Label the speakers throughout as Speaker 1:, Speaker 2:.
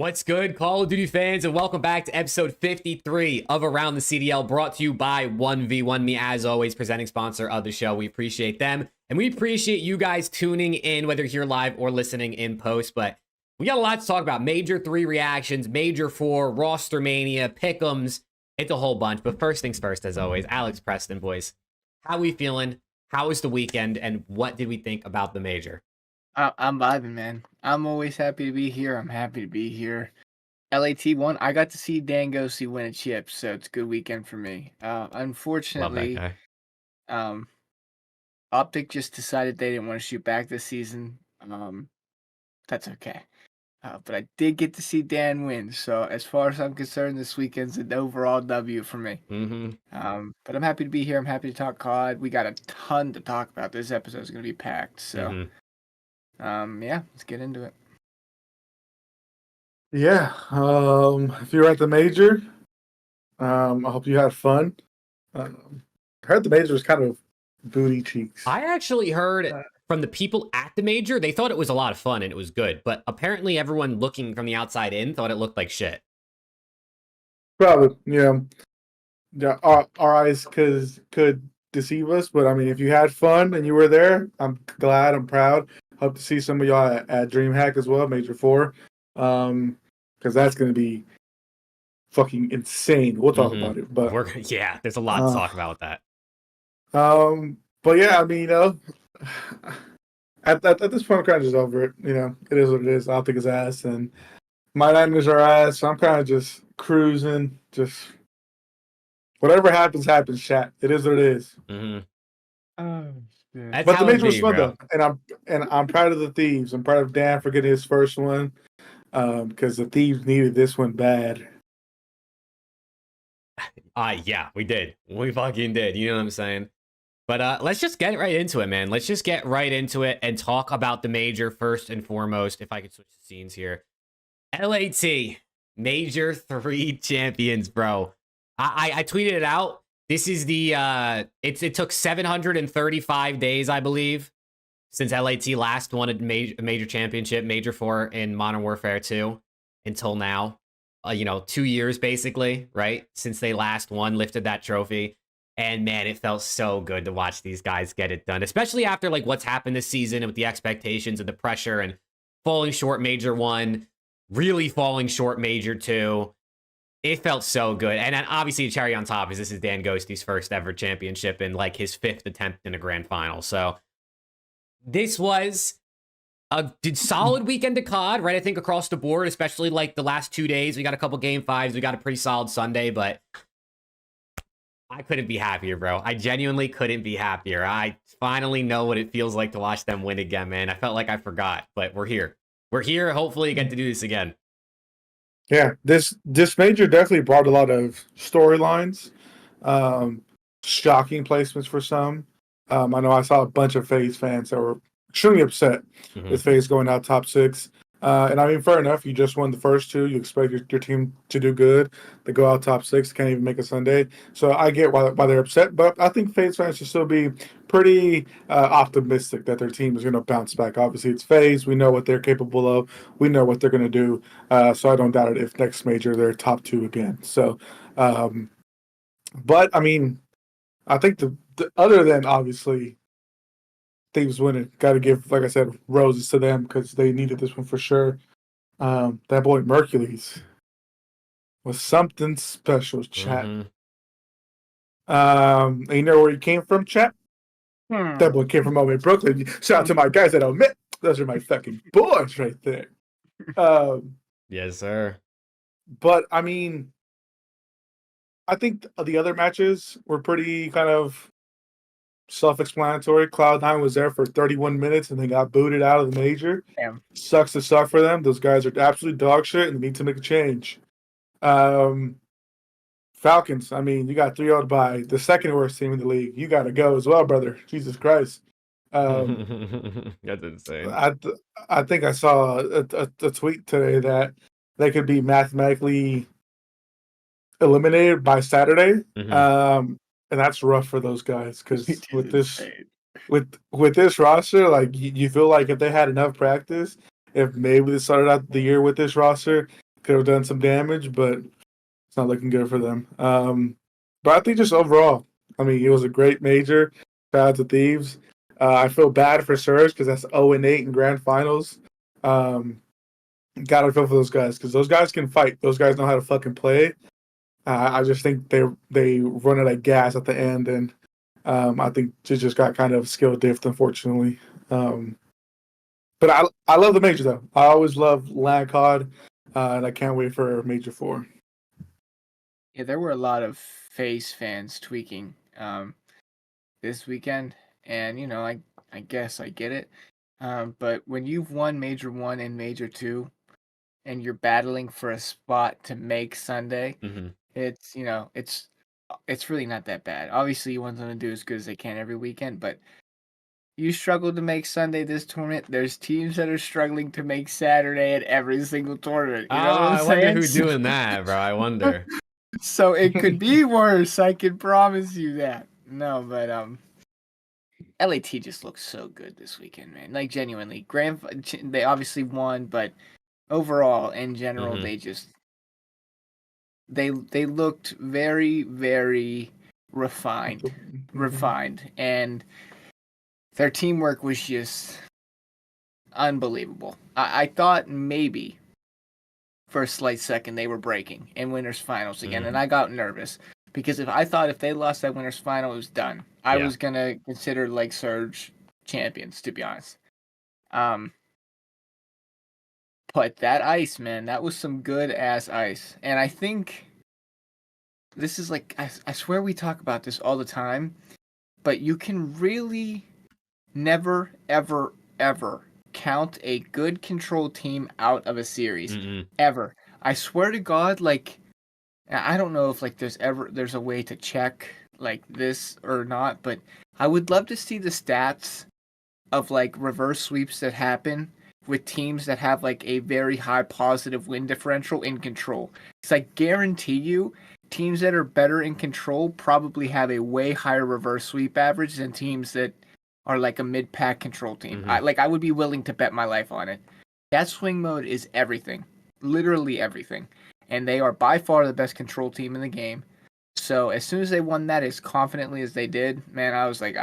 Speaker 1: What's good, Call of Duty fans, and welcome back to episode 53 of Around the CDL, brought to you by 1v1me, as always, presenting sponsor of the show. We appreciate them, and we appreciate you guys tuning in, whether here live or listening in post. But we got a lot to talk about. Major 3 reactions, Major 4, Rostermania, PICKEMS. It's a whole bunch. But first things first, as always, Alex Preston, boys. How we feeling? How was the weekend? And what did we think about the Major?
Speaker 2: I'm vibing, man. I'm always happy to be here. I'm happy to be here. LAT won. I got to see Dan Ghosty win a chip, so it's a good weekend for me. Unfortunately, OpTic just decided they didn't want to shoot back this season. That's okay. But I did get to see Dan win, so as far as I'm concerned, this weekend's an overall W for me. But I'm happy to be here. I'm happy to talk COD. We got a ton to talk about. This episode is going to be packed, so... yeah, let's get into it.
Speaker 3: Yeah, if you're at the Major, I hope you had fun. I heard the Major was kind of booty cheeks.
Speaker 1: I actually heard from the people at the Major, they thought it was a lot of fun and it was good, but apparently everyone looking from the outside in thought it looked like shit.
Speaker 3: Probably, yeah, our eyes could deceive us, but I mean, if you had fun and you were there, I'm glad, I'm proud. Hope to see some of y'all at DreamHack as well, Major 4, because that's going to be fucking insane. We'll talk about it, but
Speaker 1: yeah, there's a lot to talk about with that.
Speaker 3: But yeah, I mean, you know, at this point, I'm kind of just over it. You know, it is what it is. I'll take his ass, and my Niners are ass, so I'm kind of just cruising. Just whatever happens, chat. It is what it is.
Speaker 1: That's
Speaker 3: but the Major was fun though, and I'm proud of the Thieves. I'm proud of Dan for getting his first one, because the Thieves needed this one bad.
Speaker 1: Yeah, we did. We fucking did. You know what I'm saying? But let's just get right into it, man. Let's just get right into it and talk about the Major first and foremost. If I could switch the scenes here, LAT Major 3 champions, bro. I tweeted it out. This is the, it took 735 days, I believe, since LAT last won a major championship, Major 4 in Modern Warfare 2, until now. 2 years, basically, right? Since they last won, lifted that trophy. And, man, it felt so good to watch these guys get it done, especially after, like, what's happened this season and with the expectations and the pressure and falling short Major 1, really falling short Major 2. It felt so good. And then obviously, cherry on top is this is Dan Ghosty's first ever championship and like his 5th attempt in a grand final. So this was a solid weekend to COD, right? I think across the board, especially like the last 2 days. We got a couple game 5s. We got a pretty solid Sunday, but I couldn't be happier, bro. I genuinely couldn't be happier. I finally know what it feels like to watch them win again, man. I felt like I forgot, but we're here. We're here. Hopefully, you get to do this again.
Speaker 3: Yeah, this Major definitely brought a lot of storylines, shocking placements for some. I know I saw a bunch of FaZe fans that were extremely upset with FaZe going out top 6. And I mean, fair enough. You just won the first 2. You expect your team to do good. They go out top 6, can't even make a Sunday. So I get why they're upset. But I think FaZe fans should still be pretty optimistic that their team is going to bounce back. Obviously, it's FaZe. We know what they're capable of. We know what they're going to do. So I don't doubt it if next Major they're top 2 again. So, but I mean, I think the other than obviously Thieves winning, got to give, like I said, roses to them because they needed this one for sure. That boy Mercules was something special, chat. And you know where he came from, chat? That boy came from over in Brooklyn. Shout out to my guys at Omit. Those are my fucking boys right there.
Speaker 1: Yes, sir.
Speaker 3: But I mean, I think the other matches were pretty kind of self-explanatory. Cloud9 was there for 31 minutes and they got booted out of the Major.
Speaker 2: Damn.
Speaker 3: Sucks to suck for them. Those guys are absolute dog shit and they need to make a change. Falcons, I mean, you got 3-0 by the second worst team in the league. You got to go as well, brother. Jesus Christ.
Speaker 1: That's insane.
Speaker 3: I think I saw a tweet today that they could be mathematically eliminated by Saturday. And that's rough for those guys because with this roster, like you feel like if they had enough practice, if maybe they started out the year with this roster, could have done some damage, but it's not looking good for them. But I think just overall, I mean, it was a great major. Shout out to Thieves. I feel bad for Surge because that's 0-8 in grand finals. Gotta feel for those guys because those guys can fight. Those guys know how to fucking play. I just think they run out of gas at the end, and I think it just got kind of skill diff, unfortunately. But I love the major though. I always love LAN COD, and I can't wait for Major 4.
Speaker 2: Yeah, there were a lot of FaZe fans tweaking this weekend, and I guess I get it. But when you've won Major 1 and Major 2, and you're battling for a spot to make Sunday, it's it's really not that bad. Obviously, you want them to do as good as they can every weekend, but you struggle to make Sunday this tournament. There's teams that are struggling to make Saturday at every single tournament. You know what I'm
Speaker 1: I wonder
Speaker 2: saying?
Speaker 1: who's doing that, bro. I wonder.
Speaker 2: So it could be worse. I can promise you that. No, but LAT just looks so good this weekend, man. Like genuinely, they obviously won, but overall, in general, they just they looked very, very refined, and their teamwork was just unbelievable. I thought maybe for a slight second they were breaking in winners finals again, and I got nervous because if they lost that winners final, it was done. I was gonna consider like Surge champions, to be honest. But that ice, man, that was some good ass ice, and I think this is like I swear we talk about this all the time, but you can really never ever count a good control team out of a series ever. I swear to God, like I don't know if like there's a way to check like this or not, but I would love to see the stats of like reverse sweeps that happen with teams that have like a very high positive win differential in control. Because I guarantee you, teams that are better in control probably have a way higher reverse sweep average than teams that are like a mid-pack control team. I would be willing to bet my life on it. That swing mode is everything. Literally everything. And they are by far the best control team in the game. So as soon as they won that as confidently as they did, man, I was like,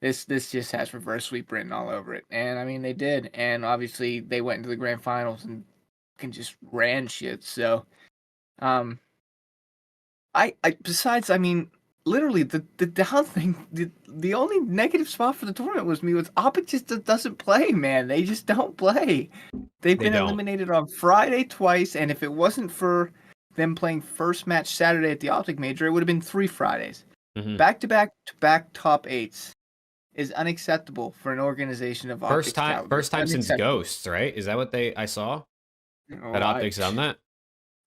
Speaker 2: this just has reverse sweep written all over it. And I mean, they did. And obviously they went into the grand finals and just ran shit. So, besides, I mean, literally the down thing, the only negative spot for the tournament was OpTic just doesn't play, man. They just don't play. They've been eliminated on Friday twice, and if it wasn't for them playing first match Saturday at the OpTic Major, it would have been 3 Fridays. Back-to-back top 8s is unacceptable for an organization of OpTic.
Speaker 1: First time since Ghosts, right? Is that what I saw? That OpTic's done that?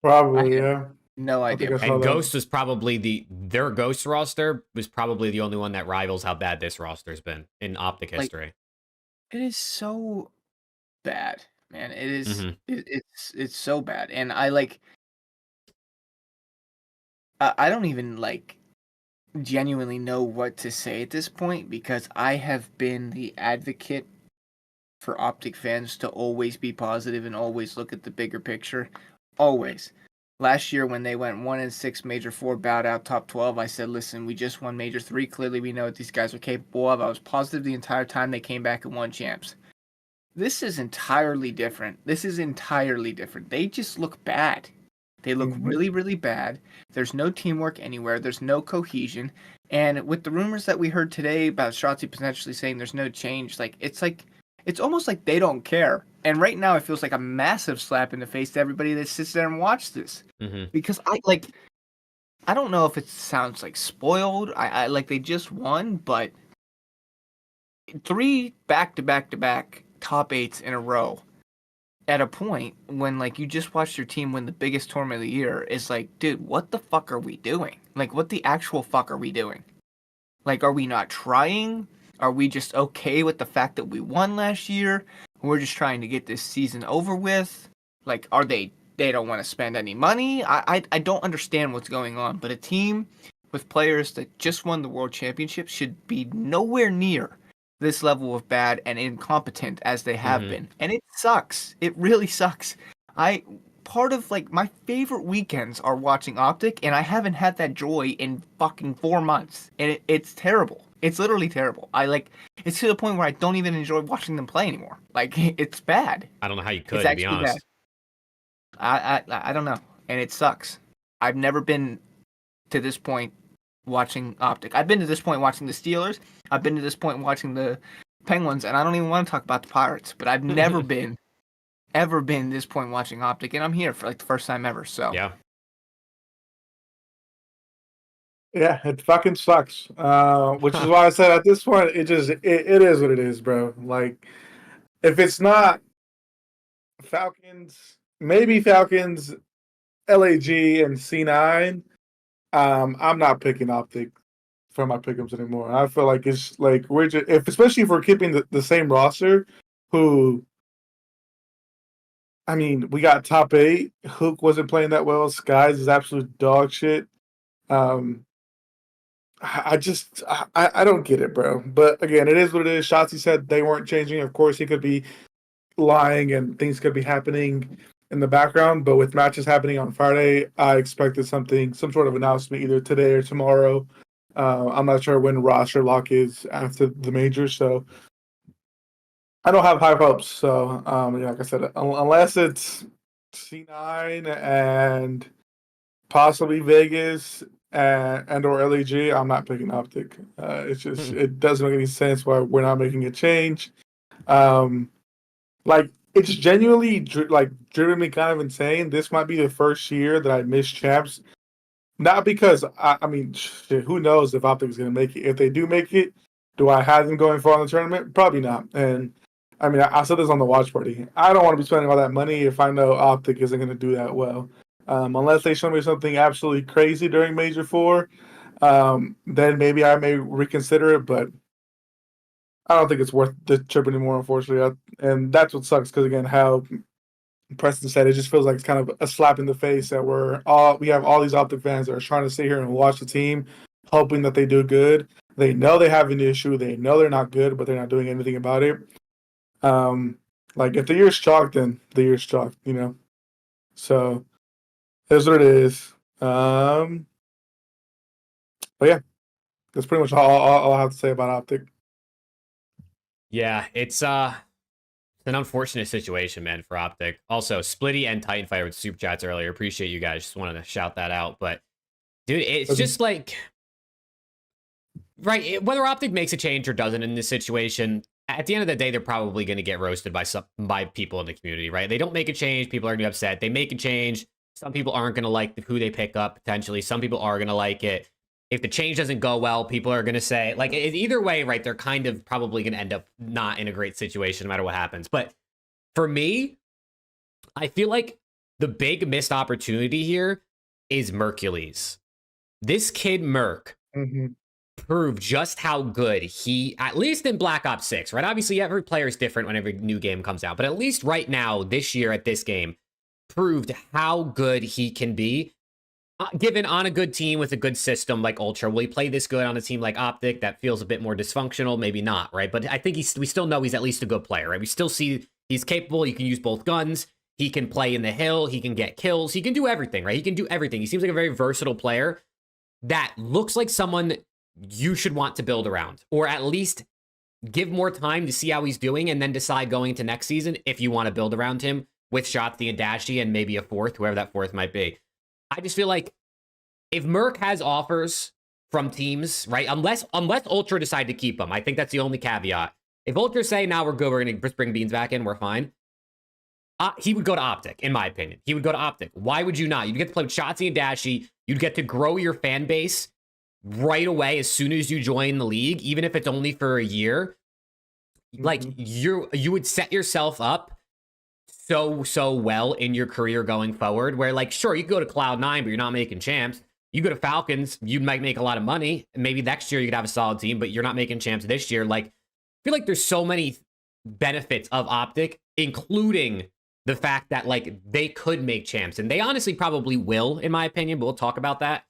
Speaker 3: Probably, yeah.
Speaker 2: No idea.
Speaker 1: And Ghost was probably their Ghost roster was probably the only one that rivals how bad this roster's been in OpTic history.
Speaker 2: It is so bad, man. It is. It's so bad, and I don't even genuinely know what to say at this point because I have been the advocate for OpTic fans to always be positive and always look at the bigger picture. Always. Last year when they went 1-6 Major 4, bowed out top 12, I said, listen, we just won Major 3. Clearly we know what these guys are capable of. I was positive the entire time they came back and won champs. This is entirely different. They just look bad. They look really, really bad. There's no teamwork anywhere. There's no cohesion. And with the rumors that we heard today about Shotzi potentially saying there's no change, it's almost like they don't care. And right now it feels like a massive slap in the face to everybody that sits there and watches this. Because I don't know if it sounds like spoiled. I they just won, but 3 back-to-back top 8s in a row at a point when you just watched your team win the biggest tournament of the year is dude, what the fuck are we doing? What the actual fuck are we doing? Are we not trying? Are we just okay with the fact that we won last year? We're just trying to get this season over with? Are they don't want to spend any money? I don't understand what's going on, but a team with players that just won the World Championship should be nowhere near this level of bad and incompetent as they have been. And it sucks. It really sucks. Part of like my favorite weekends are watching OpTic, and I haven't had that joy in fucking 4 months, and it's terrible. It's literally terrible. It's to the point where I don't even enjoy watching them play anymore. Like it's bad.
Speaker 1: I don't know how you could,
Speaker 2: It's
Speaker 1: to be
Speaker 2: actually bad.
Speaker 1: honest.
Speaker 2: I don't know, and it sucks. I've never been to this point watching OpTic. I've been to this point watching the Steelers. I've been to this point watching the Penguins, and I don't even want to talk about the Pirates. But I've never ever been this point watching OpTic, and I'm here for like the first time ever. So
Speaker 1: Yeah.
Speaker 3: Yeah, it fucking sucks. Which is why I said at this point, it is what it is, bro. Like, if it's not Falcons, maybe Falcons, LAG, and C9. I'm not picking OpTic for my pick'ems anymore. I feel like it's like especially if we're keeping the same roster. Who, I mean, we got top 8. Hook wasn't playing that well. Skies is absolute dog shit. I don't get it, bro. But again, it is what it is. Shotzi said they weren't changing. Of course, he could be lying and things could be happening in the background. But with matches happening on Friday, I expected some sort of announcement either today or tomorrow. I'm not sure when roster lock is after the major, so I don't have high hopes. So, like I said, unless it's C9 and possibly Vegas and or LEG, I'm not picking OpTic. It's just it doesn't make any sense why we're not making a change. Like it's genuinely driven me kind of insane. This might be the first year that I missed champs. Not because I mean, shit, who knows if OpTic is going to make it? If they do make it, do I have them going far in the tournament? Probably not. And I mean, I said this on the watch party. I don't want to be spending all that money if I know OpTic isn't going to do that well. Unless they show me something absolutely crazy during Major 4, then maybe I may reconsider it. But I don't think it's worth the trip anymore, unfortunately. And that's what sucks because, again, how Preston said, it just feels like it's kind of a slap in the face that we have all these OpTic fans that are trying to sit here and watch the team, hoping that they do good. They know they have an issue. They know they're not good, but they're not doing anything about it. Like if the year's chalked, then the year's chalked, you know. So that's what it is. But yeah, that's pretty much all I have to say about OpTic.
Speaker 1: Yeah, it's an unfortunate situation, man, for OpTic. Also, Splitty and Titanfire with super chats earlier. Appreciate you guys. Just wanted to shout that out. But dude, it's just like, right, whether OpTic makes a change or doesn't in this situation, at the end of the day, they're probably going to get roasted by people in the community, right? They don't make a change, people are going to be upset. They make a change, some people aren't going to like who they pick up, potentially. Some people are going to like it. If the change doesn't go well, people are going to say, like, either way, right, they're kind of probably going to end up not in a great situation no matter what happens. But for me, I feel like the big missed opportunity here is Mercules. This kid, Merc, proved just how good he, at least in Black Ops 6, right? Obviously, every player is different when every new game comes out. But at least right now, this year at this game, proved how good he can be. Given on a good team with a good system like Ultra, will he play this good on a team like OpTic that feels a bit more dysfunctional? Maybe not, right? But I think we still know he's at least a good player, right? We still see he's capable. He can use both guns. He can play in the hill. He can get kills. He can do everything, right? He can do everything. He seems like a very versatile player that looks like someone you should want to build around, or at least give more time to see how he's doing and then decide going into next season if you want to build around him with Shotzi and Dashy and maybe a fourth, whoever that fourth might be. I just feel like if Merc has offers from teams, right, unless Ultra decide to keep him, I think that's the only caveat. If Ultra say, now we're good, we're going to bring Beans back in, we're fine, he would go to OpTic, in my opinion. He would go to OpTic. Why would you not? You'd get to play with Shotzi and Dashy. You'd get to grow your fan base right away as soon as you join the league, even if it's only for a year. Like, you would set yourself up so well in your career going forward, where, like, sure, you could go to Cloud9, but you're not making champs. You go to Falcons, you might make a lot of money. Maybe next year you could have a solid team, but you're not making champs this year. Like, I feel like there's so many benefits of OpTic, including the fact that, like, they could make champs, and they honestly probably will, in my opinion, but we'll talk about that.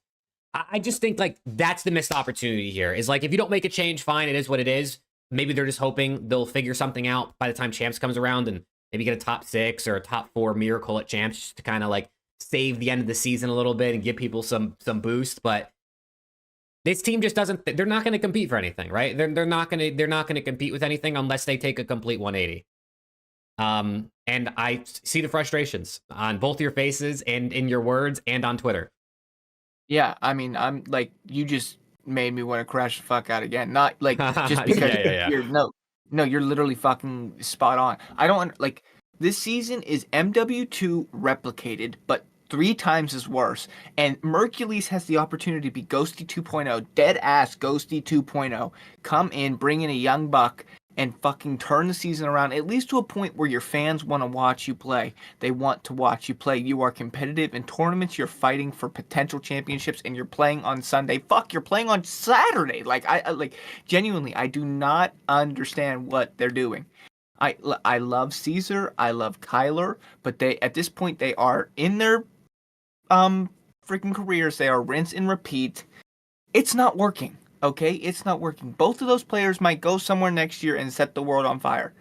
Speaker 1: I just think, like, that's the missed opportunity here, is, like, if you don't make a change, fine, it is what it is. Maybe they're just hoping they'll figure something out by the time champs comes around, and maybe get a top 6 or a top 4 miracle at champs just to kind of like save the end of the season a little bit and give people some boost. But this team just doesn't. They're not going to compete for anything, right? They're not going to compete with anything unless they take a complete 180. And I see the frustrations on both your faces and in your words and on Twitter.
Speaker 2: Yeah, I mean, I'm like, you just made me want to crash the fuck out again. Not like just because
Speaker 1: Yeah.
Speaker 2: you're no, you're literally fucking spot on. I don't like this season is MW2 replicated, but 3 times as worse. And Mercules has the opportunity to be Ghosty 2.0, dead ass Ghosty 2.0. Come in, bring in a young buck, and fucking turn the season around, at least to a point where your fans want to watch you play. They want to watch you play. You are competitive in tournaments. You're fighting for potential championships, and you're playing on Sunday. Fuck, you're playing on Saturday. Like, I like, genuinely, I do not understand what they're doing. I love Caesar. I love Kyler, but they, at this point, they are in their freaking careers. They are rinse and repeat. It's not working. Okay, it's not working. Both of those players might go somewhere next year and set the world on fire.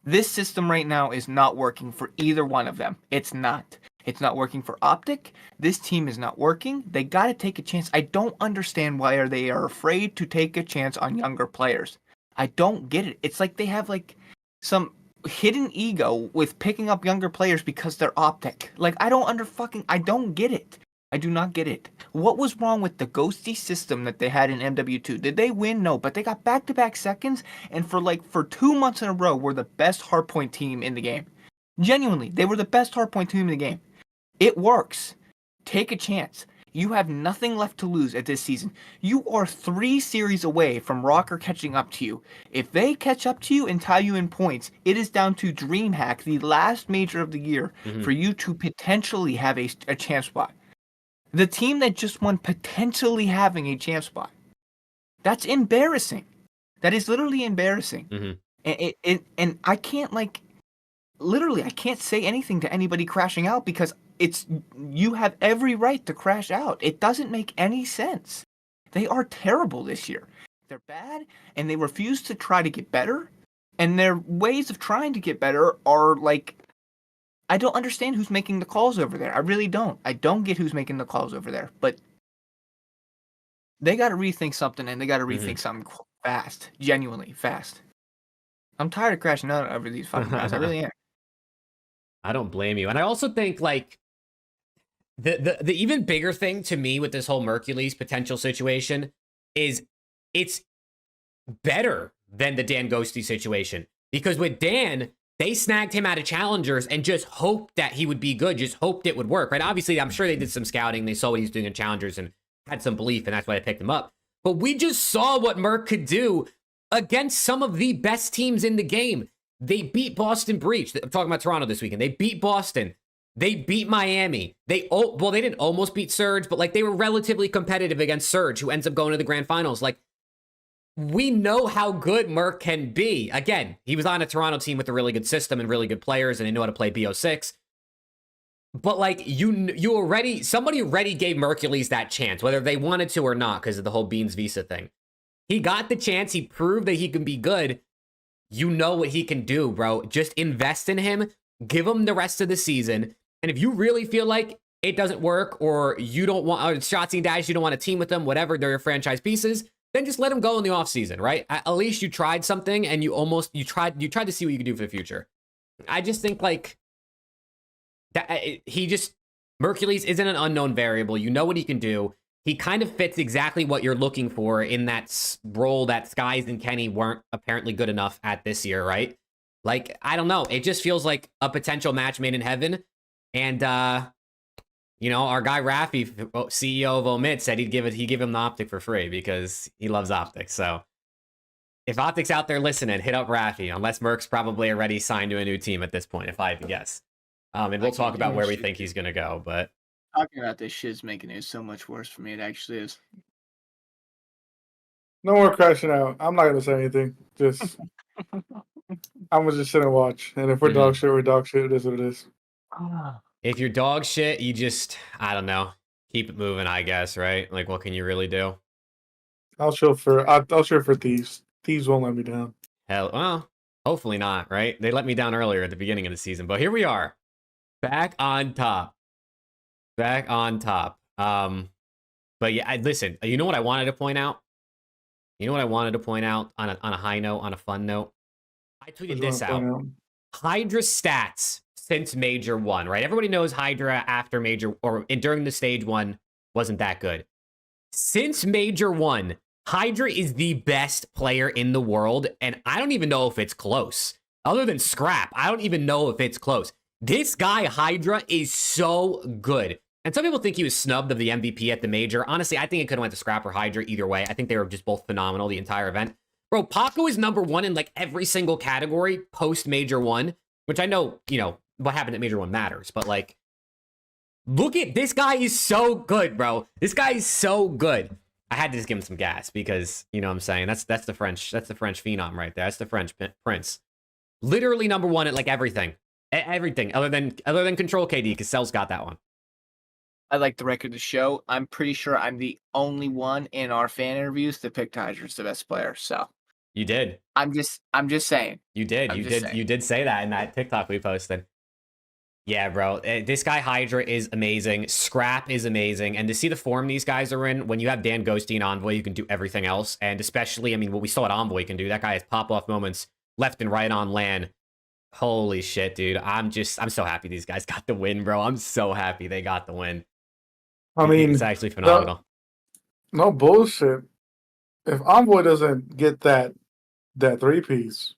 Speaker 2: This system right now is not working for either one of them. It's not. It's not working for OpTic. This team is not working. They got to take a chance. I don't understand why they are afraid to take a chance on younger players. I don't get it. It's like they have like some hidden ego with picking up younger players because they're OpTic. Like, I don't get it. I do not get it. What was wrong with the ghosty system that they had in MW2? Did they win? No, but they got back-to-back seconds, and for 2 months in a row, were the best hardpoint team in the game. Genuinely, they were the best hardpoint team in the game. It works. Take a chance. You have nothing left to lose at this season. You are 3 series away from Rocker catching up to you. If they catch up to you and tie you in points, it is down to DreamHack, the last major of the year, for you to potentially have a champ spot. The team that just won potentially having a champ spot. That's embarrassing. That is literally embarrassing. And I can't literally, I can't say anything to anybody crashing out because you have every right to crash out. It doesn't make any sense. They are terrible this year. They're bad and they refuse to try to get better. And their ways of trying to get better are like, I don't understand who's making the calls over there. I really don't. I don't get who's making the calls over there. But they got to rethink something, and they got to rethink something fast. Genuinely fast. I'm tired of crashing out over these fucking guys. I really am.
Speaker 1: I don't blame you. And I also think, like, the even bigger thing to me with this whole Mercules potential situation is it's better than the Dan Ghosty situation. Because with Dan, they snagged him out of challengers and just hoped that he would be good, just hoped it would work, right? Obviously, I'm sure they did some scouting. They saw what he was doing in challengers and had some belief, and that's why they picked him up. But we just saw what Merc could do against some of the best teams in the game. They beat Boston Breach. I'm talking about Toronto this weekend. They beat Boston. They beat Miami. They didn't almost beat Surge, but like they were relatively competitive against Surge, who ends up going to the grand finals. Like, we know how good Merc can be. Again, he was on a Toronto team with a really good system and really good players, and they know how to play BO6. But like somebody already gave Mercules that chance, whether they wanted to or not, because of the whole Beans Visa thing. He got the chance. He proved that he can be good. You know what he can do, bro. Just invest in him. Give him the rest of the season. And if you really feel like it doesn't work, or you don't want, or Shotzi and Dash, you don't want to team with them, whatever, they're your franchise pieces, then just let him go in the offseason, right? At least you tried something, and you tried to see what you could do for the future. I just think like that Mercules isn't an unknown variable. You know what he can do. He kind of fits exactly what you're looking for in that role that Skies and Kenny weren't apparently good enough at this year, right? Like, I don't know. It just feels like a potential match made in heaven. And, our guy Rafi, CEO of Omit, said he'd give him the OpTic for free because he loves OpTic. So if OpTic's out there listening, hit up Rafi, unless Merc's probably already signed to a new team at this point, if I had to guess. And we'll talk about where we think he's going to go. But
Speaker 2: talking about this shit's making it so much worse for me. It actually is.
Speaker 3: No more crashing out. I'm not gonna say anything. Just I'm gonna just sit and watch. And if we're dog shit, we're dog shit. It is what it is.
Speaker 1: If you're dog shit, you just, I don't know, keep it moving, I guess, right? Like, what can you really do?
Speaker 3: I'll show for thieves. Thieves won't let me down.
Speaker 1: Hell, well, Hopefully not, right? They let me down earlier at the beginning of the season, but here we are. Back on top. Back on top. But yeah, listen, you know what I wanted to point out? You know what I wanted to point out on a high note, on a fun note? I tweeted this out. HyDra stats since Major 1, right? Everybody knows HyDra after Major, or during the stage 1, wasn't that good. Since Major 1, HyDra is the best player in the world, and I don't even know if it's close. Other than Scrap, I don't even know if it's close. This guy, HyDra, is so good. And some people think he was snubbed of the MVP at the Major. Honestly, I think it could have went to Scrap or HyDra either way. I think they were just both phenomenal the entire event. Bro, Paco is number 1 in like every single category post Major 1, which I know, you know, what happened at Major 1 matters, but like, look at this guy is so good, bro. This guy is so good. I had to just give him some gas because, you know what I'm saying? That's the French phenom right there. That's the French prince. Literally number 1 at like everything. Everything other than Control KD, because Cell's got that one.
Speaker 2: I like the record to show. I'm pretty sure I'm the only one in our fan interviews that picked HyDra as the best player. So
Speaker 1: you did.
Speaker 2: I'm just saying.
Speaker 1: You did. You did say that in that TikTok we posted. Yeah, bro. This guy HyDra is amazing. Scrap is amazing. And to see the form these guys are in, when you have Dan Ghosty and Envoy, you can do everything else. And especially, I mean, what we saw at Envoy can do. That guy has pop-off moments left and right on LAN. Holy shit, dude. I'm so happy these guys got the win, bro. I'm so happy they got the win.
Speaker 3: I mean,
Speaker 1: it's actually phenomenal.
Speaker 3: No bullshit. If Envoy doesn't get that 3-piece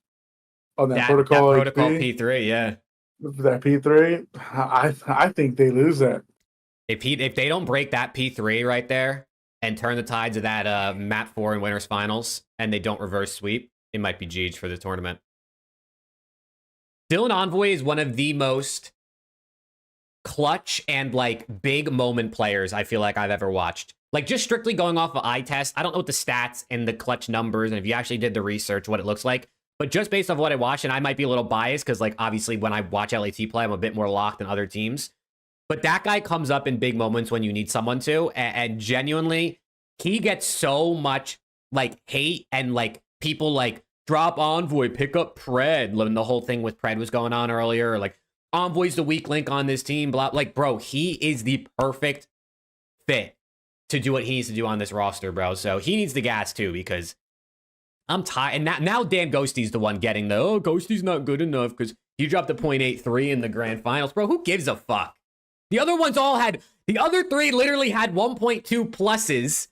Speaker 3: on that protocol
Speaker 1: P3, yeah.
Speaker 3: That P3, I think they lose that.
Speaker 1: If they don't break that P3 right there and turn the tides of that map 4 in winners finals, and they don't reverse sweep, it might be GG for the tournament. Dylan Envoy is one of the most clutch and like big moment players I feel like I've ever watched. Like just strictly going off of eye test, I don't know what the stats and the clutch numbers and if you actually did the research what it looks like, but just based off what I watched, and I might be a little biased because like obviously when I watch LAT play I'm a bit more locked than other teams, but that guy comes up in big moments when you need someone to, and genuinely he gets so much like hate and like people like drop Envoy, pick up Pred, when the whole thing with Pred was going on earlier, or like Envoy's the weak link on this team, blah. Like, bro, he is the perfect fit to do what he needs to do on this roster, bro. So he needs the gas too, because I'm tired. And now Dan Ghosty's the one getting the, oh, Ghosty's not good enough because he dropped a 0.83 in the grand finals. Bro, who gives a fuck? The other ones all had, the other 3 literally had 1.2 pluses.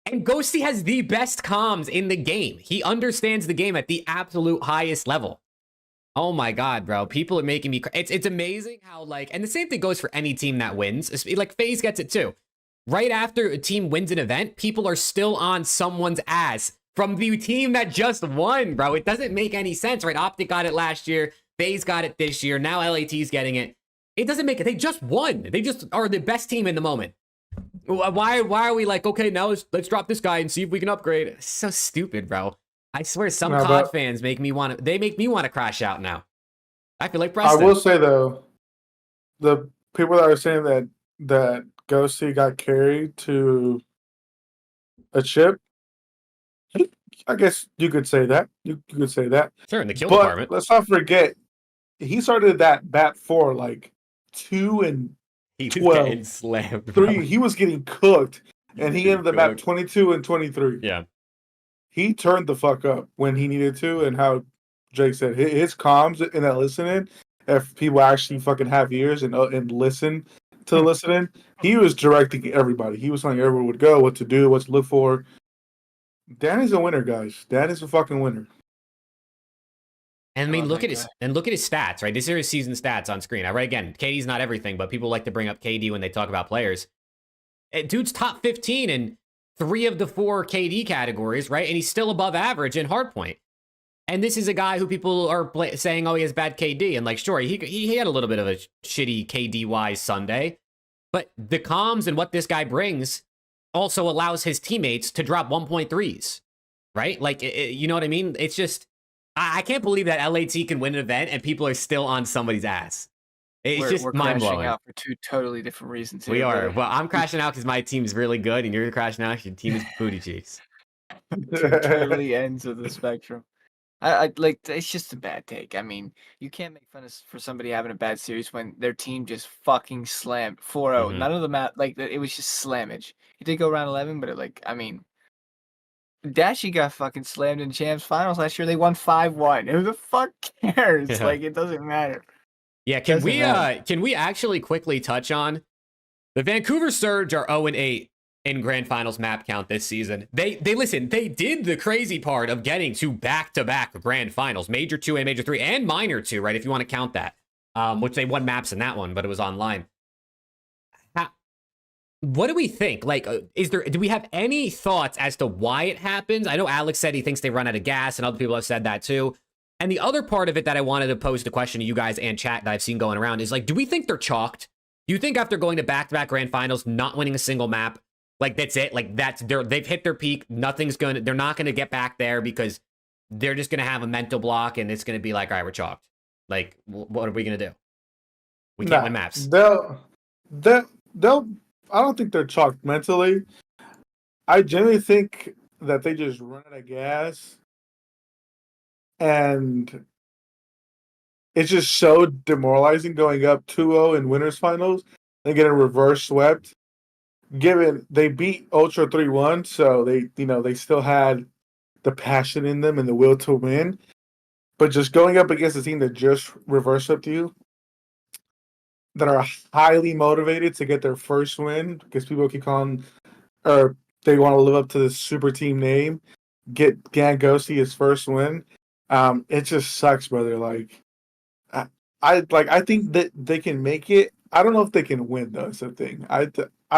Speaker 1: And Ghosty has the best comms in the game. He understands the game at the absolute highest level. Oh my god, bro. People are making me... It's amazing how, like... And the same thing goes for any team that wins. Like, FaZe gets it, too. Right after a team wins an event, people are still on someone's ass from the team that just won, bro. It doesn't make any sense, right? OpTic got it last year. FaZe got it this year. Now LAT's getting it. It doesn't make it. They just won. They just are the best team in the moment. Why are we like, okay, now let's drop this guy and see if we can upgrade? It's so stupid, bro. I swear some COD fans make me want to crash out now. I feel like Preston.
Speaker 3: I will say though, the people that are saying that Ghosty got carried to a chip, I guess you could say that. You could say that.
Speaker 1: Sure, in the kill department.
Speaker 3: Let's not forget, he started that BAT 4 like 2 and 12.
Speaker 1: Getting slammed, bro.
Speaker 3: 3. He was getting cooked, and he ended the map 22 and 23.
Speaker 1: Yeah.
Speaker 3: He turned the fuck up when he needed to, and how Jake said his comms and that listening, if people actually fucking have ears and listen to the listening, he was directing everybody. He was telling everyone would go, what to do, what to look for. Dan is a winner, guys. Dan is a fucking winner.
Speaker 1: And I mean, look at his stats, right? This is his season stats on screen. Right, again, KD's not everything, but people like to bring up KD when they talk about players. Dude's top 15 in 3 of the 4 KD categories, right? And he's still above average in hardpoint. And this is a guy who people are saying, oh, he has bad KD. And like, sure, he had a little bit of a shitty KD-wise Sunday. But the comms and what this guy brings also allows his teammates to drop 1.3s, right? Like, you know what I mean? It's just, I can't believe that LAT can win an event and people are still on somebody's ass. It's just mind-blowing.
Speaker 2: We're crashing out for 2 totally different reasons.
Speaker 1: We are. Well, I'm crashing out because my team's really good, and you're crashing out because your team is booty cheeks.
Speaker 2: 2 totally ends of the spectrum. I like it's just a bad take. I mean, you can't make fun of for somebody having a bad series when their team just fucking slammed 4-0.
Speaker 1: Mhm.
Speaker 2: None of them out like it was just slammage. He did go round 11, but I mean, Dashy got fucking slammed in champs finals last year. They won 5-1. Who the fuck cares?
Speaker 1: Yeah.
Speaker 2: Like it doesn't matter.
Speaker 1: Yeah,
Speaker 2: Doesn't matter.
Speaker 1: can we actually quickly touch on the Vancouver Surge are 0-8 in grand finals map count this season. They listen, they did the crazy part of getting to back-to-back grand finals, Major 2 and Major 3 and Minor 2, right? If you want to count that. Which they won maps in that one, but it was online. What do we think? Like, do we have any thoughts as to why it happens? I know Alex said he thinks they run out of gas, and other people have said that too. And the other part of it that I wanted to pose the question to you guys and chat that I've seen going around is like, do we think they're chalked? Do you think after going to back-to-back grand finals, not winning a single map, like that's it? Like they've hit their peak. They're not gonna get back there because they're just gonna have a mental block, and it's gonna be like, all right, we're chalked. Like, what are we gonna do? We can't win maps.
Speaker 3: They'll. I don't think they're chalked mentally. I genuinely think that they just run out of gas, and it's just so demoralizing going up 2-0 in winners finals and getting reverse swept. Given they beat Ultra 3-1, so they still had the passion in them and the will to win. But just going up against a team that just reverse swept you, that are highly motivated to get their first win, because people keep calling, or they want to live up to the super team name, get Gangosi his first win. It just sucks, brother. Like, I think that they can make it. I don't know if they can win, though. It's the thing. I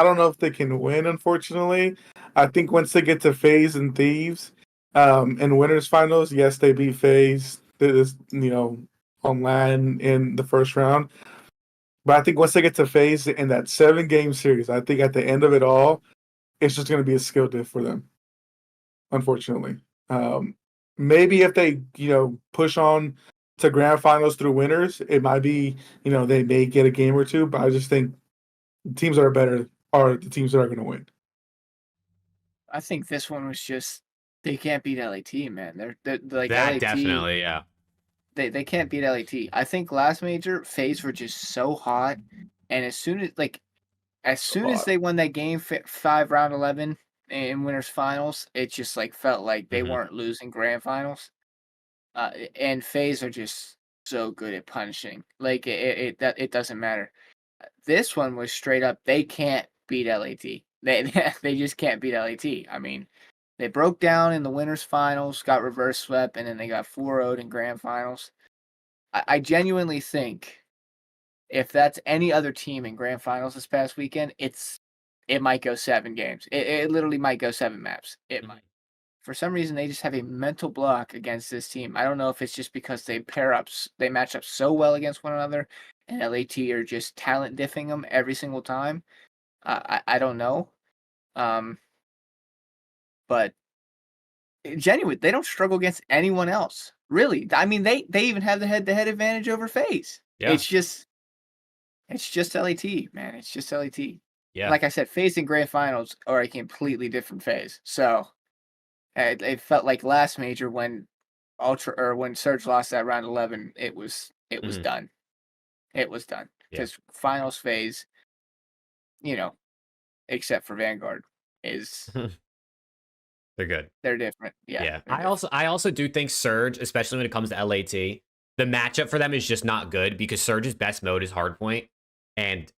Speaker 3: don't know if they can win. Unfortunately, I think once they get to FaZe and Thieves, in winners finals, yes, they beat FaZe. This on land in the first round. But I think once they get to FaZe in that 7-game series, I think at the end of it all, it's just going to be a skill diff for them. Unfortunately, maybe if they push on to grand finals through winners, it might be they may get a game or two. But I just think the teams that are better are the teams that are going to win.
Speaker 2: I think this one was just they can't beat LAT, man. They're like
Speaker 1: That
Speaker 2: LAT,
Speaker 1: definitely, yeah.
Speaker 2: They can't beat LAT. I think last major FaZe were just so hot, and as soon as they won that game 5 round 11 in winners finals, it just like felt like they weren't losing grand finals. And FaZe are just so good at punishing. Like it doesn't matter. This one was straight up. They can't beat LAT. They just can't beat LAT. I mean, they broke down in the winners finals, got reverse swept, and then they got 4-0'd in grand finals. I genuinely think if that's any other team in grand finals this past weekend, it might go 7 games. It literally might go 7 maps. It might. For some reason, they just have a mental block against this team. I don't know if it's just because they match up so well against one another, and LAT are just talent diffing them every single time. I don't know. But genuine, they don't struggle against anyone else. Really. I mean, they even have the head-to-head advantage over FaZe.
Speaker 1: Yeah.
Speaker 2: It's just LAT, man. It's just LAT.
Speaker 1: Yeah.
Speaker 2: Like I said, FaZe and grand finals are a completely different phase. So it felt like last major when when Surge lost that round 11, it was done. It was done because finals phase, except for Vanguard, is
Speaker 1: they're good.
Speaker 2: They're different. Yeah.
Speaker 1: I also do think Surge, especially when it comes to LAT, the matchup for them is just not good because Surge's best mode is hardpoint. And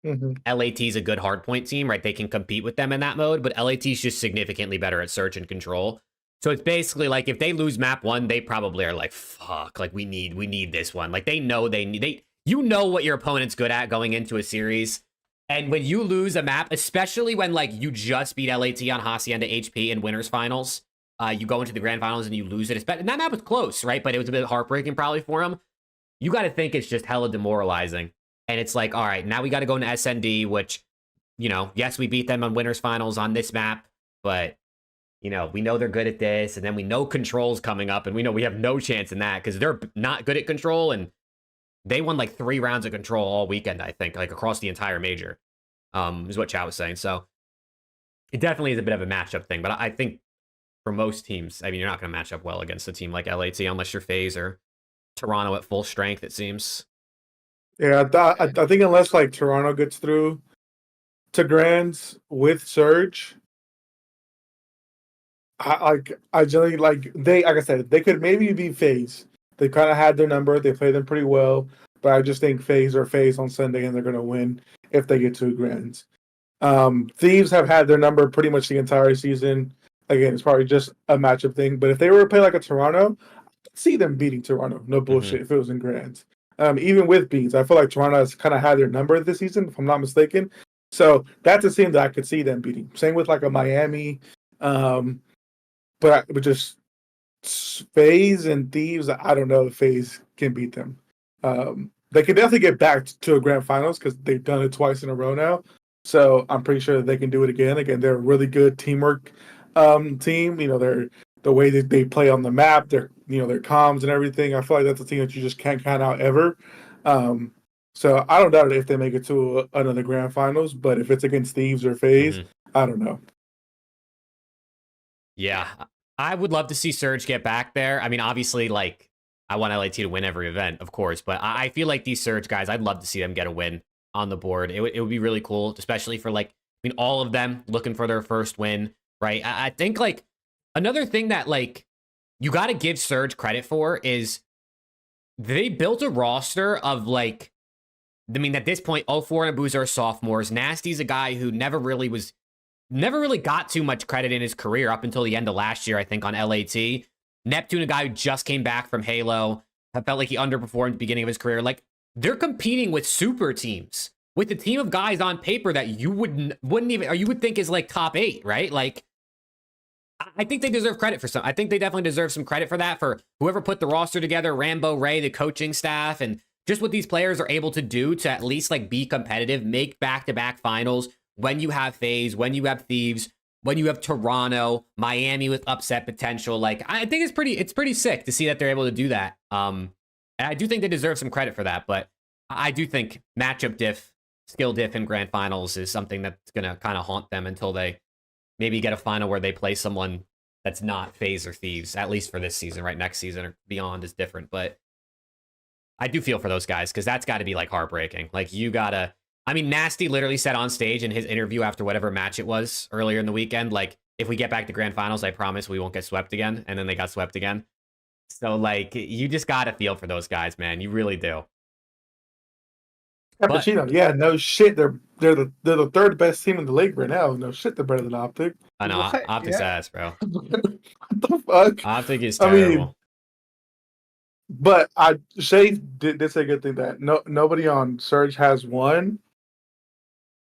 Speaker 1: LAT is a good hardpoint team, right? They can compete with them in that mode, but LAT is just significantly better at search and control. So it's basically like if they lose map 1, they probably are like, fuck, like we need this one. Like they know you know what your opponent's good at going into a series. And when you lose a map, especially when like you just beat LAT on Hacienda HP in winners finals, you go into the grand finals and you lose it. And that map was close, right? But it was a bit heartbreaking probably for them. You got to think it's just hella demoralizing. And it's like, all right, now we got to go into SND, which, yes, we beat them on winners finals on this map, but, we know they're good at this. And then we know control's coming up, and we know we have no chance in that because they're not good at control. And they won like 3 rounds of control all weekend, I think, like across the entire major, is what Chow was saying. So it definitely is a bit of a matchup thing. But I think for most teams. I mean, you're not going to match up well against a team like LAT unless you're FaZe or Toronto at full strength, it seems.
Speaker 3: Yeah, I think unless like Toronto gets through to Grands with Surge, I generally like I said, they could maybe be FaZe. They kind of had their number. They played them pretty well, but I just think FaZe or FaZe on Sunday, and they're going to win if they get to Grands. Thieves have had their number pretty much the entire season. Again, it's probably just a matchup thing. But if they were to play like a Toronto, I'd see them beating Toronto. No bullshit. If it was in Grands, even with Beans, I feel like Toronto has kind of had their number this season, if I'm not mistaken. So that's a team that I could see them beating. Same with like a Miami. But just FaZe and Thieves, I don't know if FaZe can beat them. They can definitely get back to a grand finals because they've done it twice in a row now. So I'm pretty sure that they can do it again. Again, they're a really good teamwork team. You know, they're the way that they play on the map, their comms and everything. I feel like that's a team that you just can't count out ever. So I don't doubt it if they make it to another grand finals. But if it's against Thieves or FaZe, I don't know.
Speaker 1: Yeah, I would love to see Surge get back there. I mean, obviously, like, I want LAT to win every event, of course, but I feel like these Surge guys, I'd love to see them get a win on the board. It would be really cool, especially for, like, I mean, all of them looking for their first win, right? I think, like, another thing that, like, you got to give Surge credit for is they built a roster of, like, I mean, at this point, 04 and Abuza are sophomores. Nasty's a guy who never really got too much credit in his career up until the end of last year, I think, on LAT. Neptune, a guy who just came back from Halo. I felt like he underperformed at the beginning of his career. Like, they're competing with super teams, with a team of guys on paper that you wouldn't even, or you would think is like top 8, right? Like, I think they deserve credit for some. I think they definitely deserve some credit for that, for whoever put the roster together, Rambo, Ray, the coaching staff, and just what these players are able to do to at least like be competitive, make back-to-back finals when you have FaZe, when you have Thieves, when you have Toronto, Miami with upset potential. Like, I think it's pretty sick to see that they're able to do that. And I do think they deserve some credit for that, but I do think matchup diff, skill diff in grand finals is something that's going to kind of haunt them until they maybe get a final where they play someone that's not FaZe or Thieves, at least for this season, right? Next season or beyond is different, but I do feel for those guys because that's got to be like heartbreaking. Like, you gotta, I mean, Nasty literally said on stage in his interview after whatever match it was earlier in the weekend, like, if we get back to grand finals, I promise we won't get swept again. And then they got swept again. So, like, you just got to feel for those guys, man. You really do.
Speaker 3: Cappuccino, yeah, no shit. They're the third best team in the league right now. No shit, they're better than OpTic.
Speaker 1: I know, OpTic's ass, bro.
Speaker 3: What the fuck?
Speaker 1: OpTic is terrible.
Speaker 3: But Shay did say a good thing that nobody on Surge has won.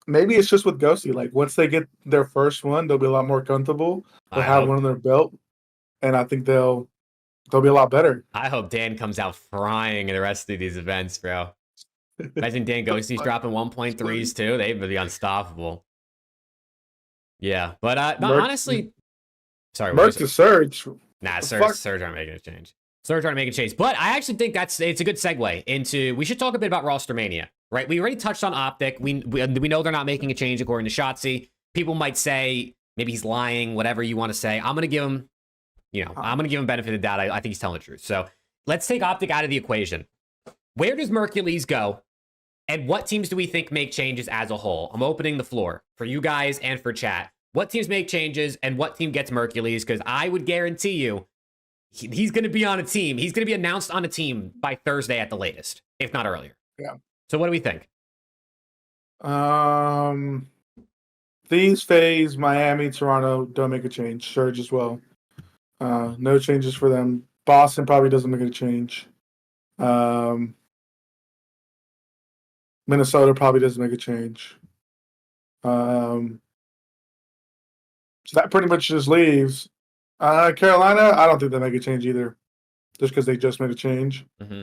Speaker 3: Maybe it's just with Ghosty. Like, once they get their first one, they'll be a lot more comfortable. They'll have one on their belt, and I think they'll be a lot better.
Speaker 1: I hope Dan comes out frying in the rest of these events, bro. Imagine Dan Ghosty's dropping 1.3s too. They'd be unstoppable. Yeah, but honestly, sorry.
Speaker 3: Merc to Surge.
Speaker 1: Nah, Surge aren't making a change. Surge aren't making a change. But I actually think it's a good segue into, we should talk a bit about Rostermania, right? We already touched on OpTic. We know they're not making a change according to Shotzi. People might say maybe he's lying, whatever you want to say. I'm gonna give him, I'm gonna give him benefit of the doubt. I think he's telling the truth. So let's take OpTic out of the equation. Where does Mercules go? And what teams do we think make changes as a whole? I'm opening the floor for you guys and for chat. What teams make changes and what team gets Mercules? Because I would guarantee you he's going to be on a team. He's going to be announced on a team by Thursday at the latest, if not earlier.
Speaker 3: Yeah.
Speaker 1: So what do we think?
Speaker 3: These FaZe, Miami, Toronto don't make a change. Surge as well. No changes for them. Boston probably doesn't make a change. Minnesota probably doesn't make a change. So that pretty much just leaves. Carolina, I don't think they make a change either, just because they just made a change.
Speaker 1: Mm-hmm.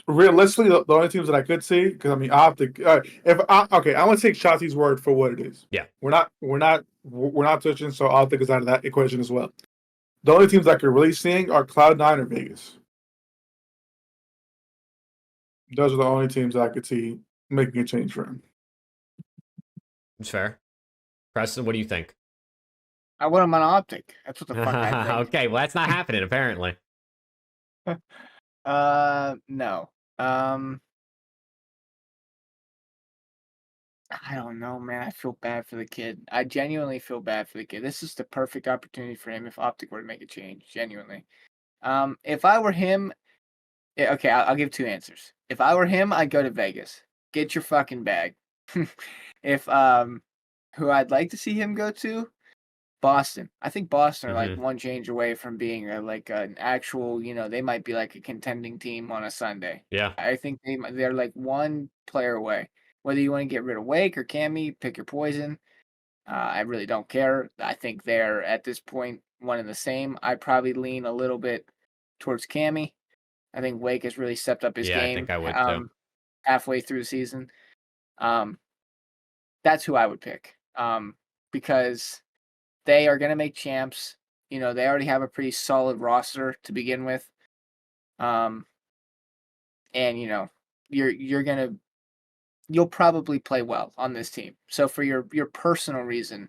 Speaker 3: Realistically, the only teams that I could see, because I mean, OpTic. I want to take Shotzi's word for what it is.
Speaker 1: Yeah,
Speaker 3: we're not touching, so OpTic is out of that equation as well. The only teams I could really see are Cloud9 or Vegas. Those are the only teams that I could see making a change for him.
Speaker 1: It's fair. Preston, what do you think?
Speaker 2: I want him on OpTic. That's what the fuck I think.
Speaker 1: Okay, well that's not happening apparently.
Speaker 2: No. I don't know, man. I feel bad for the kid. I genuinely feel bad for the kid. This is the perfect opportunity for him if OpTic were to make a change. Genuinely. If I were him, okay, I'll give two answers. If I were him, I'd go to Vegas. Get your fucking bag. If who I'd like to see him go to, Boston. I think Boston are like one change away from being like an actual, they might be like a contending team on a Sunday.
Speaker 1: Yeah.
Speaker 2: I think they're like one player away. Whether you want to get rid of Wake or Cammy, pick your poison. I really don't care. I think they're at this point one and the same. I probably lean a little bit towards Cammy. I think Wake has really stepped up his game.
Speaker 1: I think I would too.
Speaker 2: Halfway through the season. That's who I would pick. Because they are going to make champs. They already have a pretty solid roster to begin with. And you'll probably play well on this team. So for your personal reason,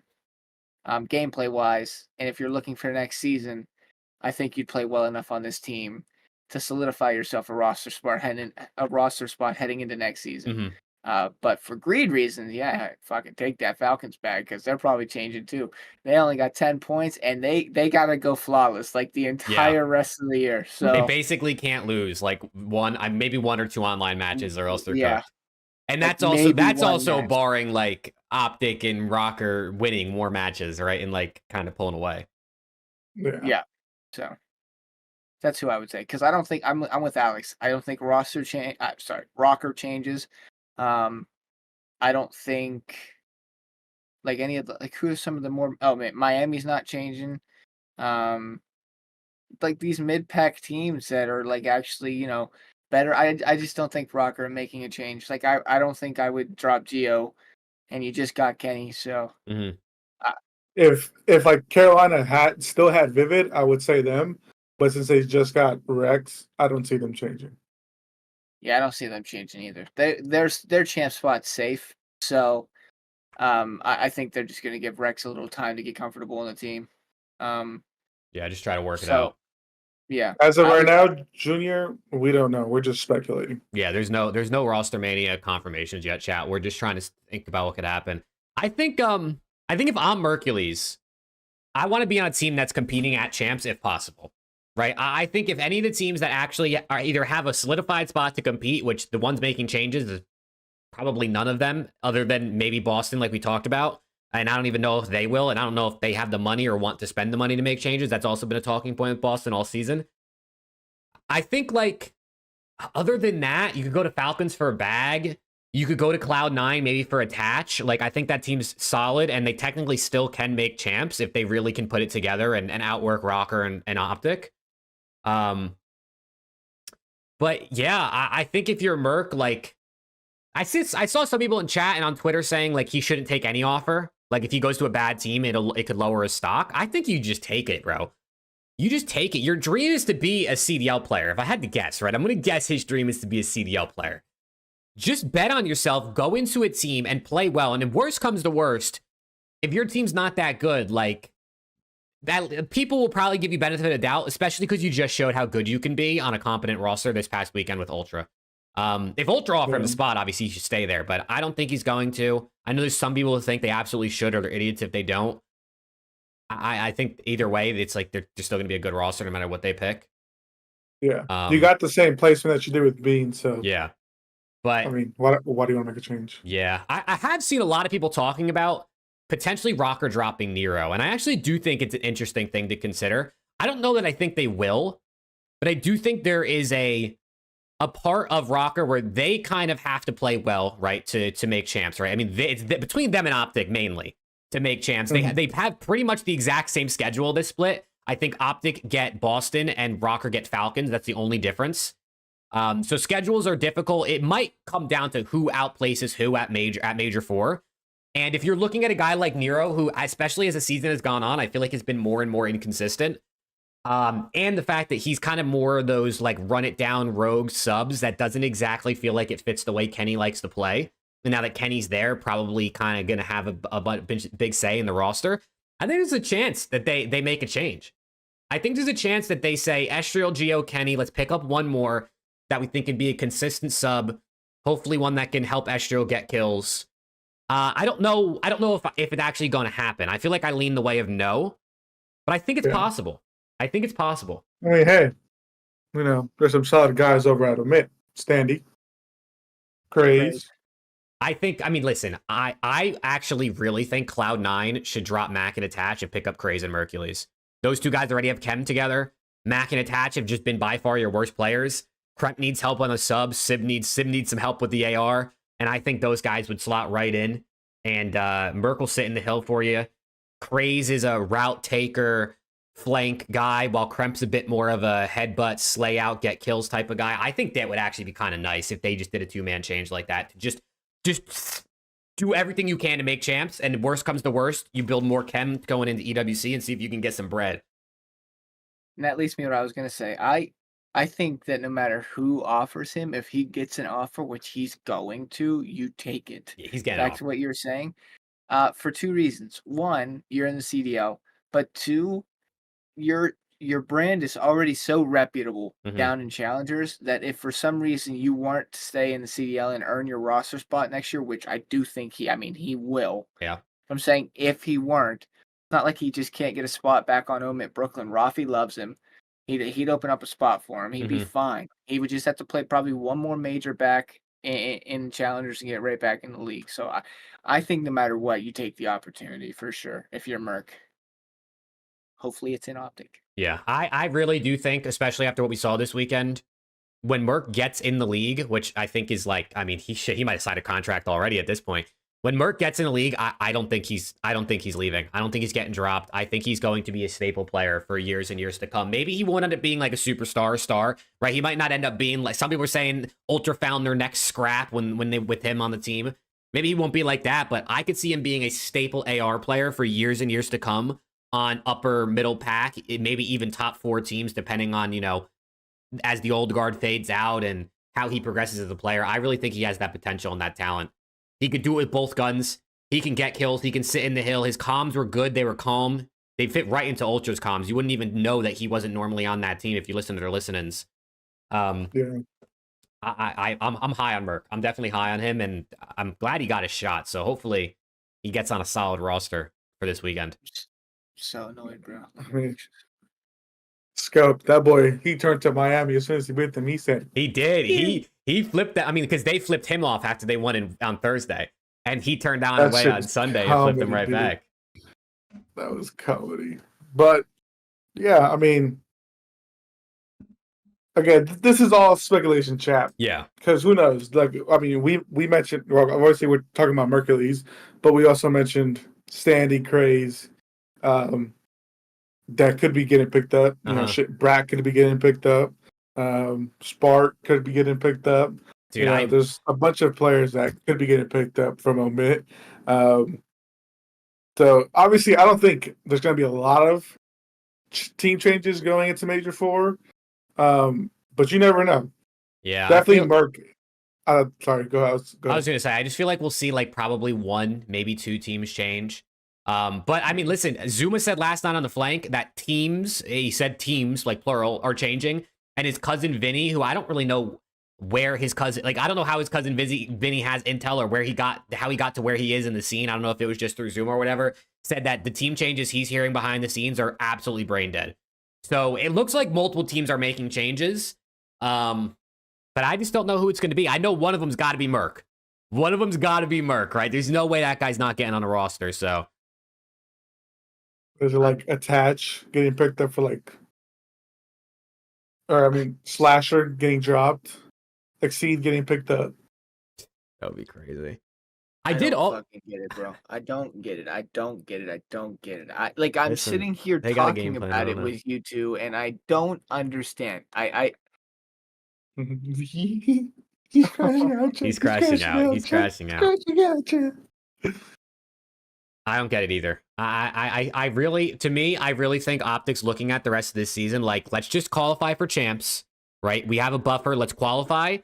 Speaker 2: gameplay wise, and if you're looking for next season, I think you'd play well enough on this team to solidify yourself a roster spot heading into next season. But for greed reasons, yeah, fucking take that Falcons bag because they're probably changing too. They only got 10 points and they gotta go flawless like the entire rest of the year. So
Speaker 1: they basically can't lose like maybe one or two online matches or else they're cooked. And that's also barring like OpTic and Rocker winning more matches, right? And like kind of pulling away.
Speaker 2: Yeah. So that's who I would say because I don't think I'm with Alex. I don't think Rocker changes. I don't think like any of the who are some of the more Miami's not changing. Like these mid-pack teams that are like actually, better. I just don't think Rocker are making a change. Like I don't think I would drop Geo and you just got Kenny, so
Speaker 3: if like Carolina still had Vivid, I would say them. But since they just got Rex, I don't see them changing.
Speaker 2: Yeah, I don't see them changing either. Their champ spot's safe, so I think they're just gonna give Rex a little time to get comfortable in the team.
Speaker 1: Just try to work it out.
Speaker 2: Yeah.
Speaker 3: As of right now, Junior, we don't know. We're just speculating.
Speaker 1: Yeah, there's no Rostermania confirmations yet, chat. We're just trying to think about what could happen. I think if I'm Mercules, I want to be on a team that's competing at champs if possible. Right? I think if any of the teams that actually are either have a solidified spot to compete, which the ones making changes is probably none of them, other than maybe Boston, like we talked about. And I don't even know if they will. And I don't know if they have the money or want to spend the money to make changes. That's also been a talking point with Boston all season. I think, like, other than that, you could go to Falcons for a bag. You could go to Cloud9 maybe for a Tatch. Like, I think that team's solid, and they technically still can make champs if they really can put it together and outwork Rocker and OpTic. But yeah, I think if you're Merc, like, I saw some people in chat and on Twitter saying like he shouldn't take any offer. Like if he goes to a bad team, it could lower his stock. I think you just take it, bro. You just take it. Your dream is to be a CDL player. If I had to guess, right, I'm gonna guess his dream is to be a CDL player. Just bet on yourself, go into a team and play well. And if worst comes to worst, if your team's not that good, like that, people will probably give you benefit of the doubt, especially because you just showed how good you can be on a competent roster this past weekend with Ultra. If Ultra offer him a spot, obviously he should stay there, but I don't think he's going to. I know there's some people who think they absolutely should, or they're idiots if they don't. I think either way, it's like they're still going to be a good roster no matter what they pick.
Speaker 3: Yeah, you got the same placement that you did with Bean, so
Speaker 1: yeah. But
Speaker 3: I mean, why do you want to make a change?
Speaker 1: Yeah, I have seen a lot of people talking about potentially Rocker dropping Nero, and I actually do think it's an interesting thing to consider. I don't know that I think they will, but I do think there is a part of Rocker where they kind of have to play well, right, to make champs, right? I mean, it's between them and OpTic mainly to make champs. They have pretty much the exact same schedule this split. I think OpTic get Boston and Rocker get Falcons. That's the only difference. So schedules are difficult. It might come down to who outplaces who at Major 4. And if you're looking at a guy like Nero, who, especially as the season has gone on, I feel like has been more and more inconsistent. And the fact that he's kind of more of those like run it down rogue subs that doesn't exactly feel like it fits the way Kenny likes to play. And now that Kenny's there, probably kind of going to have a big say in the roster. I think there's a chance that they make a change. I think there's a chance that they say, Estriel, Geo, Kenny, let's pick up one more that we think can be a consistent sub. Hopefully one that can help Estriel get kills. I don't know if it's actually going to happen. I feel like I lean the way of no, but I think it's possible. I think it's possible.
Speaker 3: I mean, hey, there's some solid guys over at Omit. Standy. Craze.
Speaker 1: I mean, listen, I actually really think Cloud9 should drop Mac and Attach and pick up Craze and Mercules. Those two guys already have chem together. Mac and Attach have just been by far your worst players. Kremp needs help on the subs. Sib needs some help with the AR. And I think those guys would slot right in. And Merc will sit in the hill for you. Craze is a route taker, flank guy, while Kremp's a bit more of a headbutt, slay out, get kills type of guy. I think that would actually be kind of nice if they just did a two-man change like that. Just do everything you can to make champs, and worst comes to worst, you build more chem going into EWC and see if you can get some bread.
Speaker 2: And that leads me to what I was going to say. I think that no matter who offers him, if he gets an offer, which he's going to, you take it.
Speaker 1: Yeah, he's getting
Speaker 2: back to what you were saying. For two reasons. One, you're in the CDL, but two, your brand is already so reputable down in challengers that if for some reason you want to stay in the CDL and earn your roster spot next year, which I do think he will.
Speaker 1: Yeah.
Speaker 2: I'm saying if he weren't, it's not like he just can't get a spot back on Omit Brooklyn. Rafi loves him. He'd open up a spot for him. He'd be fine. He would just have to play probably one more major back in challengers and get right back in the league. So I think no matter what, you take the opportunity for sure if you're Merc. Hopefully it's in OpTic.
Speaker 1: Yeah, I really do think, especially after what we saw this weekend, when Merc gets in the league, which I think is like, I mean, he might have signed a contract already at this point. When Merc gets in the league, I don't think he's leaving. I don't think he's getting dropped. I think he's going to be a staple player for years and years to come. Maybe he won't end up being like a superstar star, right? He might not end up being like some people were saying Ultra found their next scrap when they with him on the team. Maybe he won't be like that, but I could see him being a staple AR player for years and years to come on upper middle pack, maybe even top 4 teams, depending on, as the old guard fades out and how he progresses as a player. I really think he has that potential and that talent. He could do it with both guns. He can get kills. He can sit in the hill. His comms were good. They were calm. They fit right into Ultra's comms. You wouldn't even know that he wasn't normally on that team if you listen to their listenings. I'm high on Merc. I'm definitely high on him, and I'm glad he got his shot. So hopefully he gets on a solid roster for this weekend.
Speaker 2: So annoyed, bro.
Speaker 3: I mean, Scope, that boy, he turned to Miami as soon as he beat them. He said
Speaker 1: he did. He flipped that. I mean, because they flipped him off after they won on Thursday, and he turned down away on Sunday and flipped them right back.
Speaker 3: That was comedy. But yeah, I mean, again, this is all speculation, chat.
Speaker 1: Yeah,
Speaker 3: because who knows? Like, I mean, we mentioned, well, obviously we're talking about Mercules, but we also mentioned Standy, Craze. That could be getting picked up. Brat could be getting picked up. Spark could be getting picked up.
Speaker 1: Dude,
Speaker 3: there's a bunch of players that could be getting picked up from Omit. So obviously, I don't think there's going to be a lot of team changes going into Major 4. But you never know.
Speaker 1: Yeah,
Speaker 3: definitely Merc. Sorry, go ahead.
Speaker 1: I was going to say, I just feel like we'll see like probably 1, maybe 2 teams change. But I mean, listen, Zuma said last night on the flank that he said teams, like plural, are changing. And his cousin Vinny, who I don't really know where his cousin, like, I don't know how his cousin Vinny has intel or how he got to where he is in the scene. I don't know if it was just through Zuma or whatever, said that the team changes he's hearing behind the scenes are absolutely brain dead. So it looks like multiple teams are making changes. But I just don't know who it's going to be. I know one of them's got to be Merc. One of them's got to be Merc, right? There's no way that guy's not getting on a roster, so.
Speaker 3: Is it like Attach getting picked up for Slasher getting dropped, Exceed getting picked up?
Speaker 1: That would be crazy.
Speaker 2: I don't fucking get it, bro. I don't get it. I'm sitting here talking about it with you two, and I don't understand.
Speaker 3: He's crashing out.
Speaker 1: He's crashing out. I don't get it either. I really think OpTic's looking at the rest of this season like, let's just qualify for champs, right? We have a buffer. Let's qualify,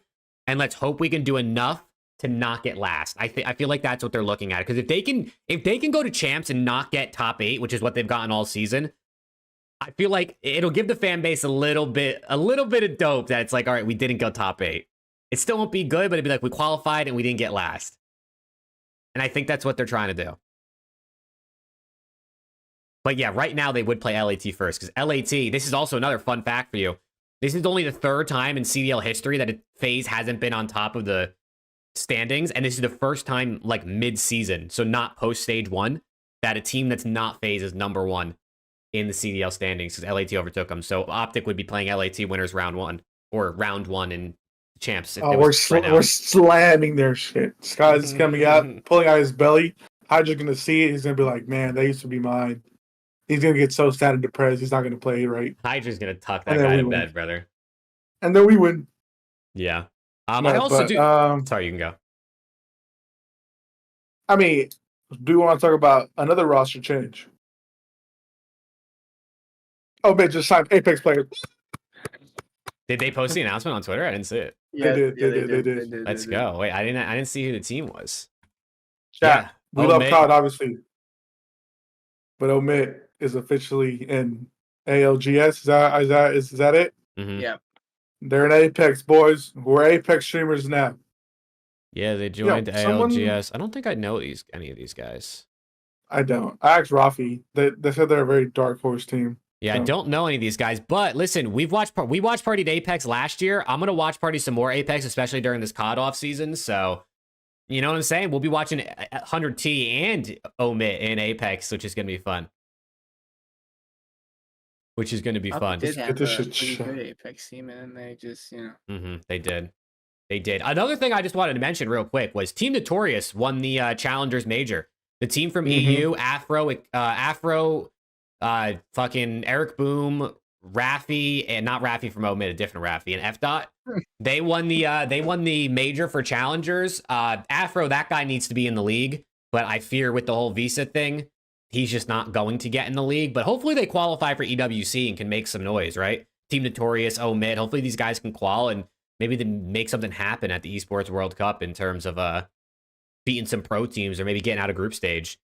Speaker 1: and let's hope we can do enough to not get last. I feel like that's what they're looking at. Because if they can go to champs and not get top 8, which is what they've gotten all season, I feel like it'll give the fan base a little bit of dope that it's like, all right, we didn't go top 8. It still won't be good, but it'd be like we qualified and we didn't get last. And I think that's what they're trying to do. But yeah, right now they would play LAT first because LAT, this is also another fun fact for you. This is only the 3rd time in CDL history that FaZe hasn't been on top of the standings. And this is the first time like mid-season, so not post-stage 1, that a team that's not FaZe is number 1 in the CDL standings because LAT overtook them. So OpTic would be playing LAT winners round 1 or round 1 in champs.
Speaker 3: We're slamming their shit. Sky's coming out, pulling out his belly. HyDra's going to see it. He's going to be like, man, that used to be mine. He's going to get so sad and depressed. He's not going to play right.
Speaker 1: HyDra's going to tuck that guy to bed, brother.
Speaker 3: And then we win.
Speaker 1: Yeah. I also do... sorry, you can go.
Speaker 3: I mean, do you want to talk about another roster change? Oh, man, just signed Apex players.
Speaker 1: Did they post the announcement on Twitter? I didn't see it.
Speaker 2: Yeah,
Speaker 3: they did.
Speaker 1: Let's go. Wait, I didn't see who the team was.
Speaker 3: Yeah. We love
Speaker 1: Omit.
Speaker 3: COD, obviously. But Omit is officially in ALGS. Is that it?
Speaker 1: Mm-hmm.
Speaker 2: Yeah.
Speaker 3: They're in Apex, boys. We're Apex streamers now.
Speaker 1: Yeah, they joined ALGS. I don't think I know any of these guys.
Speaker 3: I don't. I asked Rafi. They said they're a very dark horse team.
Speaker 1: Yeah, I don't know any of these guys, but listen, we watched Partied Apex last year. I'm gonna watch Party some more Apex, especially during this COD off season. So, you know what I'm saying? We'll be watching 100T and Omit in Apex, which is gonna be fun.
Speaker 2: Did have a pretty good Apex team, and they just,
Speaker 1: They did. Another thing I just wanted to mention real quick was Team Notorious won the Challengers Major. The team from EU, Afro. Fucking Eric Boom, Raffi, and not Raffi from Omit, a different Raffi, and F Dot. They won the major for challengers. Afro, that guy needs to be in the league, but I fear with the whole visa thing, he's just not going to get in the league. But hopefully they qualify for EWC and can make some noise, right? Team Notorious, Omit. Hopefully these guys can qual and maybe they make something happen at the Esports World Cup in terms of beating some pro teams or maybe getting out of group stage.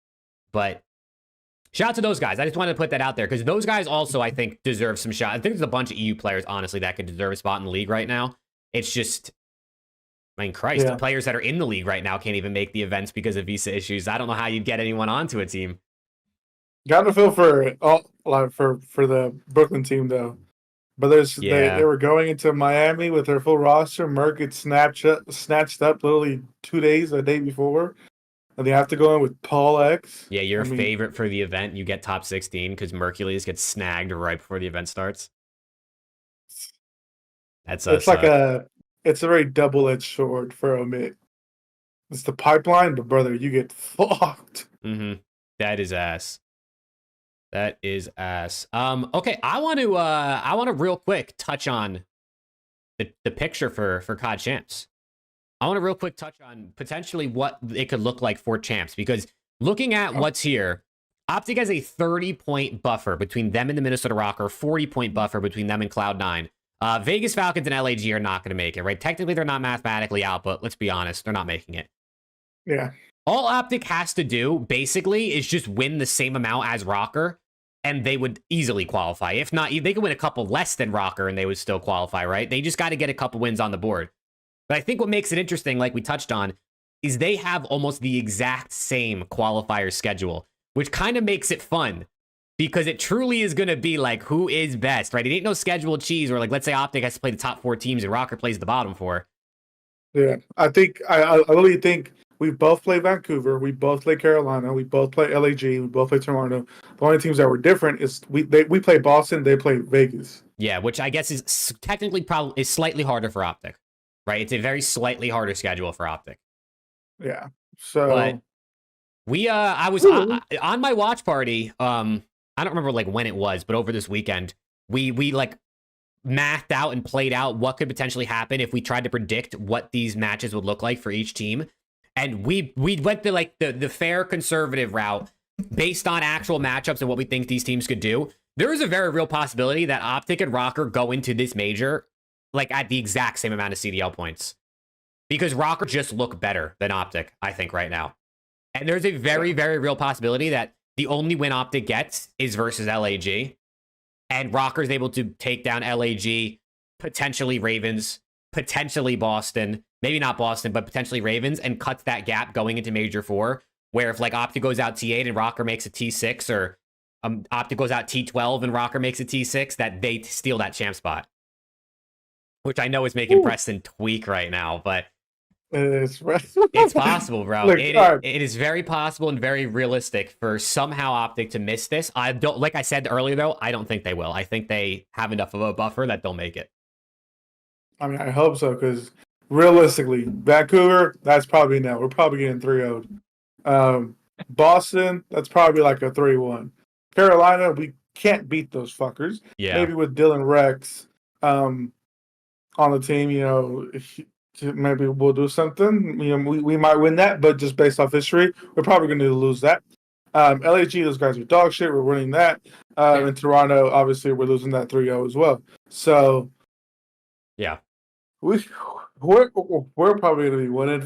Speaker 1: But shout out to those guys. I just wanted to put that out there because those guys also, I think, deserve some shot. I think there's a bunch of EU players, honestly, that could deserve a spot in the league right now. It's just, I mean, Christ, the players that are in the league right now can't even make the events because of visa issues. I don't know how you'd get anyone onto a team.
Speaker 3: Got to feel for the Brooklyn team though. But they were going into Miami with their full roster. Merc gets snatched up literally 2 days, a day before. And they have to go in with Paul X.
Speaker 1: Yeah, you're a favorite for the event. You get top 16 because Mercules gets snagged right before the event starts. It's a very double-edged sword for Omit. It's the pipeline, but brother, you get fucked. That is ass. Okay, I want to real quick touch on the picture for COD Champs. I want to real quick touch on potentially what it could look like for champs, because looking at what's here, OpTic has a 30-point buffer between them and the Minnesota Rocker, 40-point buffer between them and Cloud9. Vegas Falcons and LAG are not going to make it, right? Technically, they're not mathematically out, but let's be honest, they're not making it.
Speaker 3: Yeah.
Speaker 1: All OpTic has to do, basically, is just win the same amount as Rocker, and they would easily qualify. If not, they could win a couple less than Rocker, and they would still qualify, right? They just got to get a couple wins on the board. But I think what makes it interesting, like we touched on, is they have almost the exact same qualifier schedule, which kind of makes it fun because it truly is going to be like who is best, right? It ain't no scheduled cheese where, like, let's say OpTic has to play the top 4 teams and Rocker plays the bottom 4.
Speaker 3: Yeah, I really think we both play Vancouver, we both play Carolina, we both play LAG, we both play Toronto. The only teams that were different is we play Boston, they play Vegas.
Speaker 1: Yeah, which I guess is technically probably is slightly harder for OpTic. Right, it's a very slightly harder schedule for OpTic.
Speaker 3: Yeah. So,
Speaker 1: but we, I was on my watch party. I don't remember like when it was, but over this weekend, we like mathed out and played out what could potentially happen if we tried to predict what these matches would look like for each team, and we went to like the fair conservative route based on actual matchups and what we think these teams could do. There is a very real possibility that OpTic and Rocker go into this major like at the exact same amount of CDL points. because Rocker just look better than OpTic, I think, right now. And there's a very, very real possibility that the only win OpTic gets is versus LAG. And Rocker's able to take down LAG, potentially Ravens, potentially Boston, maybe not Boston, but potentially Ravens, and cuts that gap going into Major 4, where if like OpTic goes out T8 and Rocker makes a T6, or OpTic goes out T12 and Rocker makes a T6, that they steal that champ spot. Which I know is making Preston tweak right now, but it's possible, bro.
Speaker 3: Look,
Speaker 1: it is very possible and very realistic for somehow OpTic to miss this. I don't, like I said earlier, though, I don't think they will. I think they have enough of a buffer that they'll make it.
Speaker 3: I mean, I hope so, because realistically, Vancouver, that's probably no. We're probably getting 3-0. Boston, that's probably like a 3-1. Carolina, we can't beat those fuckers.
Speaker 1: Yeah.
Speaker 3: Maybe with Dylan Rex on the team, you know, maybe we'll do something. You know, we might win that, but just based off history, we're probably going to lose that. LAG, those guys are dog shit. We're winning that. In Toronto, obviously, we're losing that 3-0 as well. So,
Speaker 1: yeah.
Speaker 3: We're probably going to be 1-5,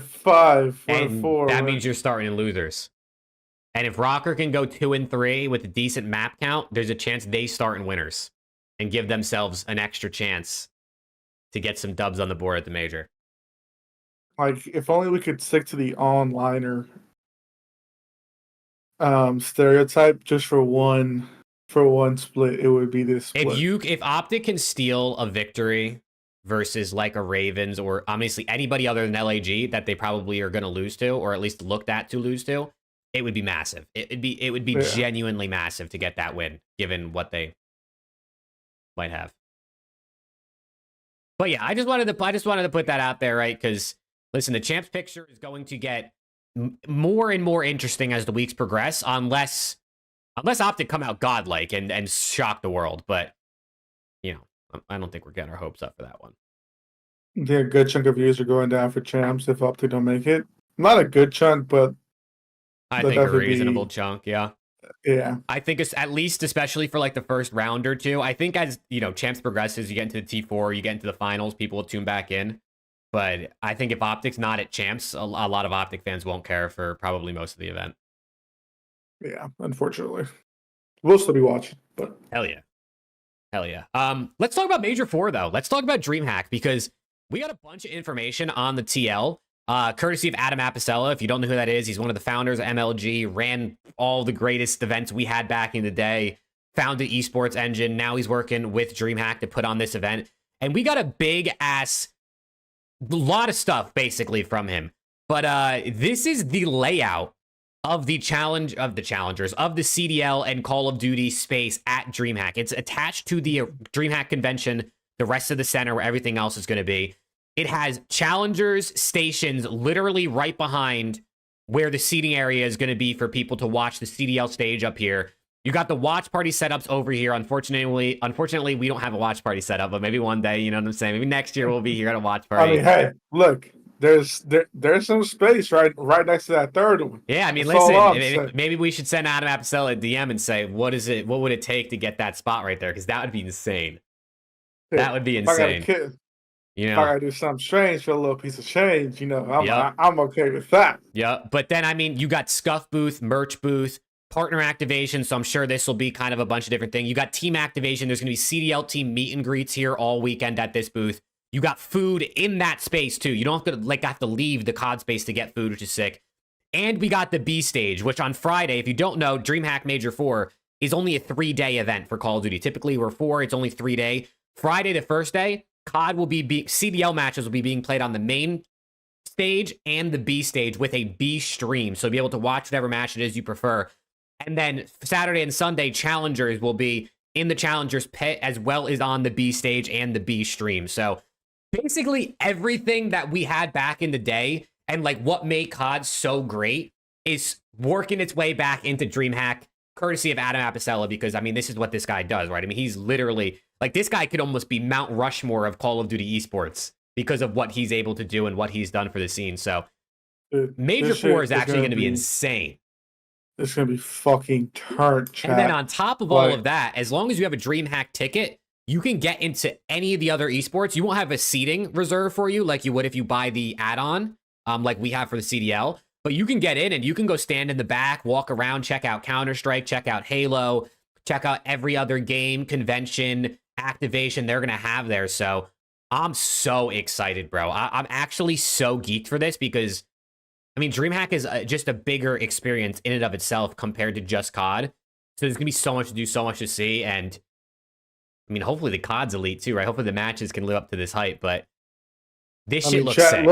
Speaker 3: 1-4.
Speaker 1: That means you're starting in losers. And if Rocker can go 2-3 with a decent map count, there's a chance they start in winners and give themselves an extra chance to get some dubs on the board at the Major.
Speaker 3: Like, if only we could stick to the onliner stereotype just for one split, it would be this split.
Speaker 1: If OpTic can steal a victory versus like a Ravens or honestly anybody other than LAG that they probably are going to lose to, or at least looked at to lose to, it would be massive. It would be genuinely massive to get that win, given what they might have. But yeah, I just wanted to put that out there, right? Because listen, the champs picture is going to get more and more interesting as the weeks progress, unless OpTic come out godlike and shock the world. But you know, I don't think we're getting our hopes up for that one.
Speaker 3: Yeah, a good chunk of views are going down for champs if OpTic don't make it. Not a good chunk, but
Speaker 1: I think a reasonable chunk, yeah.
Speaker 3: Yeah.
Speaker 1: I think it's at least, especially for like the first round or two. I think as, you know, champs progresses, you get into the T4, you get into the finals, people will tune back in. But I think if OpTic's not at champs, a lot of OpTic fans won't care for probably most of the event.
Speaker 3: Yeah, unfortunately. We'll still be watching, but
Speaker 1: Hell yeah. Hell yeah. Let's talk about Major 4, though. Let's talk about DreamHack, because we got a bunch of information on the TL. Courtesy of Adam Apicella. If you don't know who that is, he's one of the founders of MLG, ran all the greatest events we had back in the day, founded Esports Engine. Now he's working with DreamHack to put on this event. And we got a big ass, lot of stuff basically from him. But this is the layout of the challengers, of the CDL and Call of Duty space at DreamHack. It's attached to the DreamHack convention, the rest of the center where everything else is going to be. It has challengers stations literally right behind where the seating area is going to be for people to watch the CDL stage up here. You got the watch party setups over here. Unfortunately, we don't have a watch party setup, but maybe one day, you know what I'm saying? Maybe next year we'll be here at a watch party.
Speaker 3: I mean, hey, look, there's some space right next to that third one.
Speaker 1: Yeah, I mean, listen, maybe we should send Adam Apicella a DM and say, what would it take to get that spot right there? Because that would be insane. That would be insane. You know,
Speaker 3: if I gotta do something strange for a little piece of change, you know, I'm okay with that.
Speaker 1: Yeah, but then, I mean, you got Scuff booth, merch booth, partner activation, so I'm sure this will be kind of a bunch of different things. You got team activation. There's going to be CDL team meet and greets here all weekend at this booth. You got food in that space, too. You don't have to leave the COD space to get food, which is sick. And we got the B stage, which on Friday, if you don't know, DreamHack Major 4 is only a 3-day event for Call of Duty. Typically, we're 4. It's only 3-day. Friday, the first day, COD will be CDL matches will be being played on the main stage and the B stage with a B stream. So you'll be able to watch whatever match it is you prefer. And then Saturday and Sunday, challengers will be in the challengers pit as well as on the B stage and the B stream. So basically everything that we had back in the day and like what made COD so great is working its way back into DreamHack, courtesy of Adam Apicella, because I mean, this is what this guy does, right? I mean, he's literally like, this guy could almost be Mount Rushmore of Call of Duty esports because of what he's able to do and what he's done for the scene. So Major 4 is actually going to be insane.
Speaker 3: It's going to be fucking turned, chat.
Speaker 1: And then on top of all of that, as long as you have a DreamHack ticket, you can get into any of the other esports. You won't have a seating reserve for you like you would if you buy the add-on, like we have for the CDL. But you can get in and you can go stand in the back, walk around, check out Counter-Strike, check out Halo, check out every other game, convention, activation they're going to have there. So I'm so excited, bro. I'm actually so geeked for this because, I mean, DreamHack is just a bigger experience in and of itself compared to just COD. So there's going to be so much to do, so much to see. And I mean, hopefully the COD's elite too, right? Hopefully the matches can live up to this hype. But this shit looks sick.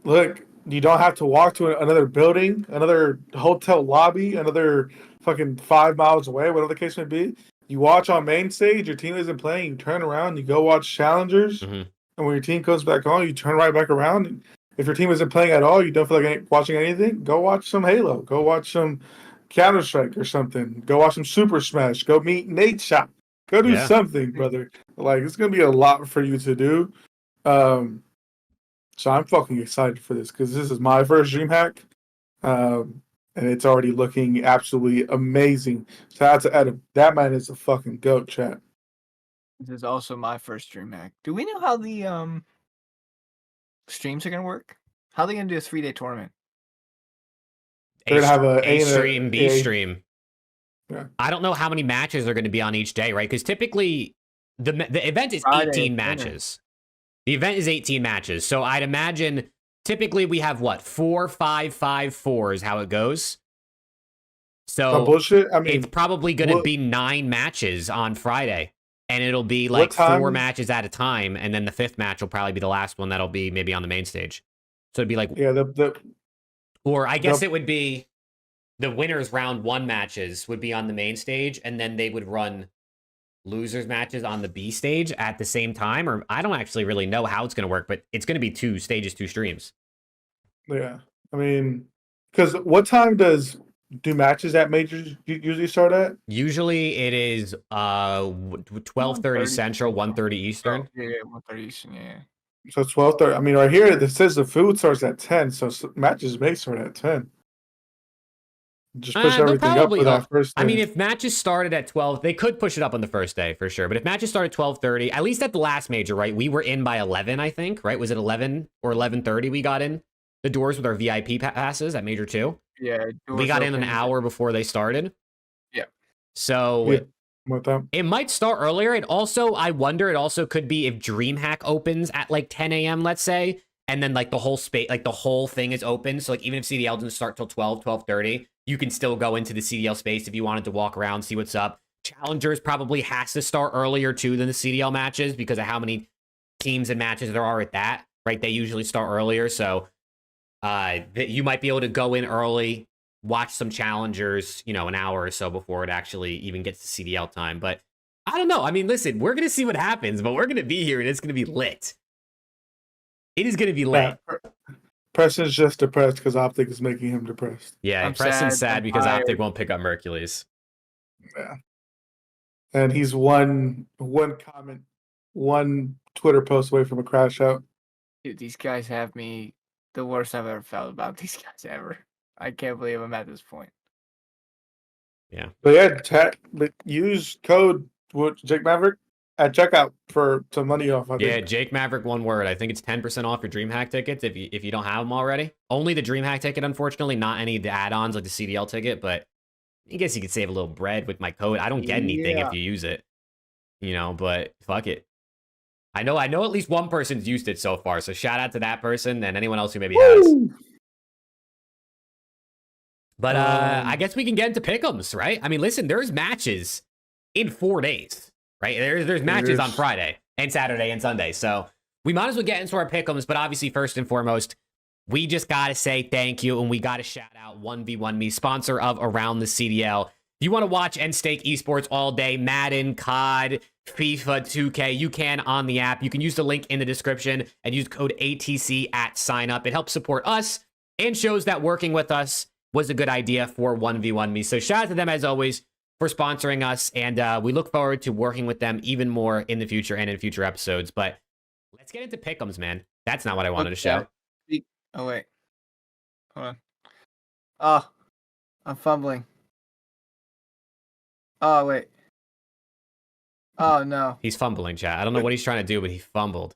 Speaker 3: Look, you don't have to walk to another building, another hotel lobby, another fucking 5 miles away, whatever the case may be. You watch on main stage, your team isn't playing, you turn around, you go watch challengers, and when your team comes back on, you turn right back around. And if your team isn't playing at all, you don't feel like watching anything, go watch some Halo, go watch some Counter-Strike or something, go watch some Super Smash, go meet Nate Shop, go do something, brother. Like, it's going to be a lot for you to do. So I'm fucking excited for this because this is my first DreamHack. And it's already looking absolutely amazing. Shout out to Adam. That man is a fucking goat, chat.
Speaker 2: This is also my first DreamHack. Do we know how the streams are gonna work? How are they gonna do a 3-day tournament?
Speaker 3: They're gonna have
Speaker 1: A stream, B stream.
Speaker 3: Yeah.
Speaker 1: I don't know how many matches are going to be on each day, right? Because typically the event is
Speaker 2: Friday
Speaker 1: 18 matches. The event is 18 matches. So I'd imagine typically we have what, 4, 5, 5, 4 is how it goes. So
Speaker 3: bullshit. I mean,
Speaker 1: it's probably going to be 9 matches on Friday. And it'll be like 4 matches at a time. And then the 5th match will probably be the last one that'll be maybe on the main stage. So it'd be like, or I guess it would be the winners round 1 matches would be on the main stage. And then they would run losers matches on the B stage at the same time. Or I don't actually really know how it's going to work, but it's going to be 2 stages, 2 streams.
Speaker 3: Yeah. I mean, because what time do matches at majors usually start at?
Speaker 1: Usually it is 12:30 Central, 1:30 Eastern.
Speaker 2: Oh, yeah, 1:30 Eastern, yeah.
Speaker 3: So 12:30. I mean, right here it says the food starts at 10, so matches may start at 10. Just push everything up for that first day.
Speaker 1: I mean, if matches started at 12, they could push it up on the first day for sure. But if matches started 12:30, at least at the last major, right? We were in by 11, I think, right? Was it 11 or 11:30 we got in the doors with our VIP passes at Major 2?
Speaker 2: Yeah.
Speaker 1: We got in an hour before they started.
Speaker 2: Yeah.
Speaker 1: So it might start earlier. I wonder, it also could be if DreamHack opens at like 10 a.m., let's say, and then like the whole space, like the whole thing is open. So like even if CDL doesn't start till 12:30, you can still go into the CDL space if you wanted to walk around, see what's up. Challengers probably has to start earlier too than the CDL matches because of how many teams and matches there are at that, right? They usually start earlier. So you might be able to go in early, watch some challengers, an hour or so before it actually even gets to CDL time. But I don't know. I mean, listen, we're going to see what happens, but we're going to be here and it's going to be lit. It is going to be lit.
Speaker 3: Preston's just depressed because OpTic is making him depressed.
Speaker 1: Yeah, Preston's sad because OpTic won't pick up Mercules.
Speaker 3: Yeah. And he's one comment, one Twitter post away from a crash out.
Speaker 2: Dude, these guys have me the worst I've ever felt about these guys ever. I can't believe I'm at this point.
Speaker 1: Yeah.
Speaker 3: But yeah, use code Jake Maverick at checkout for some money off. I think.
Speaker 1: Yeah, Jake Maverick, one word. I think it's 10% off your DreamHack tickets if you don't have them already. Only the DreamHack ticket, unfortunately, not any of the add-ons like the CDL ticket, but I guess you could save a little bread with my code. I don't get anything if you use it, but fuck it. I know at least one person's used it so far, so shout out to that person and anyone else who maybe has. But I guess we can get into PICKEMS, right? I mean, listen, there's matches in 4 days. Right? There's matches on Friday and Saturday and Sunday. So we might as well get into our pick'ems. But obviously, first and foremost, we just got to say thank you. And we got to shout out 1v1me, sponsor of Around the CDL. If you want to watch and stake esports all day, Madden, COD, FIFA, 2K, you can on the app. You can use the link in the description and use code ATC at sign up. It helps support us and shows that working with us was a good idea for 1v1me. So shout out to them as always for sponsoring us, and we look forward to working with them even more in the future and in future episodes. But let's get into pick'ems, man. That's not what I wanted to show.
Speaker 2: Oh, wait. Hold on. Oh, I'm fumbling. Oh, wait. Oh no.
Speaker 1: He's fumbling, chat. I don't know what he's trying to do, but he fumbled.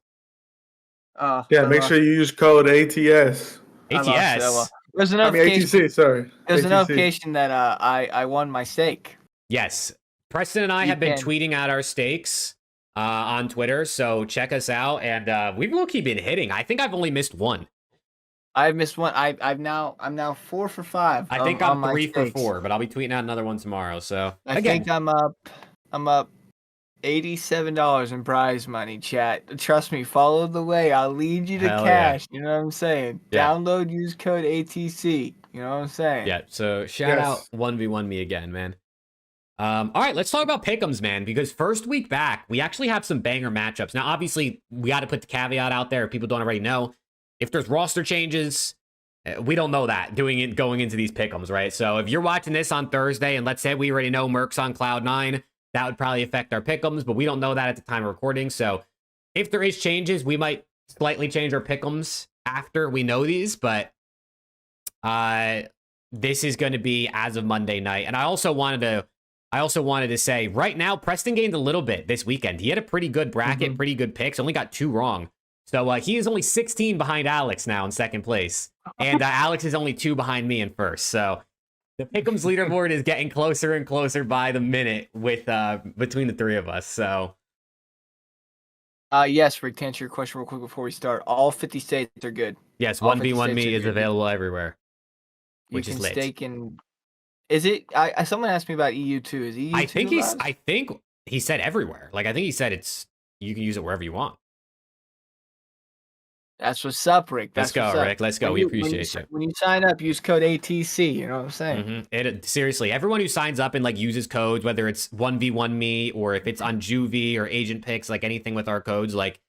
Speaker 2: Oh
Speaker 3: Yeah,
Speaker 2: I
Speaker 3: make
Speaker 2: lost-
Speaker 3: sure you use code ATS.
Speaker 2: I lost it.
Speaker 1: ATS.
Speaker 2: There's a
Speaker 3: I mean
Speaker 2: notification.
Speaker 3: ATC. Sorry.
Speaker 2: There's a
Speaker 3: ATC.
Speaker 2: notification that I won my stake.
Speaker 1: Yes. Preston and I
Speaker 2: You
Speaker 1: have been
Speaker 2: can.
Speaker 1: tweeting out our stakes on Twitter, so check us out. And we've low-key been hitting. I think I've only missed one.
Speaker 2: I've missed one. I'm now 4 for 5.
Speaker 1: I think
Speaker 2: on
Speaker 1: I'm
Speaker 2: my
Speaker 1: 3 for
Speaker 2: stakes.
Speaker 1: 4, but I'll be tweeting out another one tomorrow. So
Speaker 2: I think I'm up $87 in prize money, chat. Trust me, follow the way. I'll lead you to
Speaker 1: Hell yeah.
Speaker 2: cash. You know what I'm saying?
Speaker 1: Yeah.
Speaker 2: Download, use code ATC. You know what I'm saying?
Speaker 1: Yeah, so shout
Speaker 3: Yes.
Speaker 1: out 1v1 me again, man. All right, let's talk about pick'ems, man, because first week back, we actually have some banger matchups. Now, obviously, we got to put the caveat out there if people don't already know. If there's roster changes, we don't know that going into these pick'ems, right? So if you're watching this on Thursday, and let's say we already know Merc's on Cloud 9, that would probably affect our pick'ems, but we don't know that at the time of recording. So if there is changes, we might slightly change our pick'ems after we know these, but this is going to be as of Monday night. And I also wanted to say right now, Preston gained a little bit this weekend. He had a pretty good bracket, pretty good picks, only got 2 wrong. So he is only 16 behind Alex now in second place. And Alex is only 2 behind me in first. So the pick'ems leaderboard is getting closer and closer by the minute with between the 3 of us. So
Speaker 2: Yes, Rick, to answer your question real quick before we start, all 50 states are good.
Speaker 1: yes,
Speaker 2: All 50
Speaker 1: 1v1
Speaker 2: states
Speaker 1: me
Speaker 2: are
Speaker 1: is
Speaker 2: good.
Speaker 1: available everywhere,
Speaker 2: You
Speaker 1: which is
Speaker 2: can
Speaker 1: lit.
Speaker 2: stake in. Is it? Someone asked me about EU too. Is EU?
Speaker 1: I think
Speaker 2: allowed?
Speaker 1: I think he said everywhere. Like I think he said you can use it wherever you want.
Speaker 2: That's what's up, Rick.
Speaker 1: Let's
Speaker 2: That's
Speaker 1: go,
Speaker 2: what's up.
Speaker 1: Rick. Let's go.
Speaker 2: When
Speaker 1: We
Speaker 2: you-
Speaker 1: appreciate you.
Speaker 2: When you sign up, use code ATC. You know what I'm saying?
Speaker 1: Seriously, everyone who signs up and like uses codes, whether it's 1v1 me or if it's on Juvie or Agent Picks, like anything with our codes, like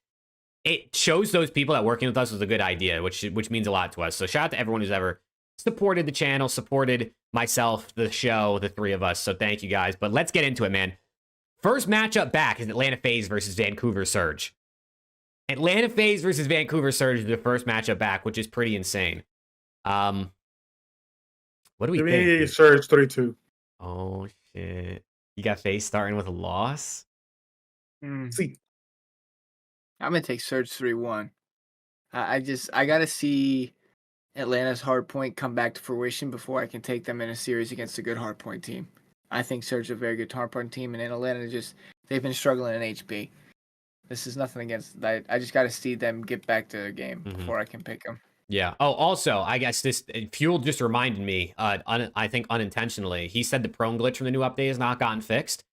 Speaker 1: it shows those people that working with us was a good idea, which means a lot to us. So shout out to everyone who's ever supported the channel, supported myself, the show, the 3 of us. So thank you guys. But let's get into it, man. First matchup back is Atlanta FaZe versus Vancouver Surge. Atlanta FaZe versus Vancouver Surge is the first matchup back, which is pretty insane. What do we
Speaker 3: Give
Speaker 1: think?
Speaker 3: me Surge 3-2.
Speaker 1: Oh shit! You got FaZe starting with a loss.
Speaker 3: See.
Speaker 2: I'm gonna take Surge 3-1. I gotta see Atlanta's hardpoint come back to fruition before I can take them in a series against a good hardpoint team. I think Surge is a very good hardpoint team, and in Atlanta they've been struggling in HB. This is nothing against that. I just gotta see them get back to the game before I can pick them.
Speaker 1: Yeah. Oh, also, I guess this Fuel just reminded me. I think unintentionally, he said the prone glitch from the new update has not gotten fixed.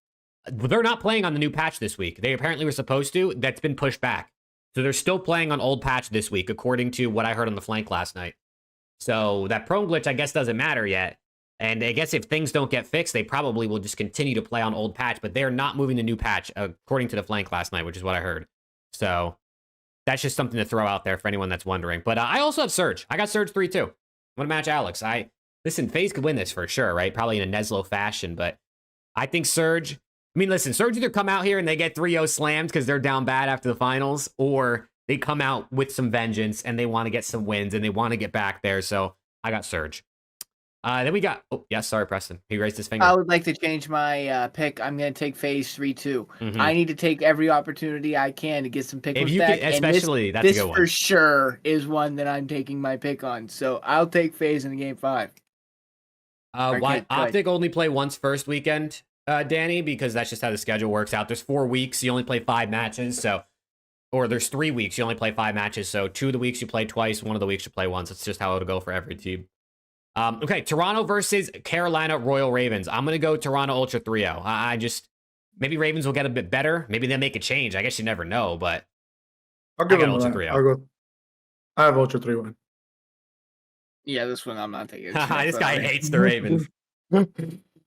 Speaker 1: They're not playing on the new patch this week. They apparently were supposed to. That's been pushed back. So they're still playing on old patch this week, according to what I heard on the flank last night. So that prone glitch, I guess, doesn't matter yet. And I guess if things don't get fixed, they probably will just continue to play on old patch. But they're not moving to new patch, according to the flank last night, which is what I heard. So that's just something to throw out there for anyone that's wondering. But I also have Surge. I got Surge 3-2. I'm going to match Alex. Listen, FaZe could win this for sure, right? Probably in a Neslo fashion. But I think Surge... I mean, listen, Surge either come out here and they get 3-0 slammed because they're down bad after the finals, or they come out with some vengeance and they want to get some wins and they want to get back there. So I got Surge. Then we got... Oh, yeah, sorry, Preston. He raised his finger.
Speaker 2: I would like to change my pick. I'm going to take FaZe 3-2. I need to take every opportunity I can to get some pick
Speaker 1: If you
Speaker 2: back.
Speaker 1: can, especially, that's a
Speaker 2: this
Speaker 1: good one.
Speaker 2: for sure is one that I'm taking my pick on. So I'll take FaZe in game 5.
Speaker 1: Why OpTic only play once first weekend, Danny? Because that's just how the schedule works out. There's 4 weeks, you only play 5 matches. Or there's 3 weeks, you only play 5 matches. So 2 of the weeks you play twice, 1 of the weeks you play once. It's just how it'll go for every team. Okay, Toronto versus Carolina Royal Ravens. I'm going to go Toronto Ultra 3-0. I just, maybe Ravens will get a bit better. Maybe they'll make a change. I guess you never know, but
Speaker 3: I'll give
Speaker 1: I got
Speaker 3: them
Speaker 1: Ultra
Speaker 3: that.
Speaker 1: 3-0.
Speaker 3: I have Ultra 3-1.
Speaker 2: Yeah, this one I'm not taking.
Speaker 1: This guy hates the Ravens.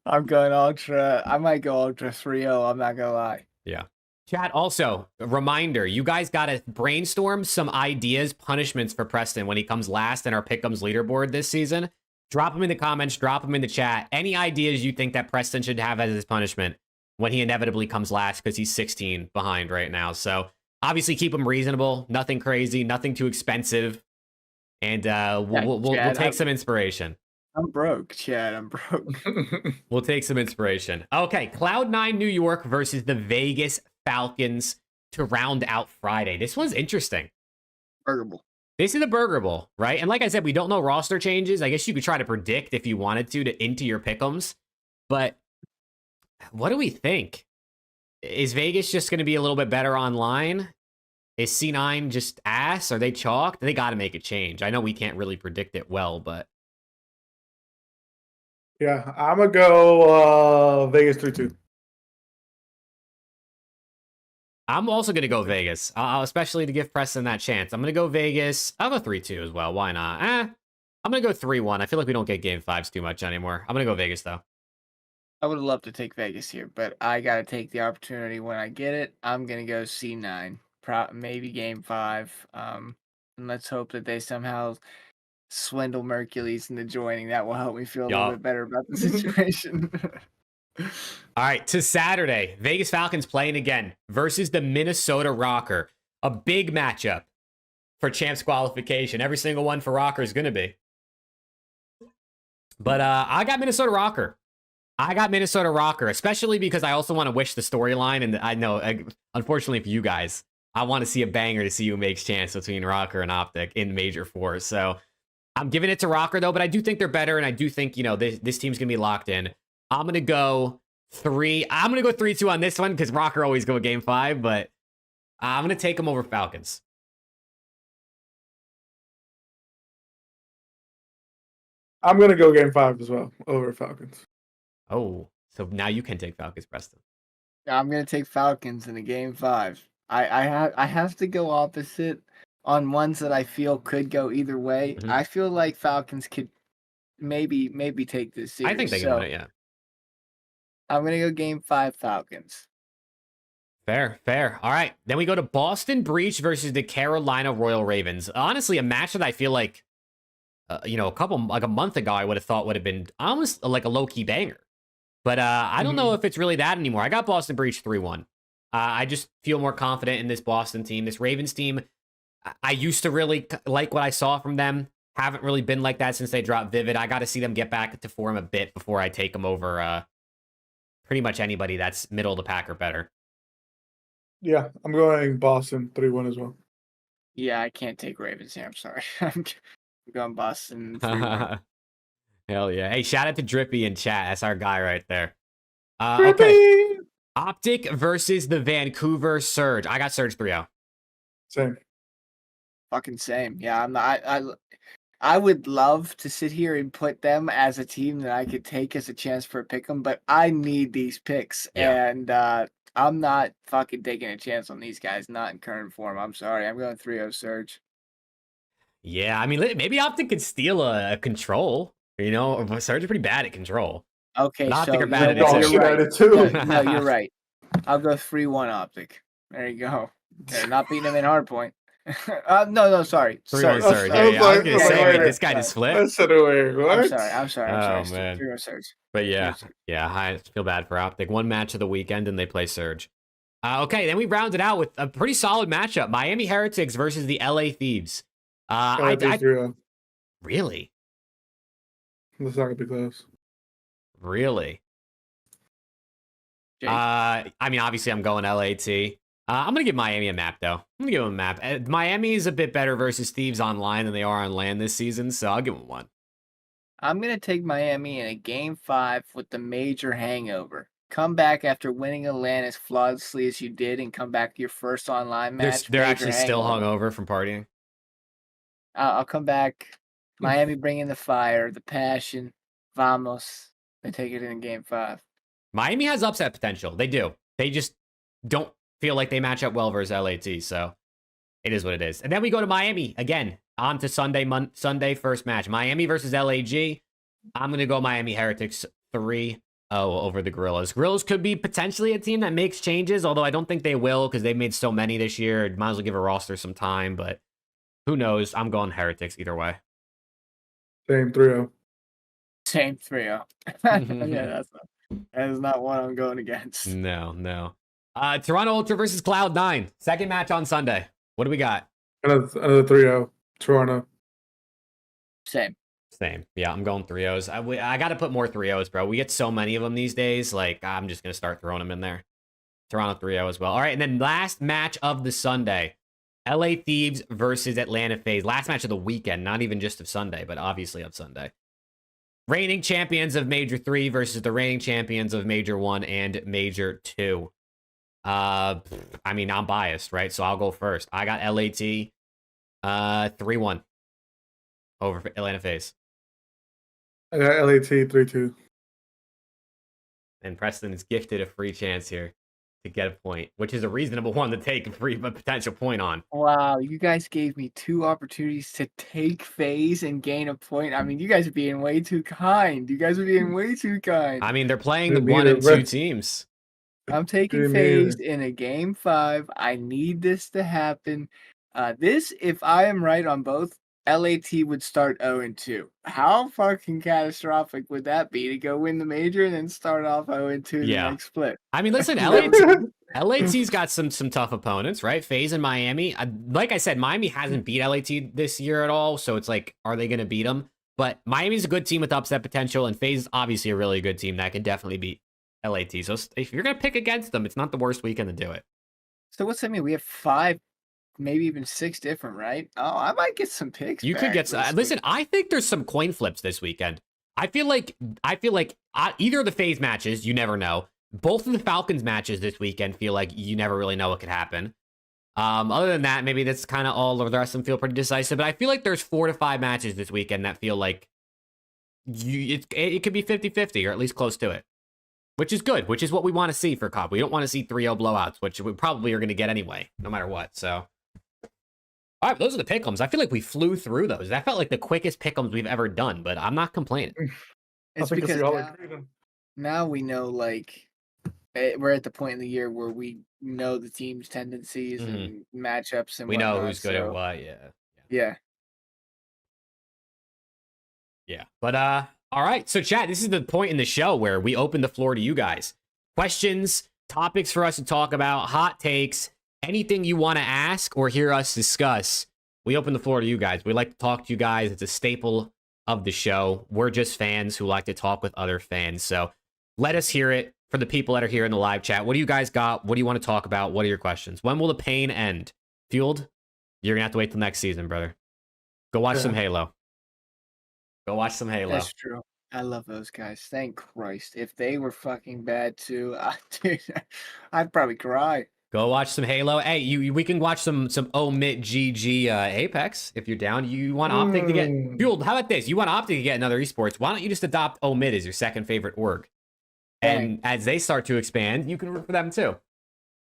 Speaker 2: I'm going Ultra. I might go Ultra 3-0. I'm not going to lie.
Speaker 1: Yeah. Chat, also, a reminder, you guys got to brainstorm some ideas, punishments for Preston when he comes last in our Pick'ems leaderboard this season. Drop them in the comments, drop them in the chat. Any ideas you think that Preston should have as his punishment when he inevitably comes last because he's 16 behind right now. So obviously keep them reasonable, nothing crazy, nothing too expensive. And we'll
Speaker 2: Chad,
Speaker 1: take some inspiration.
Speaker 2: I'm broke, Chad. I'm broke.
Speaker 1: We'll take some inspiration. Okay, Cloud9 New York versus the Vegas Falcons to round out Friday. This one's interesting.
Speaker 2: Burgerable.
Speaker 1: This is a Burger Bowl, right? And like I said, we don't know roster changes. I guess you could try to predict if you wanted to into your pick'ems. But what do we think? Is Vegas just going to be a little bit better online? Is C9 just ass? Are they chalked? They got to make a change. I know we can't really predict it well, but
Speaker 3: Yeah, I'm gonna go Vegas 3-2.
Speaker 1: I'm also going to go Vegas, especially to give Preston that chance. I'm going to go Vegas. I'll go 3-2 as well. Why not? I'm going to go 3-1. I feel like we don't get game fives too much anymore. I'm going to go Vegas, though.
Speaker 2: I would love to take Vegas here, but I got to take the opportunity when I get it. I'm going to go C9. Maybe game 5. And let's hope that they somehow swindle Mercules into joining. That will help me feel a little bit better about the situation.
Speaker 1: All right, to Saturday, Vegas Falcons playing again versus the Minnesota Rocker. A big matchup for champs qualification. Every single one for Rocker is going to be. But I got Minnesota Rocker. Especially because I also want to wish the storyline. And I know, unfortunately for you guys, I want to see a banger to see who makes chance between Rocker and OpTic in Major 4. So I'm giving it to Rocker, though, but I do think they're better. And I do think, this team's going to be locked in. I'm going to go 3-2 on this one because Rocker always go game 5, but I'm going to take them over Falcons.
Speaker 3: I'm going to go game 5 as well over Falcons.
Speaker 1: Oh, so now you can take Falcons, Preston.
Speaker 2: I'm going to take Falcons in a game 5. I have to go opposite on ones that I feel could go either way.
Speaker 1: Mm-hmm.
Speaker 2: I feel like Falcons could maybe take this series.
Speaker 1: I think they can win it, yeah.
Speaker 2: I'm going to go game 5 Falcons.
Speaker 1: Fair. All right. Then we go to Boston Breach versus the Carolina Royal Ravens. Honestly, a match that I feel like, a month ago, I would have thought would have been almost like a low-key banger. But I don't know if it's really that anymore. I got Boston Breach 3-1. I just feel more confident in this Boston team. This Ravens team, I used to really like what I saw from them. Haven't really been like that since they dropped Vivid. I got to see them get back to form a bit before I take them over pretty much anybody that's middle of the pack or better.
Speaker 3: Yeah, I'm going Boston 3-1 as well.
Speaker 2: Yeah, I can't take Ravens here. I'm sorry. I'm going Boston 3-1.
Speaker 1: Hell yeah. Hey, shout out to Drippy in chat. That's our guy right there. Okay. OpTic versus the Vancouver Surge. I got Surge 3-0.
Speaker 3: Same.
Speaker 2: Fucking same. Yeah, I'm not. I would love to sit here and put them as a team that I could take as a chance for a pick 'em, but I need these picks, and I'm not fucking taking a chance on these guys. Not in current form. I'm sorry. I'm going 3-0 Surge.
Speaker 1: Yeah, I mean, maybe OpTic could steal a control. Surge is pretty bad at control.
Speaker 2: Okay,
Speaker 1: but
Speaker 2: so
Speaker 1: OpTic are bad
Speaker 2: you're
Speaker 1: at
Speaker 2: right.
Speaker 3: too.
Speaker 2: No, you're right. I'll go 3-1 OpTic. There you go. They're not beating them in hardpoint. No, sorry.
Speaker 1: 3-1 Surge.
Speaker 3: I was
Speaker 1: I was gonna say, this guy just flipped.
Speaker 3: I'm sorry.
Speaker 2: I'm sorry.
Speaker 1: Man.
Speaker 2: 3-0 Surge.
Speaker 1: But yeah, I feel bad for OpTic. One match of the weekend and they play Surge. Okay, then we rounded out with a pretty solid matchup. Miami Heretics versus the LA Thieves. Really?
Speaker 3: That's not gonna be close.
Speaker 1: Really? I mean, obviously I'm going LAT. I'm going to give Miami a map, though. I'm going to give them a map. Miami is a bit better versus Thieves online than they are on land this season, so I'll give them 1.
Speaker 2: I'm going to take Miami in a game 5 with the major hangover. Come back after winning Atlantis flawlessly as you did and come back to your first online match.
Speaker 1: They're actually still hungover from partying.
Speaker 2: I'll come back. Miami bringing the fire, the passion. Vamos. They take it in game 5.
Speaker 1: Miami has upset potential. They do. They just don't feel like they match up well versus LAT, so it is what it is. And then we go to Miami again. On to Sunday first match. Miami versus LAG. I'm going to go Miami Heretics 3-0 over the Gorillas. Gorillas could be potentially a team that makes changes, although I don't think they will because they've made so many this year. Might as well give a roster some time, but who knows? I'm going Heretics either way.
Speaker 3: Same 3-0.
Speaker 2: Same 3-0. Yeah, that is not what I'm going against.
Speaker 1: No. Toronto Ultra versus Cloud9. Second match on Sunday. What do we got?
Speaker 3: Another 3-0. Toronto.
Speaker 2: Same.
Speaker 1: Same. Yeah, I'm going 3-0s. I got to put more 3-0s, bro. We get so many of them these days. Like, I'm just going to start throwing them in there. Toronto 3-0 as well. All right, and then last match of the Sunday. LA Thieves versus Atlanta FaZe. Last match of the weekend, not even just of Sunday, but obviously of Sunday. Reigning champions of Major 3 versus the reigning champions of Major 1 and Major 2. I mean, I'm biased, right? So I'll go first. I got LAT 3-1 over Atlanta FaZe.
Speaker 3: I got LAT 3-2.
Speaker 1: And Preston is gifted a free chance here to get a point, which is a reasonable one to take a potential point on.
Speaker 2: Wow, you guys gave me 2 opportunities to take FaZe and gain a point. I mean, you guys are being way too kind. You guys are being way too kind.
Speaker 1: I mean, they're playing the
Speaker 3: Didn't
Speaker 1: 1
Speaker 3: need
Speaker 1: and
Speaker 3: it,
Speaker 1: 2
Speaker 3: bro.
Speaker 1: teams.
Speaker 2: I'm taking
Speaker 3: Didn't
Speaker 2: FaZe
Speaker 3: need
Speaker 2: in a game 5. I need this to happen. This, if I am right on both, LAT would start 0-2. How fucking catastrophic would that be to go win the major and then start off 0-2 the
Speaker 1: Yeah.
Speaker 2: next split?
Speaker 1: I mean, listen,
Speaker 3: it.
Speaker 1: LAT's got some tough opponents, right? FaZe and Miami. Like I said, Miami hasn't beat LAT this year at all, so it's like, are they going to beat them? But Miami's a good team with upset potential, and FaZe is obviously a really good team that can definitely beat LAT. So if you're going to pick against them, it's not the worst weekend to do it.
Speaker 2: So what's that mean? We have 5, maybe even 6 different, right? Oh, I might get some picks.
Speaker 1: You could get some. Listen, I think there's some coin flips this weekend. I feel like either of the FaZe matches, you never know. Both of the Falcons matches this weekend feel like you never really know what could happen. Other than that, maybe that's kind of all of the rest of them feel pretty decisive. But I feel like there's 4 to 5 matches this weekend that feel like it could be 50-50 or at least close to it. Which is good, which is what we want to see for Cup. We don't want to see 3-0 blowouts, which we probably are going to get anyway, no matter what. So, all right, those are the pick'ems. I feel like we flew through those. That felt like the quickest pick'ems we've ever done, but I'm not complaining.
Speaker 2: It's
Speaker 3: I think
Speaker 2: because
Speaker 3: we all agreed on.
Speaker 2: now we know, like, we're at the point in the year where we know the team's tendencies and matchups and
Speaker 1: We
Speaker 2: whatnot.
Speaker 1: know who's good at what,
Speaker 2: Yeah.
Speaker 1: Yeah. But all right. So chat, this is the point in the show where we open the floor to you guys. Questions, topics for us to talk about, hot takes, anything you want to ask or hear us discuss. We open the floor to you guys. We like to talk to you guys. It's a staple of the show. We're just fans who like to talk with other fans. So let us hear it for the people that are here in the live chat. What do you guys got? What do you want to talk about? What are your questions? When will the pain end? Fueled? You're going to have to wait till next season, brother. Go watch some Halo. Go watch some Halo.
Speaker 2: That's true. I love those guys. Thank Christ. If they were fucking bad too, dude, I'd probably cry.
Speaker 1: Go watch some Halo. Hey, we can watch some OMIT GG Apex if you're down. You want OpTic to get Fueled? How about this? You want OpTic to get another esports? Why don't you just adopt OMIT as your second favorite org? And as they start to expand, you can root for them too.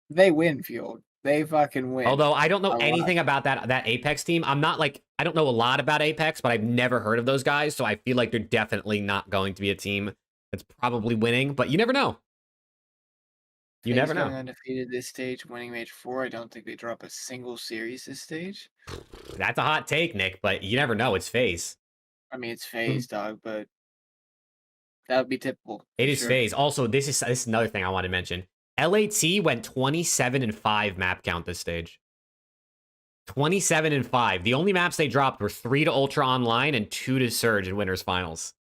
Speaker 2: They win, Fueled. They fucking win.
Speaker 1: Although I don't know anything about that Apex team. I'm not like, I don't know a lot about Apex, but I've never heard of those guys. So I feel like they're definitely not going to be a team that's probably winning, but you never know. You never know.
Speaker 2: Going undefeated this stage, winning Major 4. I don't think they drop a single series this stage.
Speaker 1: That's a hot take, Nick, but you never know. It's FaZe.
Speaker 2: I mean, it's FaZe, dog, but that would be typical.
Speaker 1: It is FaZe. Also, this is another thing I want to mention. LAT went 27-5 map count this stage. 27-5. The only maps they dropped were 3 to Ultra Online and 2 to Surge in Winners Finals.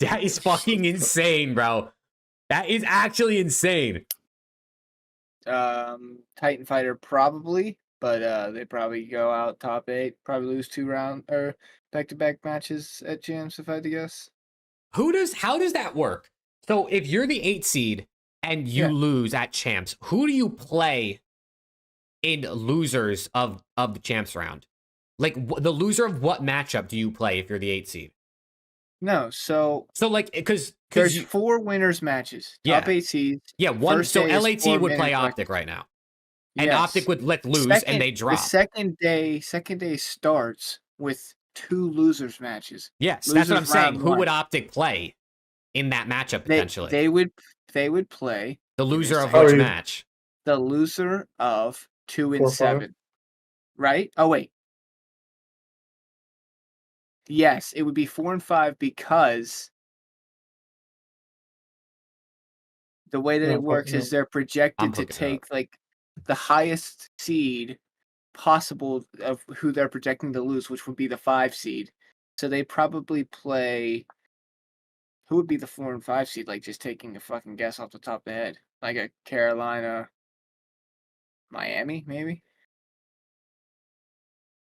Speaker 1: That is fucking insane, bro. That is actually insane.
Speaker 2: Titan Fighter probably, but they probably go out top 8. Probably lose 2 round or back-to-back matches at Champs, if I had to guess.
Speaker 1: How does that work? So if you're the 8 seed and you lose at Champs, who do you play in losers of the Champs round? Like the loser of what matchup do you play if you're the 8 seed?
Speaker 2: No, so
Speaker 1: like because
Speaker 2: there's 4 winners matches. Top 8 seeds.
Speaker 1: Yeah, one. So LAT would play OpTic right now, and OpTic would let lose, and they drop.
Speaker 2: The second day starts with 2 losers matches.
Speaker 1: Yes, that's what I'm saying. Who would OpTic play in that matchup potentially?
Speaker 2: They would play
Speaker 1: the loser of which match?
Speaker 2: The loser of 2 and 7. Right? Oh wait. Yes, it would be 4 and 5 because the way that it works is they're projected to take like the highest seed possible of who they're projecting to lose, which would be the 5 seed. So they probably play. Who would be the 4 and 5 seed? Like just taking a fucking guess off the top of the head, like a Carolina, Miami, maybe.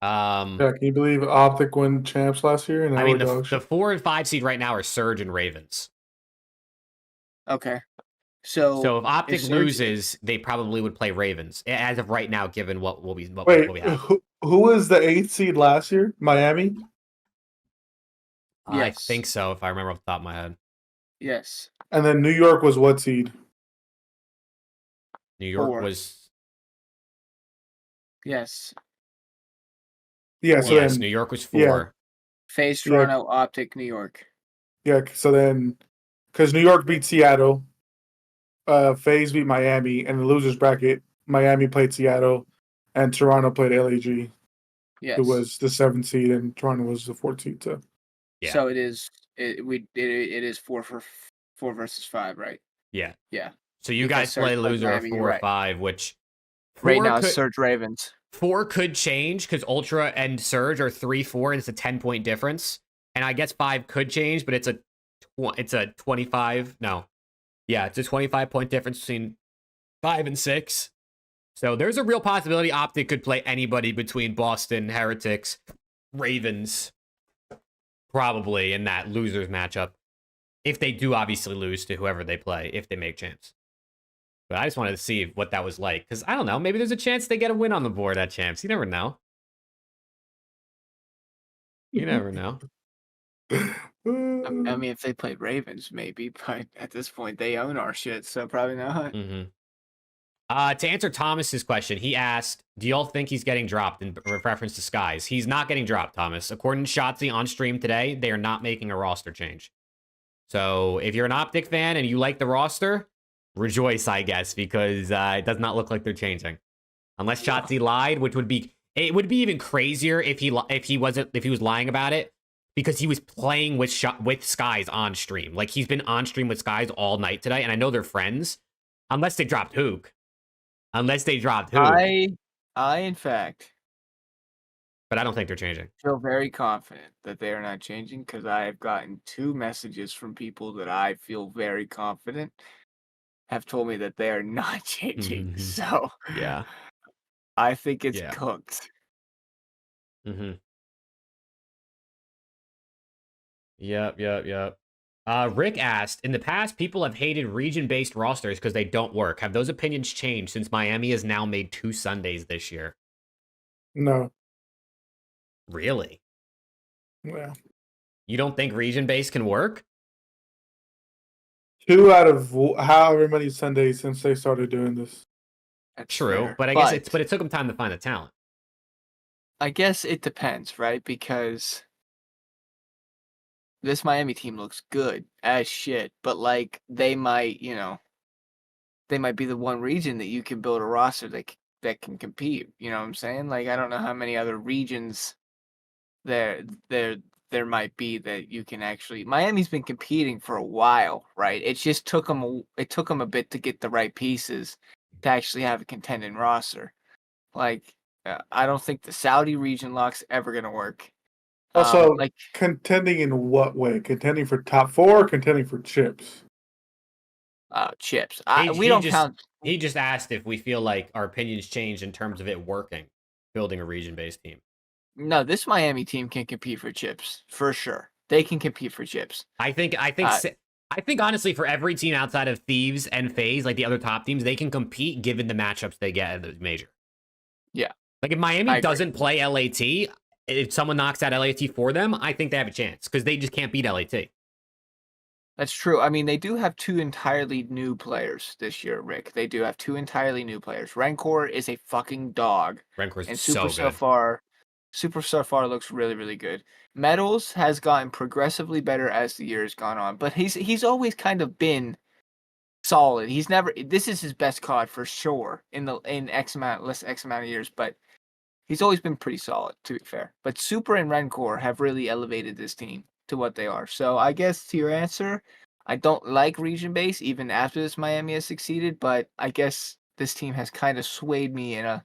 Speaker 1: Um,
Speaker 3: Yeah, can you believe OpTic won champs last year? And
Speaker 1: I
Speaker 3: now
Speaker 1: mean,
Speaker 3: we're dog
Speaker 1: the
Speaker 3: shit?
Speaker 1: 4 and 5 seed right now are Surge and Ravens.
Speaker 2: Okay. So
Speaker 1: So if OpTic
Speaker 2: Surge,
Speaker 1: loses, they probably would play Ravens as of right now, given what we
Speaker 3: Wait,
Speaker 1: have.
Speaker 3: who was the 8th seed last year? Miami?
Speaker 1: I
Speaker 2: yes,
Speaker 1: think so, if I remember off the top of my head.
Speaker 2: yes,
Speaker 3: And then New York was what seed?
Speaker 1: New York
Speaker 2: 4.
Speaker 1: was
Speaker 2: Yes,
Speaker 3: Yeah, so
Speaker 1: yes,
Speaker 3: then
Speaker 1: New York was
Speaker 3: yeah.
Speaker 1: 4.
Speaker 2: FaZe
Speaker 3: Yeah.
Speaker 2: Toronto, OpTic New York.
Speaker 3: Yeah, so then because New York beat Seattle, FaZe beat Miami, and the losers bracket, Miami played Seattle, and Toronto played LAG,
Speaker 2: Yes.
Speaker 3: who was the 7th seed, and Toronto was the 4th seed. So
Speaker 1: Yeah.
Speaker 2: So it is. It is 4 versus 5, right?
Speaker 1: Yeah.
Speaker 2: Yeah.
Speaker 1: So you
Speaker 2: Because
Speaker 1: guys play
Speaker 2: Surge played
Speaker 1: loser of
Speaker 2: Miami,
Speaker 1: 4
Speaker 2: you're
Speaker 1: or
Speaker 2: right.
Speaker 1: 5, which
Speaker 2: Right
Speaker 1: 4
Speaker 2: now,
Speaker 1: could,
Speaker 2: it's Surge Ravens.
Speaker 1: 4 could change because Ultra and Surge are 3-4, and it's a 10-point difference. And I guess 5 could change, but it's a 25. No, yeah, it's a 25-point difference between 5 and 6. So there's a real possibility OpTic could play anybody between Boston, Heretics, Ravens, probably in that losers matchup. If they do obviously lose to whoever they play, if they make champs. But I just wanted to see what that was like. Because I don't know, maybe there's a chance they get a win on the board at champs. You never know. You never know.
Speaker 2: I mean, if they played Ravens, maybe, but at this point, they own our shit, so probably not.
Speaker 1: Mm-hmm. To answer Thomas's question, he asked, do y'all think he's getting dropped in reference to Skies? He's not getting dropped, Thomas. According to Shotzi on stream today, they are not making a roster change. So if you're an OpTic fan and you like the roster, rejoice, I guess, because it does not look like they're changing. Unless Shotzi lied, which would be even crazier if he was lying about it, because he was playing with Skies on stream. Like he's been on stream with Skies all night today, and I know they're friends. Unless they dropped Hook.
Speaker 2: I, in fact,
Speaker 1: But I don't think they're changing.
Speaker 2: feel very confident that they are not changing because I have gotten 2 messages from people that I feel very confident have told me that they are not changing. So
Speaker 1: Yeah.
Speaker 2: I think it's
Speaker 1: Yeah.
Speaker 2: cooked.
Speaker 1: Mm-hmm. Yep. Rick asked, in the past, people have hated region-based rosters because they don't work. Have those opinions changed since Miami has now made 2 Sundays this year?
Speaker 3: no.
Speaker 1: Really?
Speaker 3: Yeah.
Speaker 1: You don't think region-based can work?
Speaker 3: 2 out of however many Sundays since they started doing this.
Speaker 2: That's
Speaker 1: True,
Speaker 2: fair.
Speaker 1: but I guess it took them time to find the talent.
Speaker 2: I guess it depends, right? Because this Miami team looks good as shit, but like they might, they might be the one region that you can build a roster that can compete. You know what I'm saying? Like I don't know how many other regions there might be that you can actually. Miami's been competing for a while, right? It just took them a bit to get the right pieces to actually have a contending roster. Like I don't think the Saudi region lock's ever gonna work.
Speaker 3: Also,
Speaker 2: Like
Speaker 3: contending in what way? Contending for top 4 or contending for chips?
Speaker 2: chips.
Speaker 1: He
Speaker 2: We don't
Speaker 1: just
Speaker 2: count.
Speaker 1: he just asked if we feel like our opinions changed in terms of it working, building a region-based team.
Speaker 2: No, this Miami team can compete for chips for sure. They can compete for chips.
Speaker 1: I think honestly, for every team outside of Thieves and FaZe, like the other top teams, they can compete given the matchups they get at the major.
Speaker 2: Yeah.
Speaker 1: Like if Miami doesn't play LAT, if someone knocks out LAT for them, I think they have a chance because they just can't beat LAT.
Speaker 2: That's true. I mean, they do have 2 entirely new players this year, Rick. They do have 2 entirely new players. Rancor is a fucking dog.
Speaker 1: Rancor's
Speaker 2: And
Speaker 1: so good.
Speaker 2: Super so far looks really, really good. Metals has gotten progressively better as the year has gone on, but he's always kind of been solid. This is his best COD for sure in X amount of years, but he's always been pretty solid, to be fair. But Super and Rancor have really elevated this team to what they are. So I guess to your answer, I don't like region base even after this Miami has succeeded, but I guess this team has kind of swayed me in a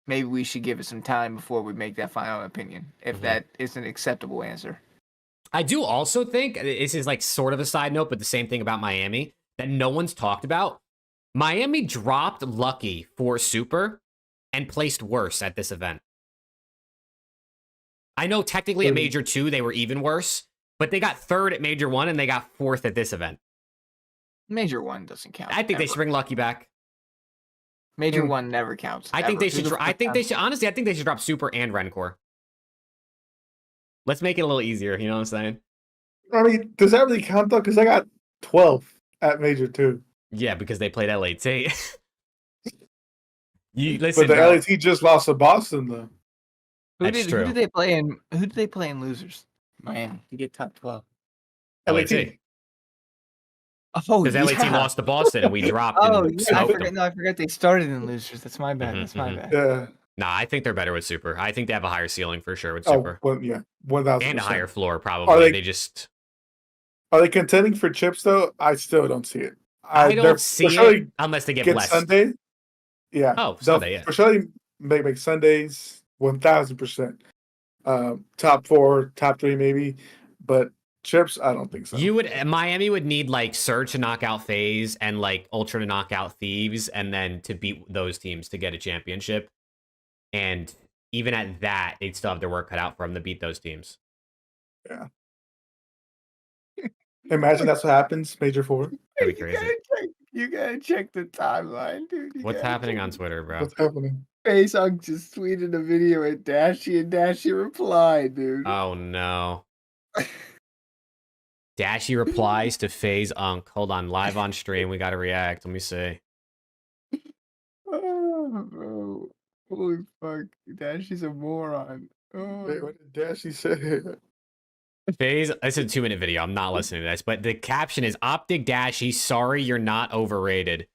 Speaker 2: maybe we should give it some time before we make that final opinion, if that is an acceptable answer.
Speaker 1: I do also think this is like sort of a side note, but the same thing about Miami that no one's talked about. Miami dropped Lucky for Super and placed worse at this event. I know technically at Major 2 they were even worse, but they got 3rd at Major 1 and they got 4th at this event.
Speaker 2: Major 1 doesn't count.
Speaker 1: I think they should bring Lucky back.
Speaker 2: Major 1 never counts.
Speaker 1: I think they should. I think they should. Honestly, I think they should drop Super and Rencore. Let's make it a little easier. You know what I'm saying?
Speaker 3: I mean, does that really count though? Because I got 12 at Major 2.
Speaker 1: Yeah, because they played LAT. You listen,
Speaker 3: But the
Speaker 1: bro.
Speaker 3: LAT just lost to Boston though.
Speaker 2: Who did they play in? Who did they play in losers? Miami. You get top 12.
Speaker 1: LAT.
Speaker 2: Oh,
Speaker 1: Because LAT lost to Boston and we dropped.
Speaker 2: Oh,
Speaker 1: and
Speaker 2: yeah,
Speaker 1: smoked them.
Speaker 2: I forgot they started in losers. That's my bad. That's my bad.
Speaker 3: Yeah.
Speaker 1: Nah, I think they're better with Super. I think they have a higher ceiling for sure with Super.
Speaker 3: Oh, well, yeah, 1,000%.
Speaker 1: And a higher floor, probably. They just.
Speaker 3: Are they contending for chips though? I still don't see it.
Speaker 1: I don't see it unless they get blessed.
Speaker 3: Sunday. Yeah.
Speaker 1: Oh, Sunday, yeah.
Speaker 3: For sure, they make Sundays 1,000%. Top 4, top 3, maybe. But chips, I don't think so.
Speaker 1: Miami would need like Surge to knock out FaZe and like Ultra to knock out Thieves, and then to beat those teams to get a championship. And even at that, they'd still have their work cut out for them to beat those teams.
Speaker 3: Yeah. Imagine that's what happens, Major 4.
Speaker 1: That'd be crazy.
Speaker 2: You gotta check the timeline, dude.
Speaker 1: What's happening on Twitter, bro?
Speaker 3: What's happening?
Speaker 2: FaZe just tweeted a video at Dashy, and Dashy replied, dude.
Speaker 1: Oh no. Dashy replies to FaZe Unk. Hold on, live on stream. We gotta react. Let me see.
Speaker 2: Oh, bro. Holy fuck. Dashy's a moron. Oh.
Speaker 3: Wait, what did Dashy say?
Speaker 1: FaZe, it's a 2-minute video. I'm not listening to this, but the caption is OpTic Dashy, sorry you're not overrated.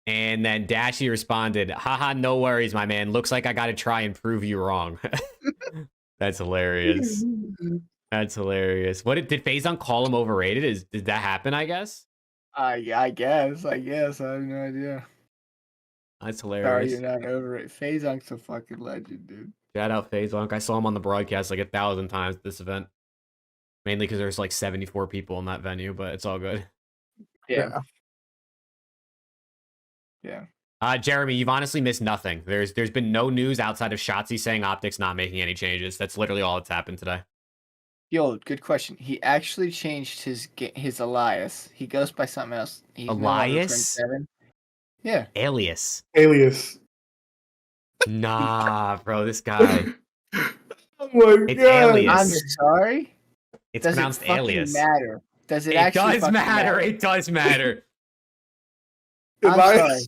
Speaker 1: And then Dashy responded, haha, no worries, my man. Looks like I gotta try and prove you wrong. That's hilarious. That's hilarious. Did FaZe call him overrated? Did that happen, I guess?
Speaker 2: I guess. I have no idea.
Speaker 1: That's
Speaker 2: Sorry,
Speaker 1: hilarious.
Speaker 2: you're not overrated. FaZe's a fucking legend, dude.
Speaker 1: Shout out FaZe. I saw him on the broadcast like 1,000 times at this event. Mainly because there's like 74 people in that venue, but it's all good.
Speaker 2: Yeah.
Speaker 1: Jeremy, you've honestly missed nothing. There's been no news outside of Shotzi saying OpTic's not making any changes. That's literally all that's happened today.
Speaker 2: Yo, good question. He actually changed his alias. He goes by something else. He's
Speaker 1: Elias?
Speaker 2: Yeah.
Speaker 1: Alias. Nah, bro, this guy.
Speaker 3: Oh my
Speaker 1: It's
Speaker 3: god.
Speaker 1: Alias.
Speaker 2: I'm sorry.
Speaker 1: It's
Speaker 2: Does
Speaker 1: pronounced
Speaker 2: it fucking
Speaker 1: Alias.
Speaker 2: matter? Does it
Speaker 1: It
Speaker 2: actually
Speaker 1: does matter. It does matter.
Speaker 2: I'm
Speaker 3: Elias?
Speaker 2: sorry.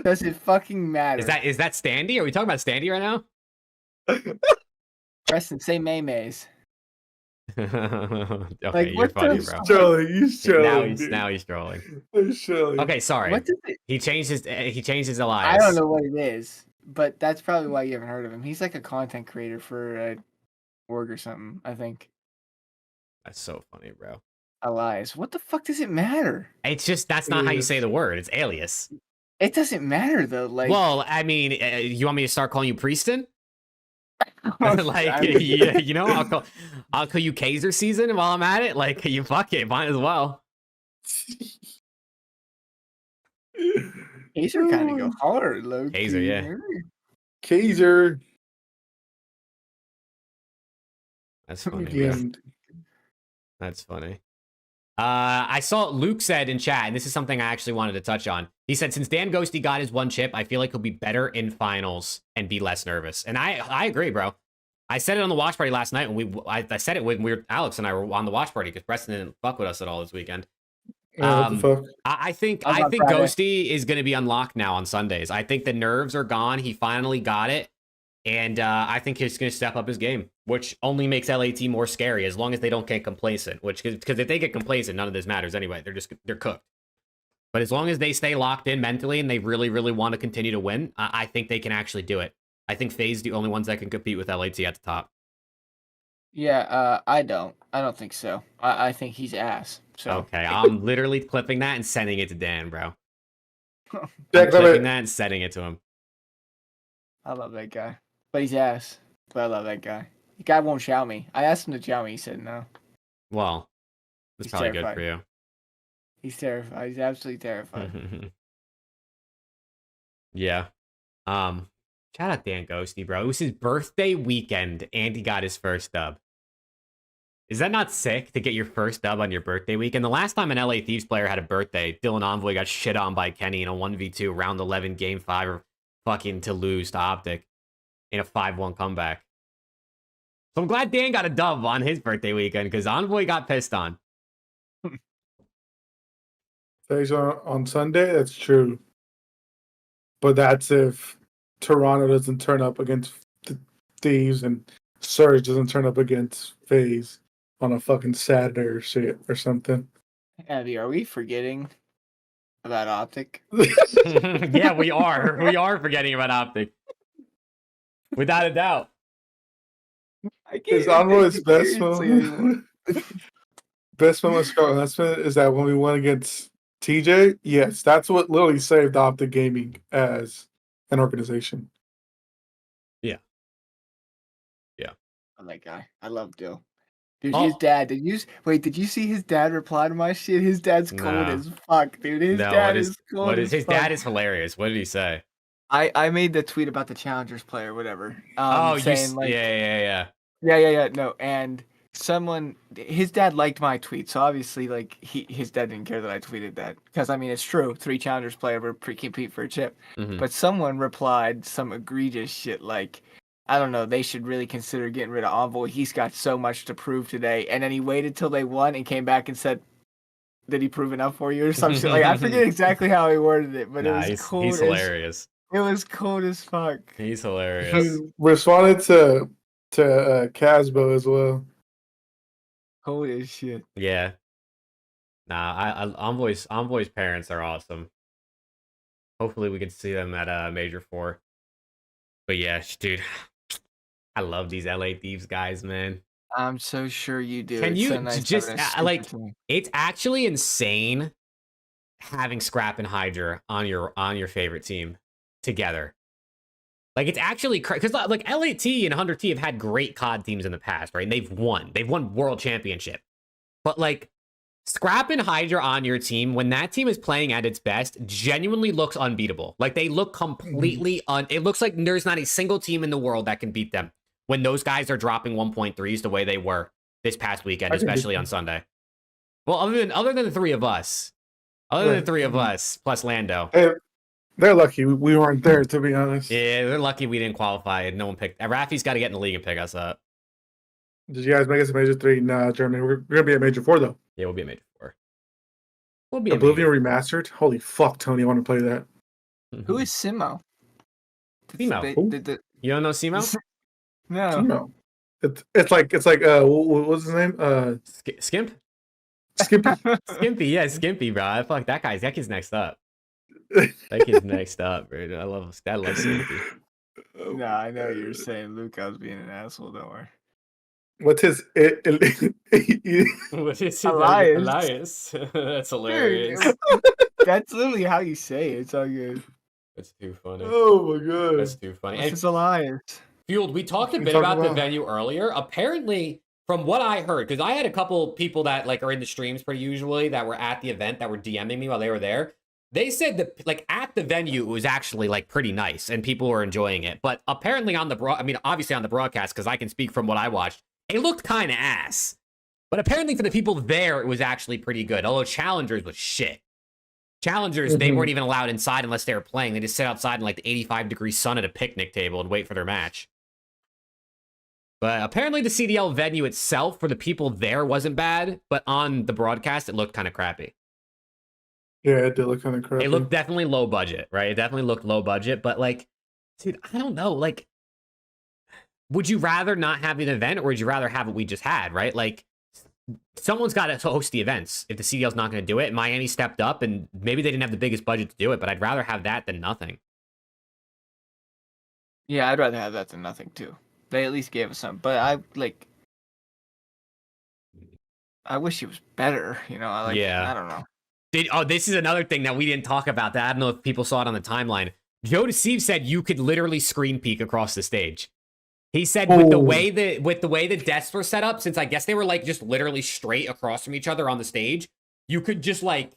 Speaker 2: Does it fucking matter?
Speaker 1: Is that Standy? Are we talking about Standy right now?
Speaker 2: Preston, say Maymays.
Speaker 1: Okay,
Speaker 2: Like,
Speaker 1: you're
Speaker 2: what
Speaker 1: funny,
Speaker 2: the
Speaker 1: bro.
Speaker 3: Trolling. He's trolling.
Speaker 1: Now he's trolling.
Speaker 3: He's trolling.
Speaker 1: Okay, sorry.
Speaker 2: What does it?
Speaker 1: He changed his alias.
Speaker 2: I don't know what it is, but that's probably why you haven't heard of him. He's like a content creator for org or something, I think.
Speaker 1: That's so funny, bro.
Speaker 2: Elias. What the fuck does it matter?
Speaker 1: It's just that's not how you say the word. It's alias.
Speaker 2: It doesn't matter though. Like,
Speaker 1: Well, I mean, you want me to start calling you Prieston? Like,
Speaker 2: I mean-
Speaker 1: yeah, you know, I'll call you Kaiser season while I'm at it. Like, you fuck it, might as well.
Speaker 2: Kaiser kind of go hard, low
Speaker 1: Kaiser,
Speaker 2: key.
Speaker 1: yeah.
Speaker 3: Kaiser.
Speaker 1: That's funny. Bro.
Speaker 3: Yeah.
Speaker 1: That's funny. I saw Luke said in chat, and this is something I actually wanted to touch on. He said, since Dan Ghosty got his one chip, I feel like he'll be better in finals and be less nervous. And I agree, bro. I said it on the watch party last night, and I said it when Alex and I were on the watch party because Preston didn't fuck with us at all this weekend.
Speaker 3: What the fuck?
Speaker 1: I think
Speaker 2: Friday.
Speaker 1: Ghosty is going to be unlocked now on Sundays. I think the nerves are gone. He finally got it. And I think he's going to step up his game, which only makes LAT more scary as long as they don't get complacent. Because if they get complacent, none of this matters anyway. They're cooked. But as long as they stay locked in mentally and they really, really want to continue to win, I think they can actually do it. I think FaZe the only ones that can compete with LAT at the top.
Speaker 2: Yeah, I don't think so. I think he's ass. So
Speaker 1: Okay, I'm literally clipping that and sending it to Dan, bro. I'm
Speaker 3: Jack,
Speaker 1: clipping that and sending it to him.
Speaker 2: I love that guy, but he's ass. But I love that guy. The guy won't chow me. I asked him to chow me. He said no.
Speaker 1: Well, that's
Speaker 2: He's
Speaker 1: probably
Speaker 2: terrified.
Speaker 1: good for you.
Speaker 2: He's terrified. He's absolutely terrified.
Speaker 1: Yeah. Shout out Dan Ghosty, bro. It was his birthday weekend, and he got his first dub. Is that not sick to get your first dub on your birthday weekend? The last time an LA Thieves player had a birthday, Dylan Envoy got shit on by Kenny in a 1v2 round 11 game 5 or fucking to lose to OpTic in a 5-1 comeback. So I'm glad Dan got a dub on his birthday weekend because Envoy got pissed on.
Speaker 3: FaZe on Sunday, that's true. But that's if Toronto doesn't turn up against the Thieves and Surge doesn't turn up against FaZe on a fucking Saturday or shit or something.
Speaker 2: Abby, are we forgetting about OpTic?
Speaker 1: Yeah, we are. We are forgetting about OpTic. Without a doubt.
Speaker 3: His Envoy's best moment. Best moment is that when we went against TJ, yes, that's what literally saved OpTic Gaming as an organization.
Speaker 1: Yeah.
Speaker 2: Oh, that guy. I love Dill. Dude, his dad. Did you see his dad reply to my shit? His dad's cold as fuck, dude. His dad is cold as
Speaker 1: his
Speaker 2: fuck.
Speaker 1: dad is hilarious. What did he say?
Speaker 2: I made the tweet about the Challengers player, whatever. Saying
Speaker 1: yeah.
Speaker 2: No, and his dad liked my tweet, so obviously, like, his dad didn't care that I tweeted that because I mean it's true. 3 Challengers player would compete for a chip, but someone replied some egregious shit like, I don't know, they should really consider getting rid of Envoy. He's got so much to prove today, and then he waited till they won and came back and said, "Did he prove enough for you?" or some shit. Like I forget exactly how he worded it, but it was cool.
Speaker 1: He's hilarious.
Speaker 2: It was cold as fuck.
Speaker 1: He's hilarious.
Speaker 3: He responded to Casbo as well.
Speaker 2: Cold as shit.
Speaker 1: Yeah. Nah, Envoy's parents are awesome. Hopefully we can see them at Major 4. But yeah, dude, I love these LA Thieves guys, man.
Speaker 2: I'm so sure you do.
Speaker 1: Can
Speaker 2: it's
Speaker 1: you
Speaker 2: so nice
Speaker 1: just
Speaker 2: like?
Speaker 1: It's actually insane having Scrap and HyDra on your favorite team together. Like it's actually because like LAT and 100T have had great COD teams in the past, right? And they've won world championship. But like Scrap and HyDra on your team, when that team is playing at its best, genuinely looks unbeatable. Like they look completely it looks like there's not a single team in the world that can beat them when those guys are dropping 1.3s the way they were this past weekend, especially on Sunday. Well, other than the 3 of us. Other than the 3 of us, plus Lando.
Speaker 3: They're lucky we weren't there, to be honest.
Speaker 1: Yeah, they're lucky we didn't qualify and no one picked. Rafi's got to get in the league and pick us up.
Speaker 3: Did you guys make us a Major 3? Nah, Germany. We're going to be at Major 4, though.
Speaker 1: Yeah, we'll be a Major 4. We'll be
Speaker 3: Oblivion Remastered? Holy fuck, Tony, I want to play that.
Speaker 2: Who is Simo?
Speaker 1: Simo? You don't know Simo?
Speaker 2: No.
Speaker 3: Simo. It's like what's his name?
Speaker 1: Skimp?
Speaker 3: Skimpy.
Speaker 1: Skimpy, yeah, Skimpy, bro. Fuck that kid's next up. That kid's next up, bro. I love Skimpy.
Speaker 2: No, I know you're saying Luke. I was being an asshole. Don't worry.
Speaker 3: What's his
Speaker 1: Elias? That's hilarious.
Speaker 2: Dude, that's literally how you say it. It's all good.
Speaker 1: That's too funny.
Speaker 3: Oh my god.
Speaker 1: That's too funny.
Speaker 2: It's Elias.
Speaker 1: Fueled, we talked a bit about the venue earlier. Apparently, from what I heard, because I had a couple people that like are in the streams pretty usually that were at the event that were DMing me while they were there. They said that like at the venue it was actually like pretty nice and people were enjoying it. But apparently obviously on the broadcast, because I can speak from what I watched, it looked kind of ass. But apparently for the people there, it was actually pretty good. Although Challengers was shit. Challengers, they weren't even allowed inside unless they were playing. They just sit outside in like the 85-degree sun at a picnic table and wait for their match. But apparently the CDL venue itself for the people there wasn't bad, but on the broadcast, it looked kind of crappy.
Speaker 3: Yeah, it did look kind of crappy.
Speaker 1: It looked definitely low budget, right? It definitely looked low budget, but like, dude, I don't know. Like, would you rather not have an event or would you rather have what we just had, right? Like, someone's got to host the events if the CDL's not going to do it. Miami stepped up and maybe they didn't have the biggest budget to do it, but I'd rather have that than nothing.
Speaker 2: Yeah, I'd rather have that than nothing too. They at least gave us some, but I wish it was better, you know? I don't know.
Speaker 1: This is another thing that we didn't talk about that I don't know if people saw it on the timeline. Joe Deceive said you could literally screen peek across the stage. He said with the way the desks were set up, since I guess they were like just literally straight across from each other on the stage, you could just like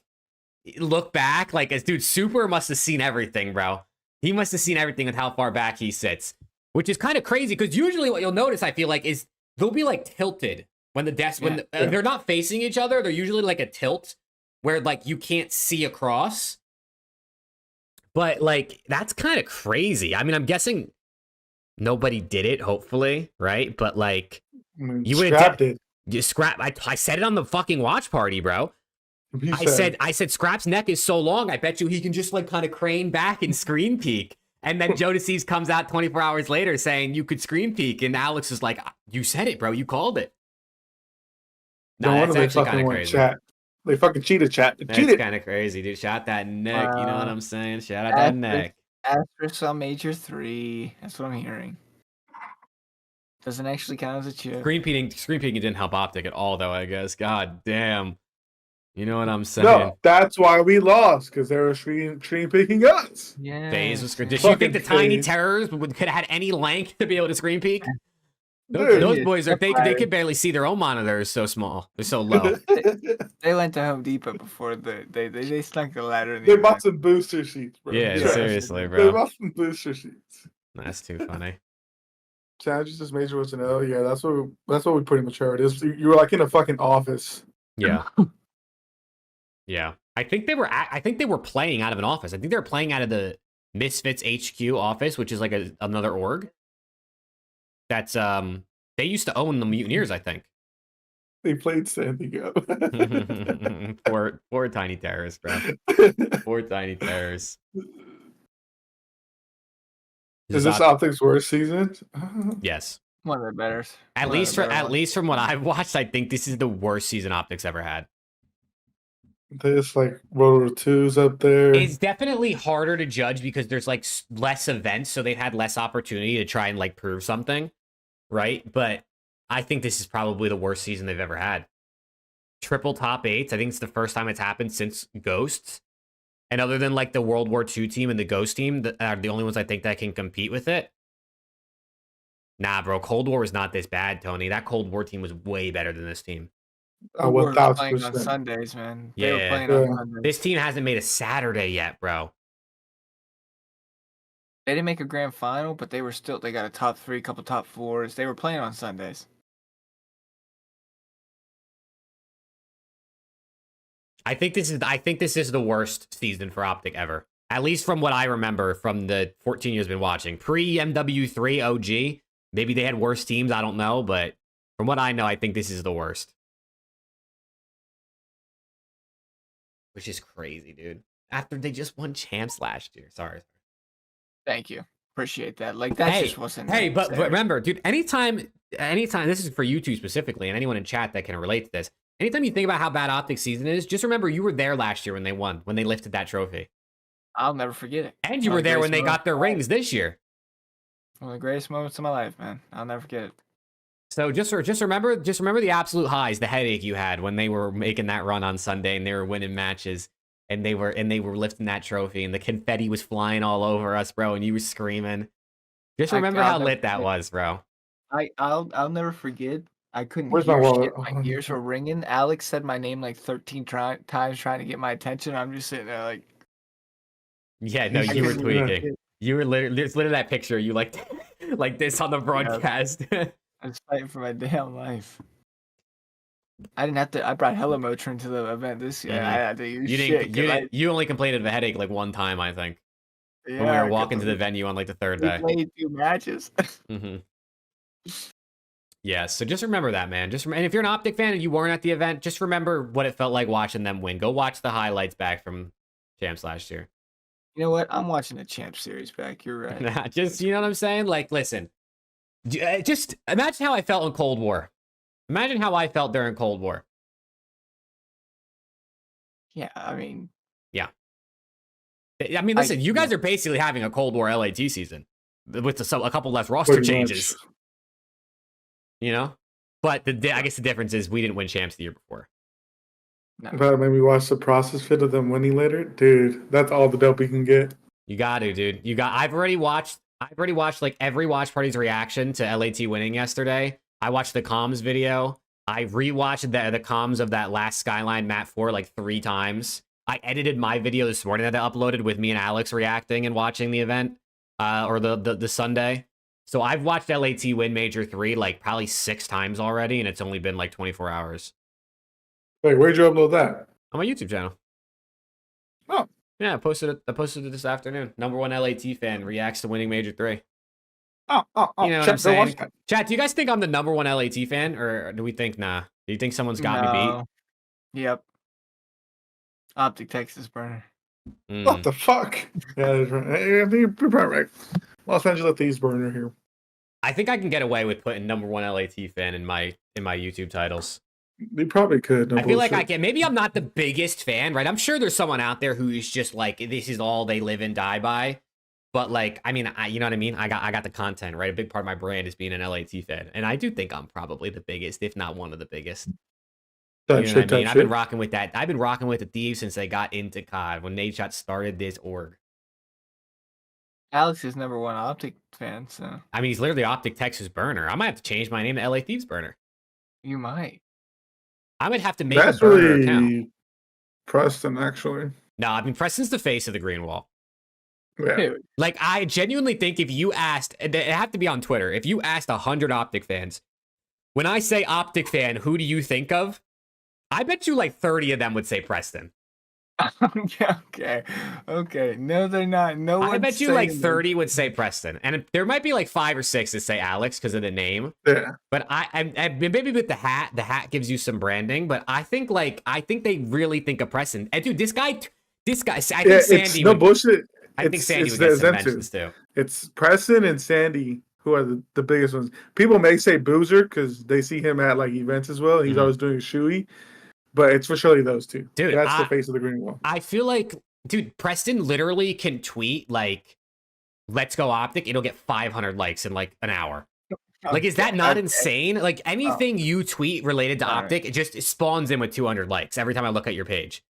Speaker 1: look back. Like, as dude, Super must have seen everything, bro. He must have seen everything with how far back he sits, which is kind of crazy because usually what you'll notice, I feel like, is they'll be like tilted when the desks they're not facing each other. They're usually like a tilt where like you can't see across. But like that's kind of crazy. I mean, I'm guessing nobody did it, hopefully, right? But like, you would have
Speaker 3: it.
Speaker 1: You scrap. I said it on the fucking watch party, bro. I said Scrap's neck is so long. I bet you he can just like kind of crane back and screen peek. And then Jodeci's comes out 24 hours later saying you could screen peek, and Alex is like, "You said it, bro. You called it." No, that's actually kind of crazy.
Speaker 3: Chat. They fucking cheated, chat.
Speaker 1: That's kind of crazy, dude. Shout that neck. You know what I'm saying? Shout out that neck.
Speaker 2: Asterisk on Major 3. That's what I'm hearing. Doesn't actually count as a chip.
Speaker 1: Screen peeking didn't help OpTic at all, though, I guess. God damn. You know what I'm saying?
Speaker 3: No, that's why we lost, because they were screen peeking us.
Speaker 2: Yeah.
Speaker 1: FaZe was good. Did you think the tiny terrors could have had any length to be able to screen peek? Those boys they could barely see their own monitors. So small. They're so low.
Speaker 2: They went to Home Depot before they snuck the ladder.
Speaker 3: They bought some booster sheets, bro.
Speaker 1: Yeah, seriously, bro.
Speaker 3: They bought some booster sheets.
Speaker 1: That's too funny.
Speaker 3: Challenges this Major was an L. Yeah, that's what we pretty much heard. You were like in a fucking office.
Speaker 1: Yeah. Yeah. I think they were playing out of an office. I think they were playing out of the Misfits HQ office, which is like another org. That's they used to own the Mutineers, I think.
Speaker 3: They played standing up.
Speaker 1: poor tiny terrorists, bro. Poor tiny terrorists.
Speaker 3: Is this OpTic's worst season?
Speaker 1: Yes.
Speaker 2: One of the better.
Speaker 1: At least from what I've watched, I think this is the worst season OpTic's ever had.
Speaker 3: There's like World War II's up there.
Speaker 1: It's definitely harder to judge because there's like less events, so they've had less opportunity to try and like prove something, right? But I think this is probably the worst season they've ever had. Triple top 8s. I think it's the first time it's happened since Ghosts. And other than like the World War II team and the Ghost team, that are the only ones I think that can compete with it. Nah, bro, Cold War was not this bad, Tony. That Cold War team was way better than this team.
Speaker 2: We were playing on Sundays, man. They were playing on Sundays.
Speaker 1: This team hasn't made a Saturday yet, bro.
Speaker 2: They didn't make a grand final, but they got a top 3, couple top 4s. They were playing on Sundays.
Speaker 1: I think this is the worst season for OpTic ever. At least from what I remember from the 14 years I've been watching. Pre-MW3 OG, maybe they had worse teams, I don't know, but from what I know, I think this is the worst. Which is crazy, dude. After they just won champs last year. Sorry.
Speaker 2: Thank you. Appreciate that. Like, that just wasn't...
Speaker 1: Hey, but remember, dude, anytime, this is for you two specifically, and anyone in chat that can relate to this, anytime you think about how bad OpTic season is, just remember you were there last year when they won, when they lifted that trophy.
Speaker 2: I'll never forget it.
Speaker 1: And you were there when they got their rings this year.
Speaker 2: One of the greatest moments of my life, man. I'll never forget it.
Speaker 1: So just remember the absolute highs, the headache you had when they were making that run on Sunday and they were winning matches and they were lifting that trophy and the confetti was flying all over us, bro, and you were screaming. Just remember how lit that was, bro.
Speaker 2: I'll never forget. I couldn't
Speaker 3: Where's
Speaker 2: hear
Speaker 3: my
Speaker 2: shit.
Speaker 3: wallet?
Speaker 2: My ears were ringing. Alex said my name like 13 times trying to get my attention. I'm just sitting there like...
Speaker 1: Yeah, no, you were tweaking. You were literally, there's literally that picture you like this on the broadcast.
Speaker 2: I was fighting for my damn life. I didn't have to. I brought hella Motrin to the event this year. I had to use
Speaker 1: you only complained of a headache like one time, I think.
Speaker 2: Yeah,
Speaker 1: when we were walking to the venue on like the third day.
Speaker 2: We played 2 matches.
Speaker 1: Yeah, so just remember that, man. And if you're an OpTic fan and you weren't at the event, just remember what it felt like watching them win. Go watch the highlights back from champs last year.
Speaker 2: You know what? I'm watching the champ series back. You're right.
Speaker 1: Just, you know what I'm saying? Like, listen, just imagine how I felt in Cold War. Imagine how I felt during Cold War.
Speaker 2: Yeah, I mean.
Speaker 1: Yeah. I mean, listen, you guys are basically having a Cold War LAT season with a couple less roster changes. Much. You know? But I guess the difference is we didn't win champs the year before.
Speaker 3: No. But maybe watch the process fit of them winning later. Dude, that's all the dope you can get.
Speaker 1: You got to, dude. I've already watched I've already watched like every watch party's reaction to LAT winning yesterday. I watched the comms video. I rewatched the comms of that last Skyline map 4 like 3 times. I edited my video this morning that I uploaded with me and Alex reacting and watching the event, or the Sunday. So I've watched LAT win Major 3 like probably 6 times already, and it's only been like 24 hours.
Speaker 3: Wait, where'd you upload that?
Speaker 1: On my YouTube channel.
Speaker 3: Oh.
Speaker 1: Yeah, I posted it this afternoon. Number 1 LAT fan reacts to winning Major 3.
Speaker 3: Oh.
Speaker 1: You know what I'm saying? Chat, do you guys think I'm the number 1 LAT fan, or do we think nah? Do you think someone's got me beat?
Speaker 2: Yep. OpTic Texas burner.
Speaker 3: What the fuck? Yeah, I think you're probably right. Los Angeles Thieves burner here.
Speaker 1: I think I can get away with putting number 1 LAT fan in my YouTube titles.
Speaker 3: You probably could. No
Speaker 1: I feel like
Speaker 3: bullshit.
Speaker 1: I can. Maybe I'm not the biggest fan, right? I'm sure there's someone out there who is just like, this is all they live and die by. But like, I mean, you know what I mean? I got the content, right? A big part of my brand is being an LAT fan. And I do think I'm probably the biggest, if not one of the biggest. You know what I mean? I've been rocking with that. I've been rocking with the Thieves since they got into COD, when Nadeshot started this org.
Speaker 2: Alex is number 1 OpTic fan, so.
Speaker 1: I mean, he's literally OpTic Texas burner. I might have to change my name to LA Thieves burner.
Speaker 2: You might.
Speaker 1: I would have to make a burner account.
Speaker 3: Preston, actually.
Speaker 1: No, I mean, Preston's the face of the green wall.
Speaker 3: Yeah.
Speaker 2: Dude.
Speaker 1: Like, I genuinely think if you asked, it have to be on Twitter, if you asked 100 OpTic fans, when I say OpTic fan, who do you think of? I bet you like 30 of them would say Preston.
Speaker 2: Okay. No, they're not. No,
Speaker 1: I bet you like 30 would say Preston, and there might be like 5 or 6 that say Alex because of the name.
Speaker 3: Yeah.
Speaker 1: But I maybe with the hat gives you some branding. But I think they really think of Preston. And dude, this guy. I think Sandy.
Speaker 3: No bullshit.
Speaker 1: I think Sandy would get some mentions too.
Speaker 3: It's Preston and Sandy who are the biggest ones. People may say Boozer because they see him at like events as well. He's always doing a shoey. But it's for surely those two.
Speaker 1: Dude,
Speaker 3: that's the face of the green wall.
Speaker 1: I feel like, dude, Preston literally can tweet like, let's go OpTic. It'll get 500 likes in like an hour. Like, is that not insane? Like, anything you tweet related to OpTic, it just spawns in with 200 likes every time I look at your page.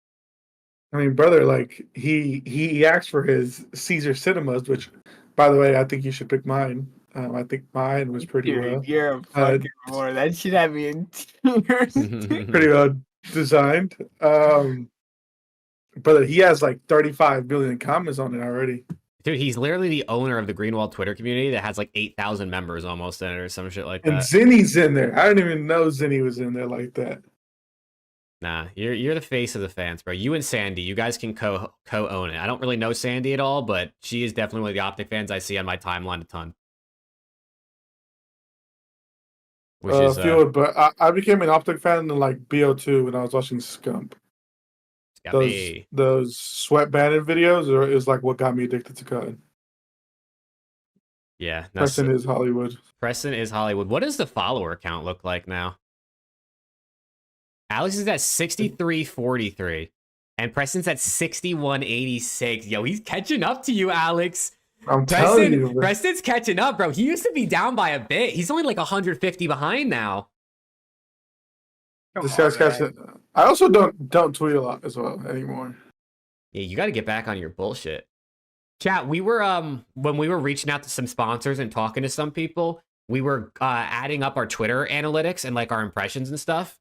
Speaker 3: I mean, brother, like, he asked for his Caesar Cinemas, which, by the way, I think you should pick mine. I think mine was pretty well.
Speaker 2: You're a fucking more. That should have me in tears.
Speaker 3: Pretty well designed. Brother, he has like 35 million comments on it already.
Speaker 1: Dude, he's literally the owner of the Greenwald Twitter community that has like 8,000 members almost in it or some shit like that.
Speaker 3: And Zinny's in there. I didn't even know Zinny was in there like that.
Speaker 1: Nah, you're the face of the fans, bro. You and Sandy, you guys can co-own it. I don't really know Sandy at all, but she is definitely one of the OpTic fans I see on my timeline a ton. Which is,
Speaker 3: but I became an OpTic fan in like BO2 when I was watching Scump. Those sweat banded videos is like what got me addicted to COD.
Speaker 1: Yeah.
Speaker 3: Preston is Hollywood.
Speaker 1: Preston is Hollywood. What does the follower count look like now? Alex is at 6343. And Preston's at 6186. Yo, he's catching up to you, Alex.
Speaker 3: I'm telling you, bro.
Speaker 1: Preston's catching up, bro. He used to be down by a bit. He's only like 150 behind now.
Speaker 3: This guy's catching. I also don't tweet a lot as well anymore.
Speaker 1: Yeah, you got to get back on your bullshit. Chat, we were when we were reaching out to some sponsors and talking to some people, we were adding up our Twitter analytics and like our impressions and stuff.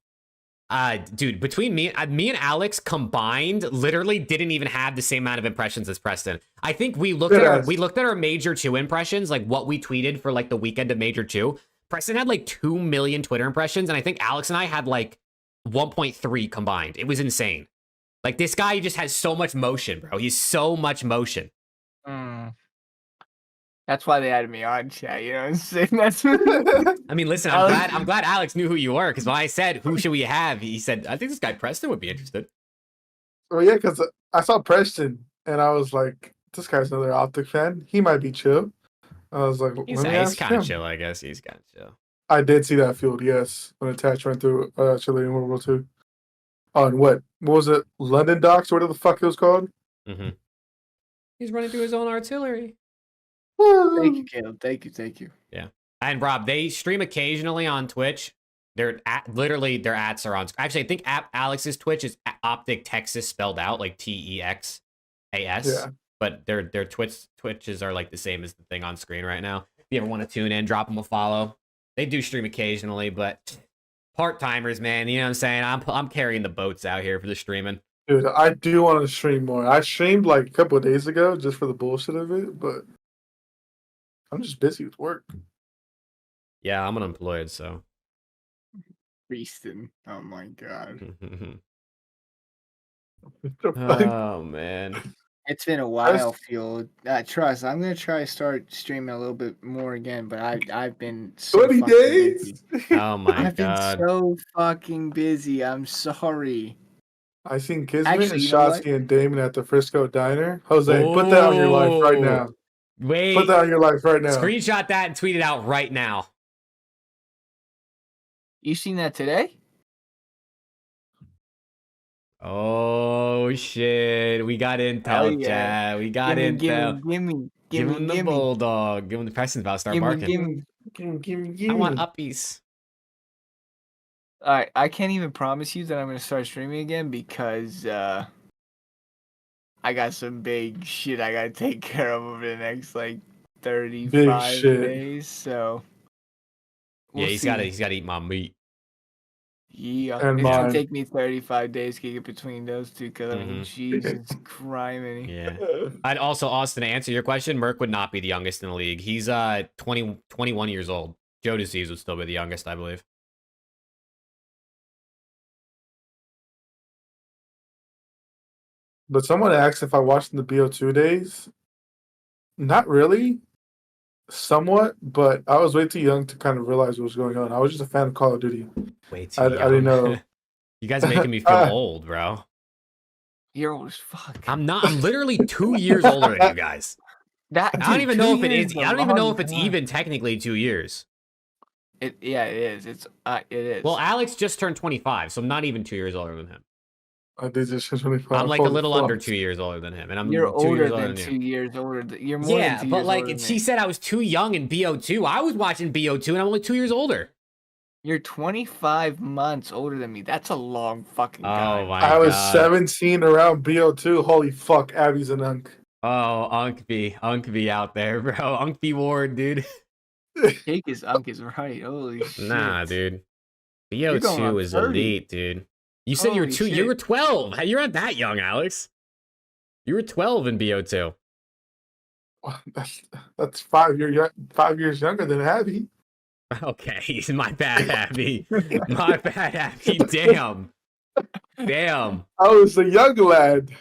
Speaker 1: Dude, between me and Alex combined, literally didn't even have the same amount of impressions as Preston. I think we looked at our Major 2 impressions, like what we tweeted for like the weekend of Major 2. Preston had like 2 million Twitter impressions, and I think Alex and I had like 1.3 combined. It was insane. Like, this guy just has so much motion, bro. He's so much motion.
Speaker 2: That's why they added me on, chat. You know what I'm saying? That's.
Speaker 1: I mean, listen, I'm glad Alex knew who you were, because when I said, who should we have? He said, I think this guy Preston would be interested.
Speaker 3: Well, yeah, because I saw Preston, and I was like, this guy's another OpTic fan. He might be chill. I was like,
Speaker 1: he's kind of chill, I guess. He's kind of chill.
Speaker 3: I did see that field, yes, when Attach went through Chile in World War II. On what was it? London Docks, or whatever the fuck it was called?
Speaker 1: Mm-hmm. He's running through his own artillery.
Speaker 2: Thank you, Caleb. Thank you.
Speaker 1: Yeah. And Rob, they stream occasionally on Twitch. Literally their ads are on. Actually, I think Alex's Twitch is OpTic Texas spelled out like TEXAS.
Speaker 3: Yeah.
Speaker 1: but their Twitches are like the same as the thing on screen right now. If you ever want to tune in, drop them a follow. They do stream occasionally, but part-timers, man. You know what I'm saying? I'm carrying the boats out here for the streaming.
Speaker 3: Dude, I do want to stream more. I streamed like a couple of days ago just for the bullshit of it, but I'm just busy with work.
Speaker 1: Yeah, I'm unemployed, so.
Speaker 2: Beastin'. Oh my god.
Speaker 1: Oh man.
Speaker 2: It's been a while, Fuel. Trust, I'm gonna try to start streaming a little bit more again, but I've been so
Speaker 3: 20
Speaker 2: fucking
Speaker 3: days?
Speaker 2: busy.
Speaker 1: Oh my
Speaker 2: I've
Speaker 1: god.
Speaker 2: been so fucking busy. I'm sorry.
Speaker 3: I seen Kismet
Speaker 2: Actually,
Speaker 3: and
Speaker 2: you know what?
Speaker 3: Shotzi and Damon at the Frisco Diner. Jose, put that on your life right now.
Speaker 1: Wait.
Speaker 3: Put that on your life right now.
Speaker 1: Screenshot that and tweet it out right now.
Speaker 2: You seen that today?
Speaker 1: Oh shit. We got intel,
Speaker 2: yeah.
Speaker 1: chat. We got intel. Give him the bulldog. Give him the Preston's about to start barking.
Speaker 3: Give me.
Speaker 1: I want uppies.
Speaker 2: Alright, I can't even promise you that I'm gonna start streaming again because I got some big shit I gotta take care of over the next like 35 days. So
Speaker 1: yeah, he's gotta eat my meat.
Speaker 2: Yeah,
Speaker 3: And
Speaker 2: it's gonna
Speaker 3: mine.
Speaker 2: take me 35 days to get between those two. Cause I mean, Jesus Christ,
Speaker 1: Yeah. I'd also, Austin, to answer your question, Merc would not be the youngest in the league. He's 21 years old. Joe Disease would still be the youngest, I believe.
Speaker 3: But someone asked if I watched the BO2 days. Not really. Somewhat, but I was way too young to kind of realize what was going on. I was just a fan of Call of Duty.
Speaker 1: Way too young.
Speaker 3: I didn't know.
Speaker 1: You guys are making me feel old, bro.
Speaker 2: You're old as fuck.
Speaker 1: I'm not. I'm literally 2 years older than you guys.
Speaker 2: I
Speaker 1: don't even know if it is. I don't even know if it's even technically 2 years.
Speaker 2: Yeah, it is. It is.
Speaker 1: Well, Alex just turned 25, so I'm not even 2 years older than him.
Speaker 3: I did just 25.
Speaker 1: I'm like a little under 2 years older than him, and I'm
Speaker 2: You're
Speaker 1: 2
Speaker 2: older
Speaker 1: years older
Speaker 2: than
Speaker 1: than
Speaker 2: 2
Speaker 1: you.
Speaker 2: years older. You're more than 2 years
Speaker 1: but like
Speaker 2: older than
Speaker 1: she
Speaker 2: me.
Speaker 1: said, I was too young in BO2. I was watching BO2, and I'm only 2 years older.
Speaker 2: You're 25 months older than me. That's a long fucking time.
Speaker 1: Oh my
Speaker 3: I was
Speaker 1: god.
Speaker 3: 17 around BO2. Holy fuck, Abby's an unk.
Speaker 1: Oh, Unkby out there, bro. Unkby Ward, dude.
Speaker 2: Unk is right. Holy shit.
Speaker 1: Nah, dude.
Speaker 2: You're going
Speaker 1: BO2
Speaker 2: on
Speaker 1: is
Speaker 2: 30.
Speaker 1: elite, dude. You said you were
Speaker 2: Holy
Speaker 1: 2. You
Speaker 2: shit.
Speaker 1: were 12. You're not that young, Alex. You were 12 in BO2.
Speaker 3: That's 5 years younger than Abby.
Speaker 1: Okay, my bad, Abby. My bad, Abby. Damn. Damn.
Speaker 3: I was a young lad.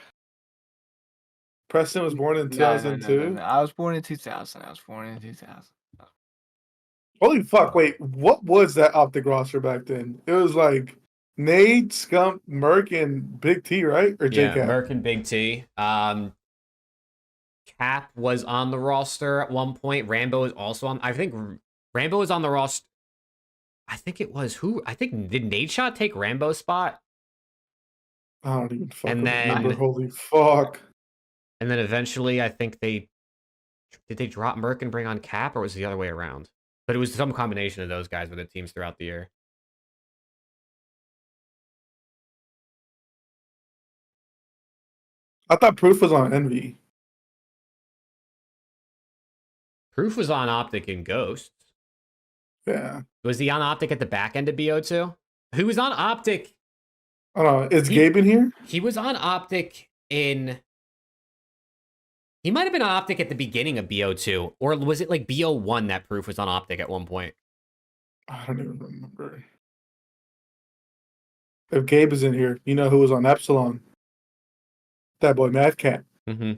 Speaker 3: Preston was born in 2002.
Speaker 2: No. I was born in 2000.
Speaker 3: Holy fuck, wait, what was that OpTic roster back then? It was like Nade, Scump, Merc, and Big T, right? Or
Speaker 1: Yeah,
Speaker 3: JCap?
Speaker 1: Merc and Big T. Cap was on the roster at one point. Rambo is also on. I think Rambo was on the roster. I think it was who? I think did Nade Shot take Rambo's spot?
Speaker 3: I don't even fucking
Speaker 1: And then-
Speaker 3: remember. Holy fuck.
Speaker 1: And then eventually, I think did they drop Merc and bring on Cap, or was it the other way around? But it was some combination of those guys with the teams throughout the year.
Speaker 3: I thought Proof was on Envy.
Speaker 1: Proof was on OpTic and Ghosts.
Speaker 3: Yeah.
Speaker 1: Was he on OpTic at the back end of BO2? Who was on OpTic?
Speaker 3: I don't know. Is Gabe in here?
Speaker 1: He was on OpTic in... He might have been on OpTic at the beginning of BO2. Or was it like BO1 that Proof was on OpTic at one point?
Speaker 3: I don't even remember. If Gabe is in here, you know who was on Epsilon? That boy, Mad Cat.
Speaker 1: Mm-hmm.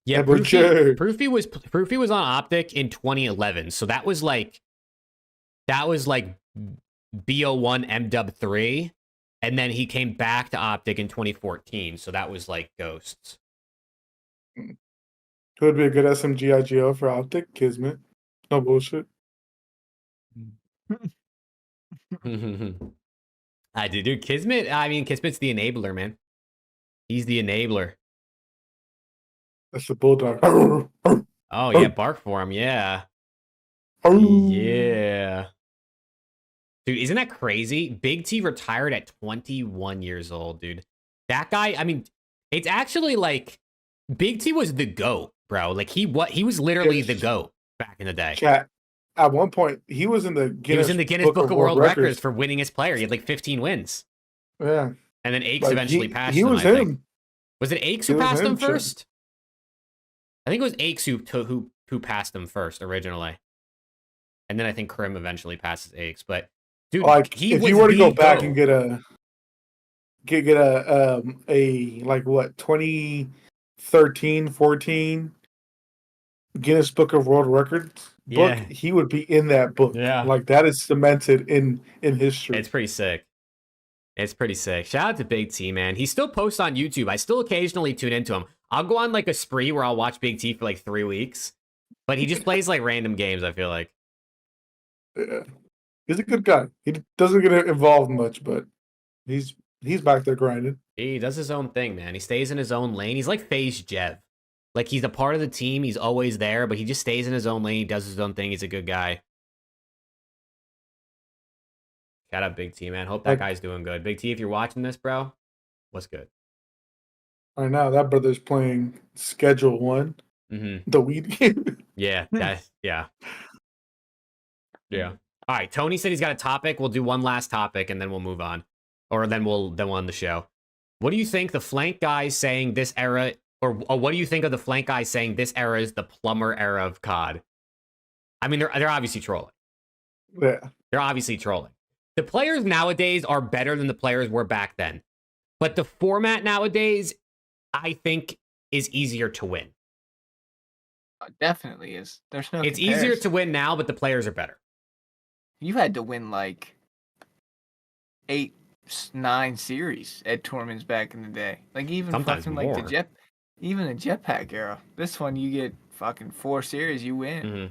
Speaker 1: Yeah,
Speaker 3: That boy Jared.
Speaker 1: Proofy was on OpTic in 2011. So that was like BO1 MW3. And then he came back to OpTic in 2014. So that was like Ghosts.
Speaker 3: Who would be a good SMGIGO for OpTic? Kismet. No bullshit.
Speaker 1: I do, dude. Kismet, I mean, Kismet's the enabler, man. He's the enabler.
Speaker 3: That's the bulldog.
Speaker 1: Oh, yeah, bark for him, yeah. Yeah. Dude, isn't that crazy? Big T retired at 21 years old, dude. That guy, I mean, it's actually like Big T was the GOAT, bro. Like he was literally
Speaker 3: Yes.
Speaker 1: the GOAT back in the day.
Speaker 3: Chat. At one point, he was in the Guinness,
Speaker 1: Book of World Records for winningest player. He had like 15 wins.
Speaker 3: Yeah.
Speaker 1: And then Aches
Speaker 3: Like,
Speaker 1: eventually passed
Speaker 3: he
Speaker 1: him,
Speaker 3: was
Speaker 1: I think.
Speaker 3: him.
Speaker 1: Was it Aches
Speaker 3: He
Speaker 1: who
Speaker 3: was
Speaker 1: passed him
Speaker 3: him, Chet.
Speaker 1: first? I think it was Aches who passed him first originally. And then I think Krim eventually passes Aches. But dude,
Speaker 3: Like
Speaker 1: he
Speaker 3: if
Speaker 1: was
Speaker 3: you were to
Speaker 1: the
Speaker 3: go back
Speaker 1: GOAT.
Speaker 3: and get a like what 2013, 14 Guinness Book of World Records book,
Speaker 1: Yeah.
Speaker 3: he would be in that book.
Speaker 1: Yeah.
Speaker 3: Like that is cemented in history.
Speaker 1: It's pretty sick. It's pretty sick. Shout out to Big T, man. He still posts on YouTube. I still occasionally tune into him. I'll go on like a spree where I'll watch Big T for like 3 weeks. But he just plays like random games, I feel like.
Speaker 3: Yeah. He's a good guy. He doesn't get involved much, but he's back there grinding.
Speaker 1: He does his own thing, man. He stays in his own lane. He's like FaZe Jev. Like he's a part of the team. He's always there, but he just stays in his own lane. He does his own thing. He's a good guy. Shout out Big T, man. Hope that guy's doing good. Big T, if you're watching this, bro, what's good?
Speaker 3: Right now, that brother's playing Schedule 1, the weed game.
Speaker 1: Yeah, yeah. All right, Tony said he's got a topic. We'll do one last topic and then we'll move on, or then we'll end the show. What do you think the flank guys saying this era, or what do you think of the flank guys saying this era is the plumber era of COD? I mean, they're obviously trolling.
Speaker 3: Yeah,
Speaker 1: they're obviously trolling. The players nowadays are better than the players were back then, but the format nowadays, I think, is easier to win.
Speaker 2: Definitely is. There's no.
Speaker 1: It's easier to win now, but the players are better.
Speaker 2: You had to win like 8, 9 series at tournaments back in the day. Like even
Speaker 1: sometimes
Speaker 2: fucking
Speaker 1: more.
Speaker 2: Like the jetpack era. This one you get fucking 4 series, you win.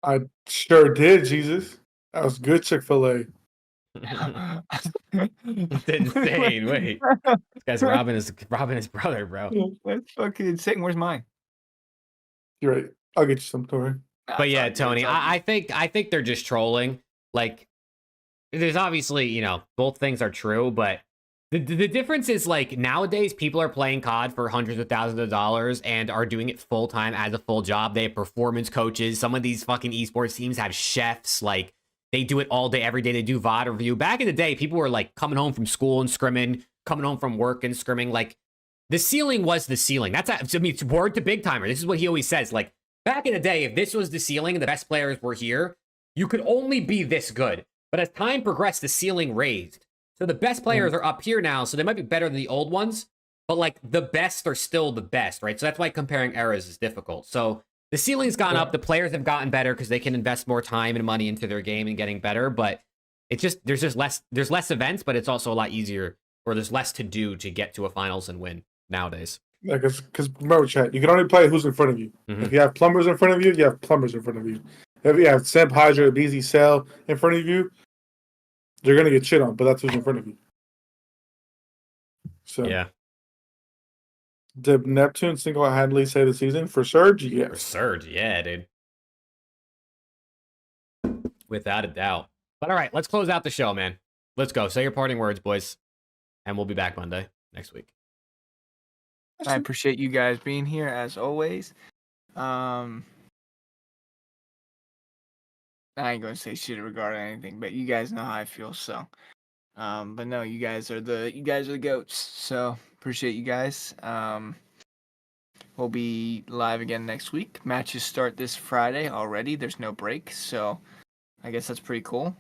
Speaker 3: I sure did, Jesus. That was good Chick-fil-A.
Speaker 1: It's insane. Wait, this guy's robbing his brother, bro.
Speaker 2: That's fucking insane. Where's mine?
Speaker 3: You're right. I'll get you some, Tori.
Speaker 1: But yeah, Tony, I think they're just trolling. Like, there's obviously, both things are true, but the difference is like nowadays people are playing COD for hundreds of thousands of dollars and are doing it full time as a full job. They have performance coaches. Some of these fucking esports teams have chefs. Like, they do it all day, every day. They do VOD review. Back in the day, people were like coming home from school and scrimming, coming home from work and scrimming. Like, the ceiling was the ceiling. It's word to Big Timer. This is what he always says. Like, back in the day, if this was the ceiling and the best players were here, you could only be this good. But as time progressed, the ceiling raised. So the best players are up here now, so they might be better than the old ones, but like the best are still the best, right? So that's why comparing eras is difficult. So the ceiling's gone up, the players have gotten better because they can invest more time and money into their game and getting better, but it's just there's less events, but it's also a lot easier, or there's less to do to get to a finals and win nowadays.
Speaker 3: Yeah, because remember, chat, you can only play who's in front of you. If you have plumbers in front of you, you have plumbers in front of you. If you have Simp, HyDra, BZ, Cell in front of you, you're gonna get shit on, but that's who's in front of you. So
Speaker 1: yeah.
Speaker 3: Did Neptune single-handedly save the season for Surge? Yes.
Speaker 1: For Surge, yeah, dude. Without a doubt. But all right, let's close out the show, man. Let's go. Say your parting words, boys, and we'll be back Monday next week.
Speaker 2: I appreciate you guys being here as always. I ain't gonna say shit regarding anything, but you guys know how I feel. So, but no, you guys are the goats. So appreciate you guys. We'll be live again next week. Matches start this Friday already. There's no break, so I guess that's pretty cool.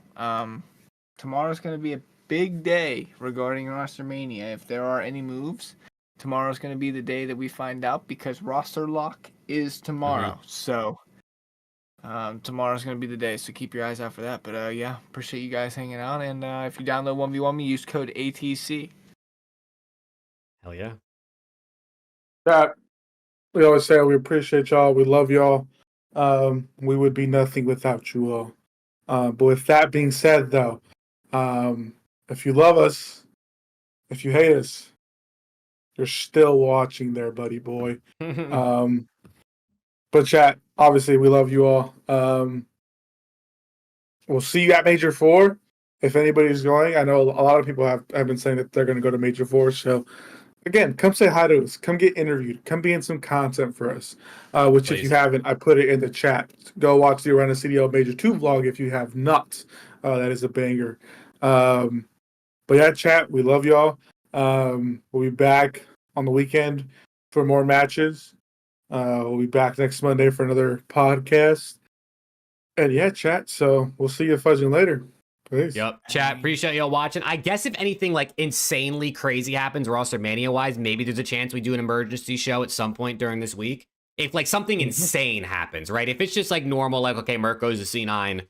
Speaker 2: Tomorrow's gonna be a big day regarding Rostermania. If there are any moves, tomorrow's gonna be the day that we find out because roster lock is tomorrow. So. Tomorrow's gonna be the day, so keep your eyes out for that. But yeah, appreciate you guys hanging out. And if you download 1v1 me, use code ATC.
Speaker 1: Hell yeah.
Speaker 3: That we always say we appreciate y'all. We love y'all. We would be nothing without you all. But with that being said, though, if you love us, if you hate us, you're still watching there, buddy boy. But chat, obviously, we love you all. We'll see you at Major 4 if anybody's going. I know a lot of people have been saying that they're going to go to Major 4, so again, come say hi to us. Come get interviewed. Come be in some content for us. Which, if you
Speaker 1: Please.
Speaker 3: haven't, I put it in the chat. Go watch the Around the CDL Major 2 vlog if you have not. That is a banger. But yeah, chat, we love y'all. We'll be back on the weekend for more matches. We'll be back next Monday for another podcast. And yeah, chat. So we'll see you fuzzing later. Peace.
Speaker 1: Yep. Chat, appreciate y'all watching. I guess if anything like insanely crazy happens Rostermania wise, maybe there's a chance we do an emergency show at some point during this week. If like something insane happens, right? If it's just like normal, like, okay, Merc goes to C9,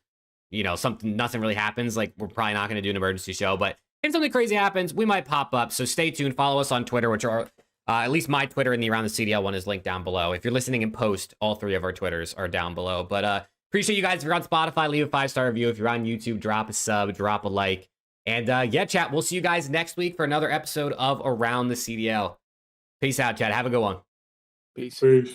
Speaker 1: you know, nothing really happens, like we're probably not going to do an emergency show. But if something crazy happens, we might pop up. So stay tuned. Follow us on Twitter, which are at least my Twitter and the Around the CDL one is linked down below. If you're listening in post, all three of our Twitters are down below. But appreciate you guys. If you're on Spotify, leave a 5-star review. If you're on YouTube, drop a sub, drop a like. And yeah, chat, we'll see you guys next week for another episode of Around the CDL. Peace out, chat. Have a good one.
Speaker 2: Peace.
Speaker 3: Peace.